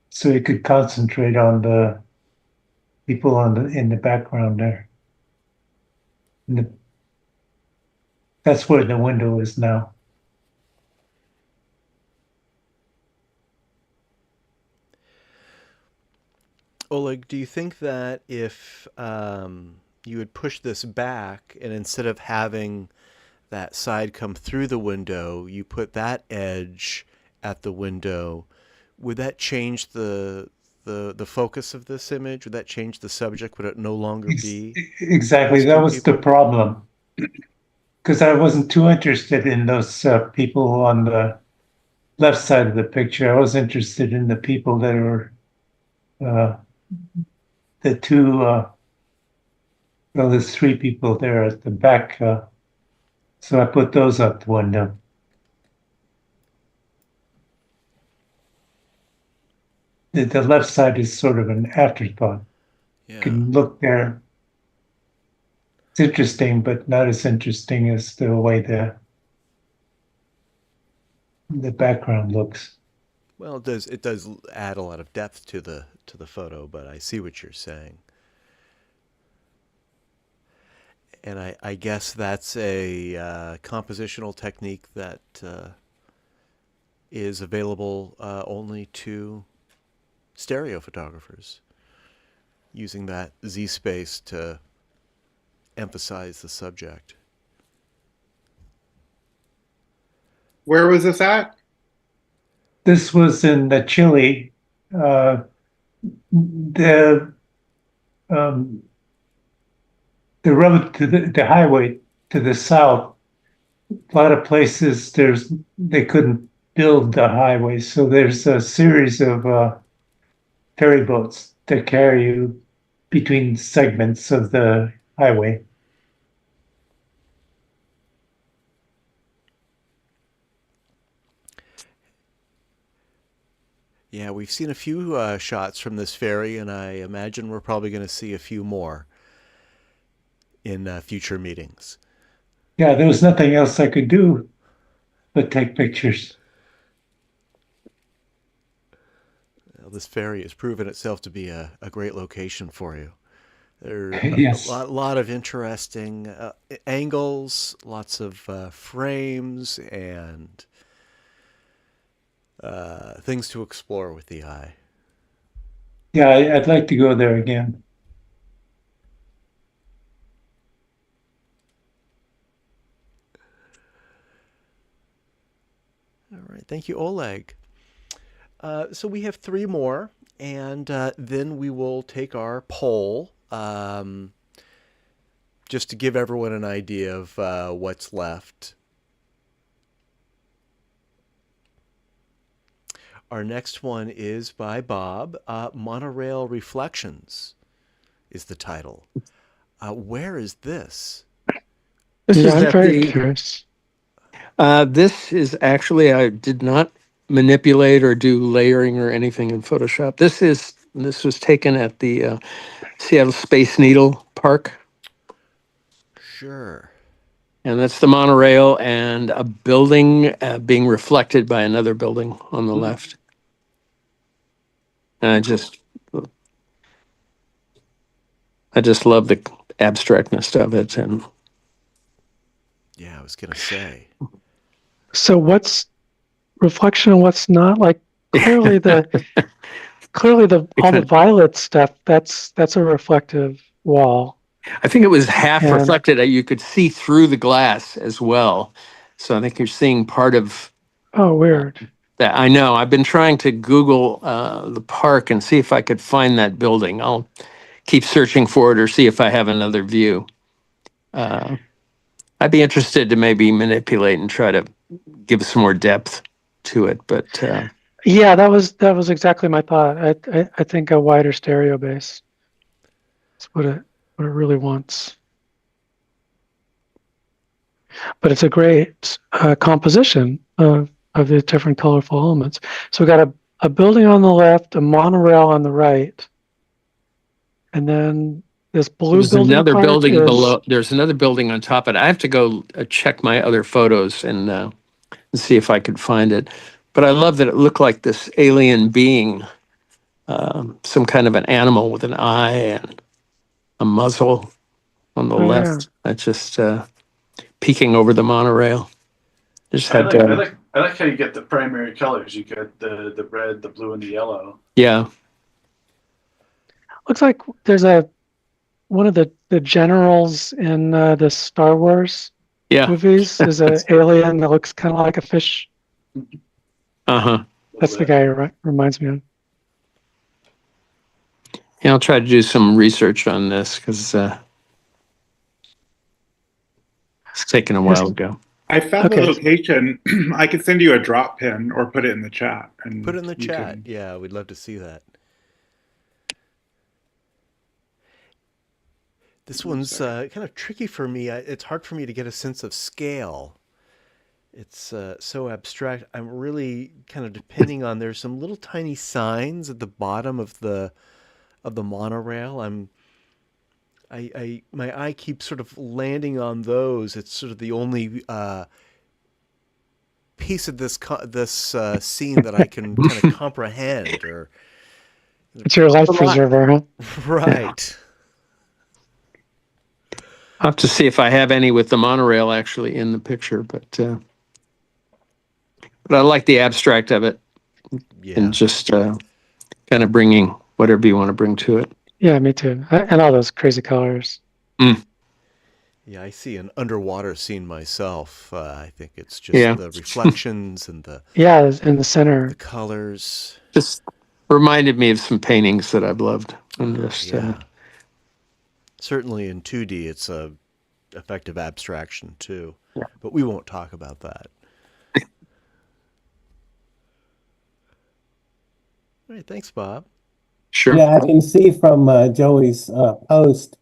so you could concentrate on the people in the background there. That's where the window is now. Oleg, do you think that if you would push this back and instead of having that side come through the window, you put that edge at the window, would that change the the focus of this image? Would that change the subject? Would it no longer be? Exactly. those That two was the people? problem. Because I wasn't too interested in those people on the left side of the picture. I was interested in the people that were the two, well, there's three people there at the back. So I put those up the window. The left side is sort of an afterthought. You Yeah. can look there. It's interesting, but not as interesting as the way the background looks. Well, it does add a lot of depth to the photo, but I see what you're saying. And I guess that's a compositional technique that is available only to stereo photographers, using that Z space to emphasize the subject. Where was this at? This was in Chile. The road to the highway to the south, a lot of places they couldn't build the highway, so there's a series of ferry boats that carry you between segments of the highway. Yeah, we've seen a few shots from this ferry, and I imagine we're probably going to see a few more in future meetings. Yeah, there was nothing else I could do but take pictures. Well, this ferry has proven itself to be a great location for you. There are Yes. a lot of interesting angles, lots of frames, and things to explore with the eye. Yeah, I'd like to go there again. All right, thank you, Oleg. So we have three more, and then we will take our poll, just to give everyone an idea of what's left. Our next one is by Bob. Monorail Reflections is the title. Where is this? This is I'm at very the, curious. this is actually, I did not manipulate or do layering or anything in Photoshop. This was taken at the Seattle Space Needle Park. Sure. And that's the monorail and a building being reflected by another building on the left. And I just love the abstractness of it. And Yeah, I was going to say. So what's reflection and what's not? Like clearly all the violet stuff, that's a reflective wall. I think it was half And- reflected. You could see through the glass as well. So I think you're seeing part of Oh, weird. that. I know. I've been trying to Google the park and see if I could find that building. I'll keep searching for it or see if I have another view. I'd be interested to maybe manipulate and try to give some more depth to it. But Yeah, that was exactly my thought. I think a wider stereo base is what it really wants. But it's a great composition of the different colorful elements. So we got a building on the left, a monorail on the right, and then this blue there's building. another part building is- below. There's another building on top of it. I have to go check my other photos and see if I could find it. But I love that it looked like this alien being, some kind of an animal with an eye and a muzzle on the Oh, left. That's just peeking over the monorail. Just I had like how you get the primary colors. You get the red, the blue, and the yellow. yeah. Looks like there's one of the generals in the Star Wars Yeah. movies is an alien that looks kind of like a fish. Uh-huh. That's the guy who reminds me of. Yeah, I'll try to do some research on this because it's taken a while ago. I found the Okay. location. I could send you a drop pin or put it in the chat. And Put it in the you chat. can- Yeah, we'd love to see that. This one's kind of tricky for me. It's hard for me to get a sense of scale. It's so abstract. I'm really kind of depending on. There's some little tiny signs at the bottom of the monorail. My eye keeps sort of landing on those. It's sort of the only piece of this scene that I can kind of comprehend. Or It's your life preserver, huh? right. I'll have to see if I have any with the monorail actually in the picture, but I like the abstract of it Yeah. and just kind of bringing whatever you want to bring to it. Yeah, me too. And all those crazy colors. Yeah, I see an underwater scene myself. I think it's just the reflections and the in the center, the colors. Just reminded me of some paintings that I've loved. And just certainly in 2D, it's a effective abstraction too. Yeah. But we won't talk about that. All right, thanks, Bob. Sure. Yeah, I can see from Joey's post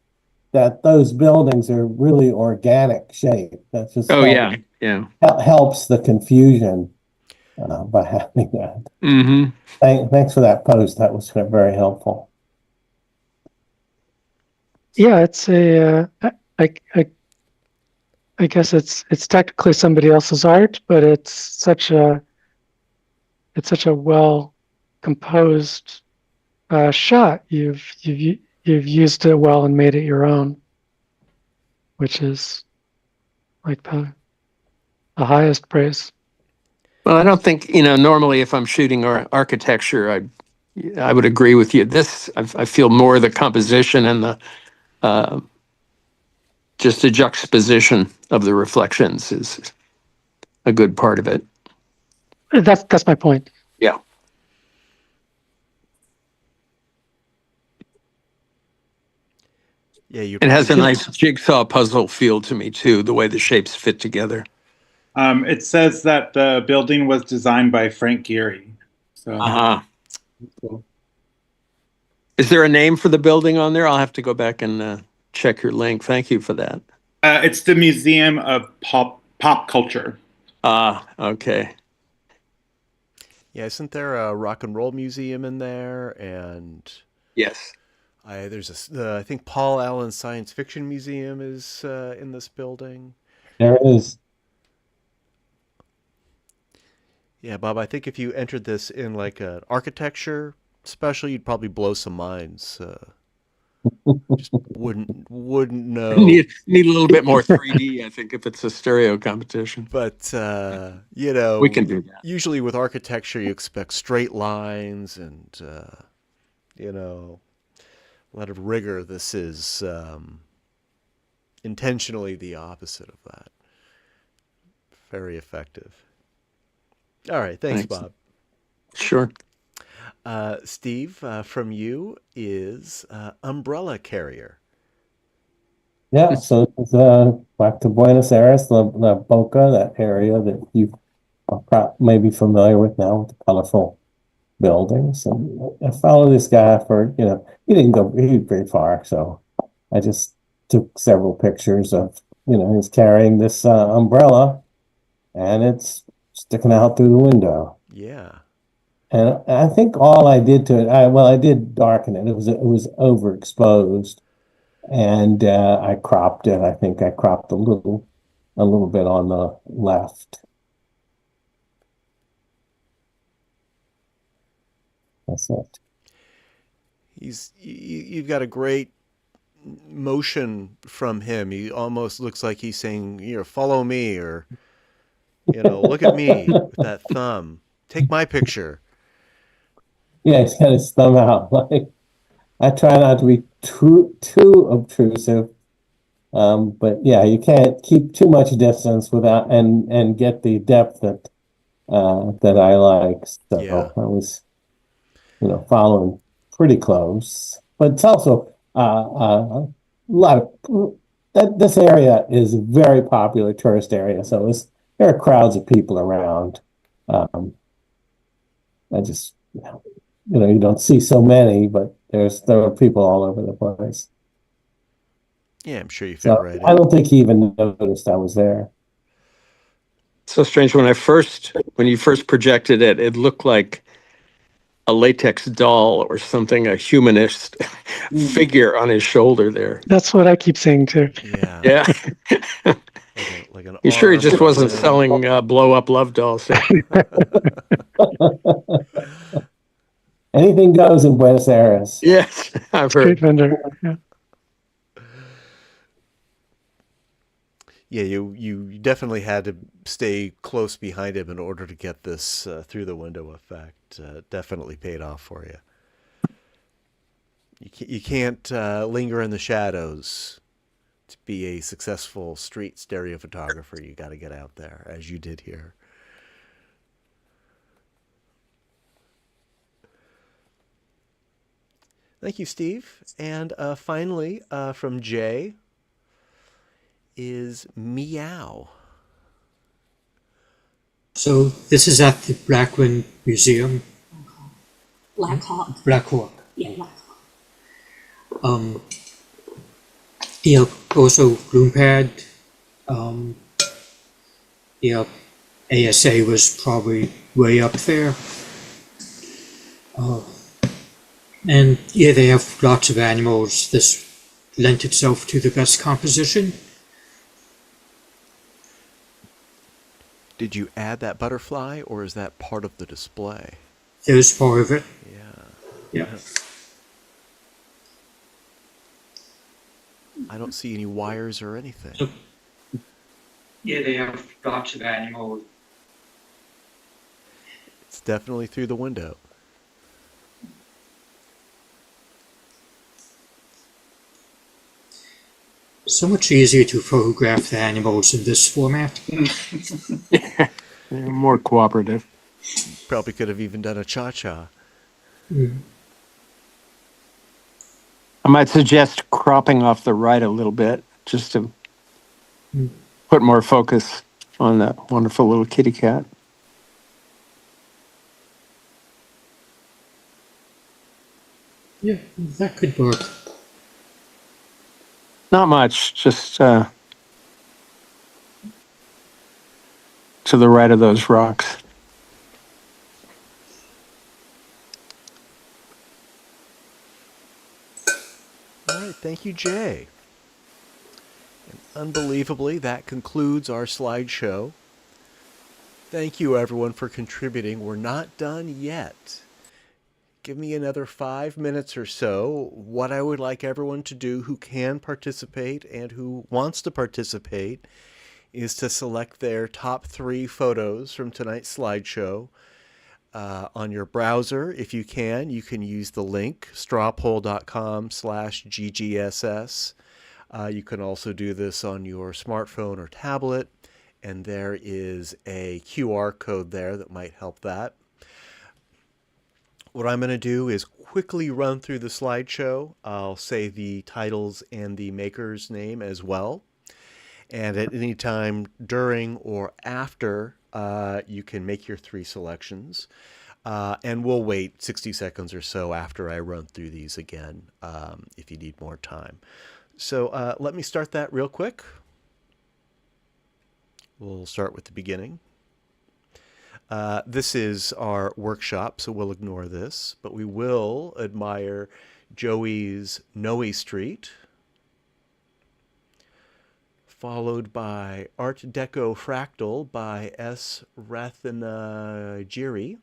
that those buildings are really organic shape. That's just helps the confusion by having that. Mm-hmm. Thanks for that post. That was very helpful. Yeah, it's a I guess it's technically somebody else's art, but it's such a well composed shot. You've used it well and made it your own, which is like the highest praise. Well, I don't think, normally if I'm shooting architecture, I would agree with you. This, I feel more the composition and the just the juxtaposition of the reflections is a good part of it. That's my point. Yeah. Yeah, it has a nice jigsaw puzzle feel to me too, the way the shapes fit together. It says that the building was designed by Frank Gehry. So, cool. Is there a name for the building on there? I'll have to go back and check your link. Thank you for that. It's the Museum of Pop Culture. Okay. Yeah, isn't there a rock and roll museum in there? And yes, there's I think Paul Allen's Science Fiction Museum is in this building. There is. Yeah, Bob, I think if you entered this in like an architecture special, you'd probably blow some minds. Just wouldn't know. Need a little bit more 3D, I think, if it's a stereo competition. But we can do that. Usually with architecture, you expect straight lines and a lot of rigor. This is intentionally the opposite of that. Very effective. All right, thanks, Bob. Sure. Steve, from you is umbrella carrier. Yeah, so it's back to Buenos Aires, the Boca, that area that you may be familiar with now with the colorful buildings. And I followed this guy for, he didn't go very far, so I just took several pictures of, he's carrying this umbrella, and it's sticking out through the window. Yeah. And I think all I did to it, I did darken it. It was overexposed, and I cropped it. I think I cropped a little bit on the left. That's it. You've got a great motion from him. He almost looks like he's saying, follow me, or look at me with that thumb. Take my picture. Yeah, he's got his thumb out. Like, I try not to be too obtrusive, but yeah, you can't keep too much distance without and get the depth that I like. So I was, following pretty close. but it's also a lot of this area is a very popular tourist area, so there are crowds of people around. I just, you don't see so many, but there are people all over the place. Yeah, I'm sure you fit So right I in. don't think he even noticed I was there. So strange. When you first projected it, it looked like a latex doll or something, a humanist figure on his shoulder there. That's what I keep saying too. Yeah. Yeah. Like an You sure he arm just or a wasn't limb. selling blow up love dolls? Anything goes in Buenos Aires. Yes, I've Street heard. vendor. Yeah. Yeah, you definitely had to stay close behind him in order to get this through the window effect. Definitely paid off for you. You can't linger in the shadows to be a successful street stereo photographer. You got to get out there, as you did here. Thank you, Steve. And finally, from Jay, is Meow. So this is at the Blackwing Museum. Black Hawk. Black Hawk. Yeah, Black Hawk. Also Lume Pad. ASA was probably way up there. And yeah, they have lots of animals. This lent itself to the best composition. Did you add that butterfly, or is that part of the display? It was part of it. Yeah. Yeah. I don't see any wires or anything. So, yeah, they have lots of animals. It's definitely through the window. So much easier to photograph the animals in this format. Yeah, more cooperative. Probably could have even done a cha-cha. I might suggest cropping off the right a little bit just to put more focus on that wonderful little kitty cat. Yeah, that could work. Not much, just to the right of those rocks. All right, thank you, Jay. And unbelievably, that concludes our slideshow. Thank you, everyone, for contributing. We're not done yet. Give me another 5 minutes or so. What I would like everyone to do who can participate and who wants to participate is to select their top 3 photos from tonight's slideshow. On your browser, if you can use the link strawpoll.com/ggss. You can also do this on your smartphone or tablet, and there is a QR code there that might help that. What I'm going to do is quickly run through the slideshow. I'll say the titles and the maker's name as well. And at any time during or after, you can make your 3 selections. And we'll wait 60 seconds or so after I run through these again, if you need more time. So let me start that real quick. We'll start with the beginning. This is our workshop, so we'll ignore this, but we will admire Joey's Noe Street, followed by Art Deco Fractal by S. Rathanagiri.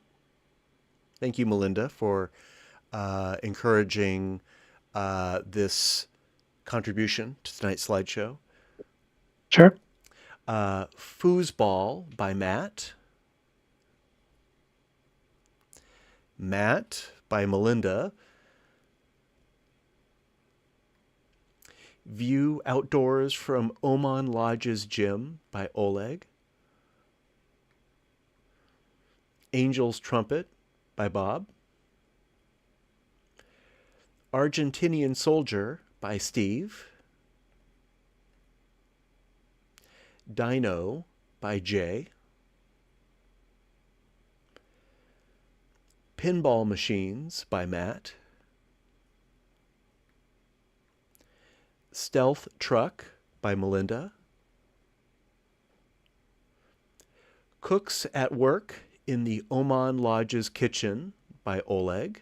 Thank you, Melinda, for encouraging this contribution to tonight's slideshow. Sure. Foosball by Matt. Matt by Melinda. View Outdoors from Oman Lodge's Gym by Oleg. Angel's Trumpet by Bob. Argentinian Soldier by Steve. Dino by Jay. Pinball Machines by Matt. Stealth Truck by Melinda. Cooks at Work in the Oman Lodge's Kitchen by Oleg.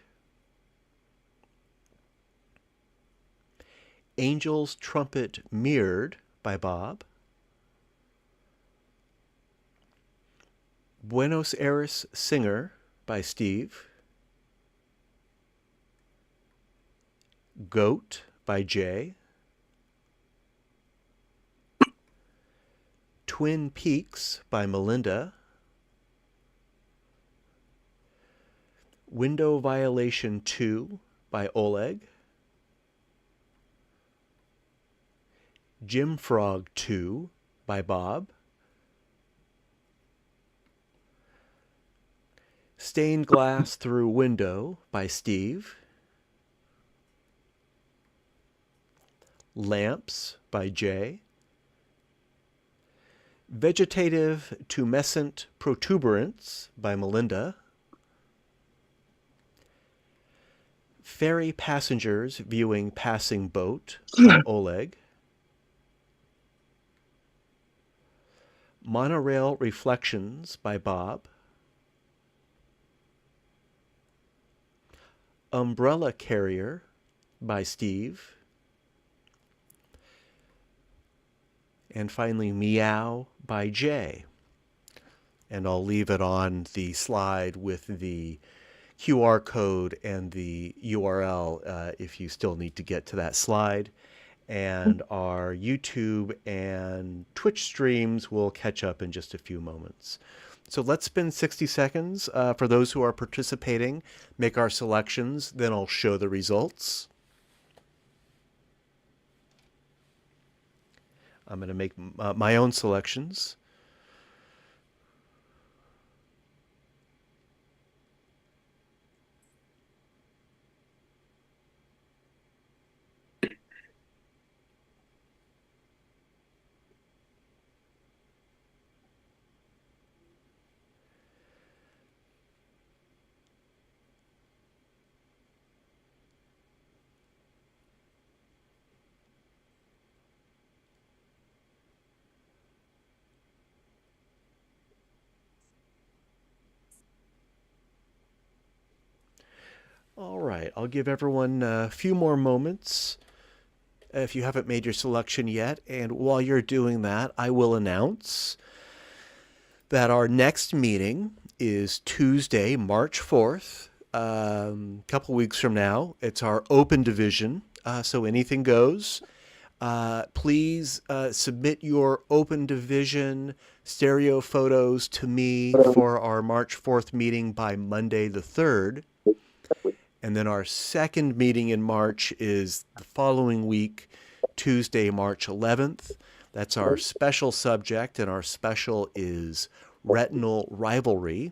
Angel's Trumpet Mirrored by Bob. Buenos Aires Singer by Steve. Goat by Jay. Twin Peaks by Melinda. Window Violation 2 by Oleg. Jim Frog 2 by Bob. Stained Glass Through Window by Steve. Lamps by Jay. Vegetative Tumescent Protuberance by Melinda. Ferry Passengers Viewing Passing Boat by Oleg. Monorail Reflections by Bob. Umbrella Carrier by Steve. And finally, Meow by Jay. And I'll leave it on the slide with the QR code and the URL if you still need to get to that slide. And our YouTube and Twitch streams will catch up in just a few moments. So let's spend 60 seconds for those who are participating, make our selections, then I'll show the results. I'm going to make my own selections. All right, I'll give everyone a few more moments if you haven't made your selection yet. And while you're doing that, I will announce that our next meeting is Tuesday, March 4th, a couple weeks from now. It's our open division, so anything goes. Please submit your open division stereo photos to me for our March 4th meeting by Monday the 3rd. And then our second meeting in March is the following week, Tuesday, March 11th. That's our special subject, and our special is retinal rivalry.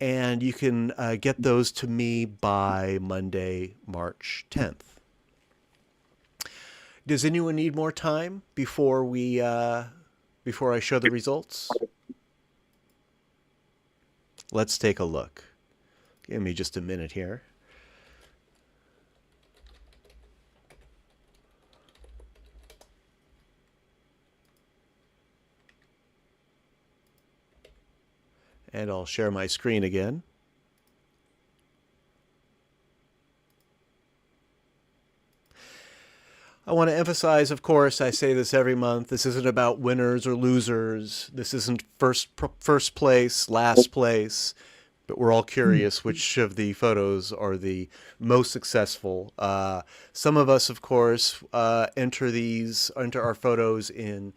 And you can get those to me by Monday, March 10th. Does anyone need more time before before I show the results? Let's take a look. Give me just a minute here. And I'll share my screen again. I want to emphasize, of course, I say this every month, this isn't about winners or losers. This isn't first place, last place, but we're all curious which of the photos are the most successful. Some of us, of course, enter our photos in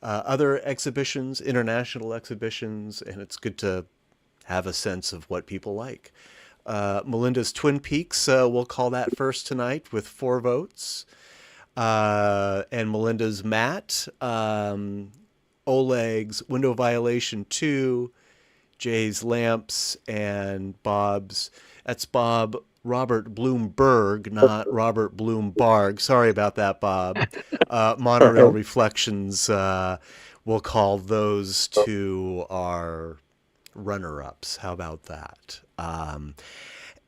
other exhibitions, international exhibitions, and it's good to have a sense of what people like. Melinda's Twin Peaks, we'll call that first tonight with 4 votes. And Melinda's Matt, Oleg's Window Violation 2, Jay's Lamps, and Bob's, that's Bob Robert Bloomberg, not Robert Bloomberg. Sorry about that, Bob. Monorail Reflections, we'll call those two our runner-ups. How about that?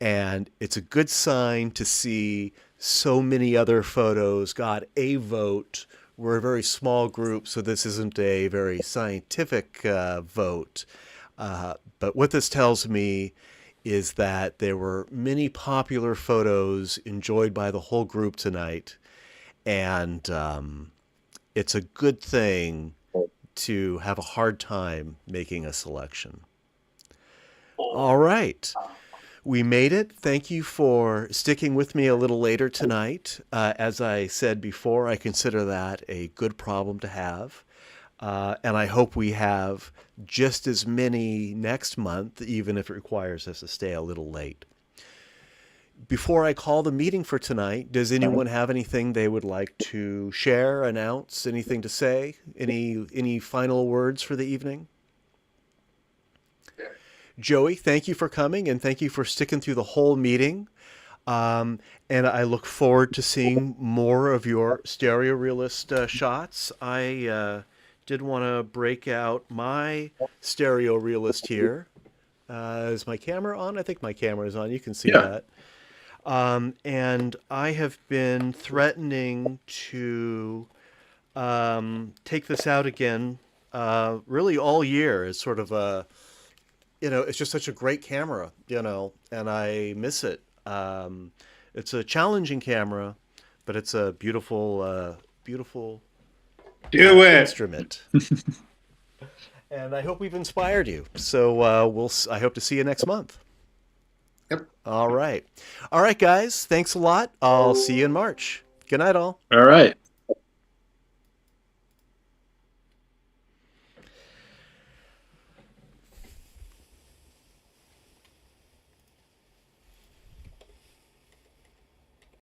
And it's a good sign to see so many other photos got a vote. We're a very small group, so this isn't a very scientific vote. But what this tells me is that there were many popular photos enjoyed by the whole group tonight. And it's a good thing to have a hard time making a selection. All right. We made it. Thank you for sticking with me a little later tonight. As I said before, I consider that a good problem to have. And I hope we have just as many next month, even if it requires us to stay a little late. Before I call the meeting for tonight, does anyone have anything they would like to share, announce, anything to say? Any final words for the evening? Joey, thank you for coming, and thank you for sticking through the whole meeting. And I look forward to seeing more of your stereo realist shots. I did want to break out my stereo realist here. Is my camera on? I think my camera is on. You can see that. And I have been threatening to take this out again really all year as sort of a, it's just such a great camera, and I miss it. It's a challenging camera, but it's a beautiful, beautiful instrument. And I hope we've inspired you. So I hope to see you next month. Yep. All right, guys. Thanks a lot. I'll see you in March. Good night, all. All right.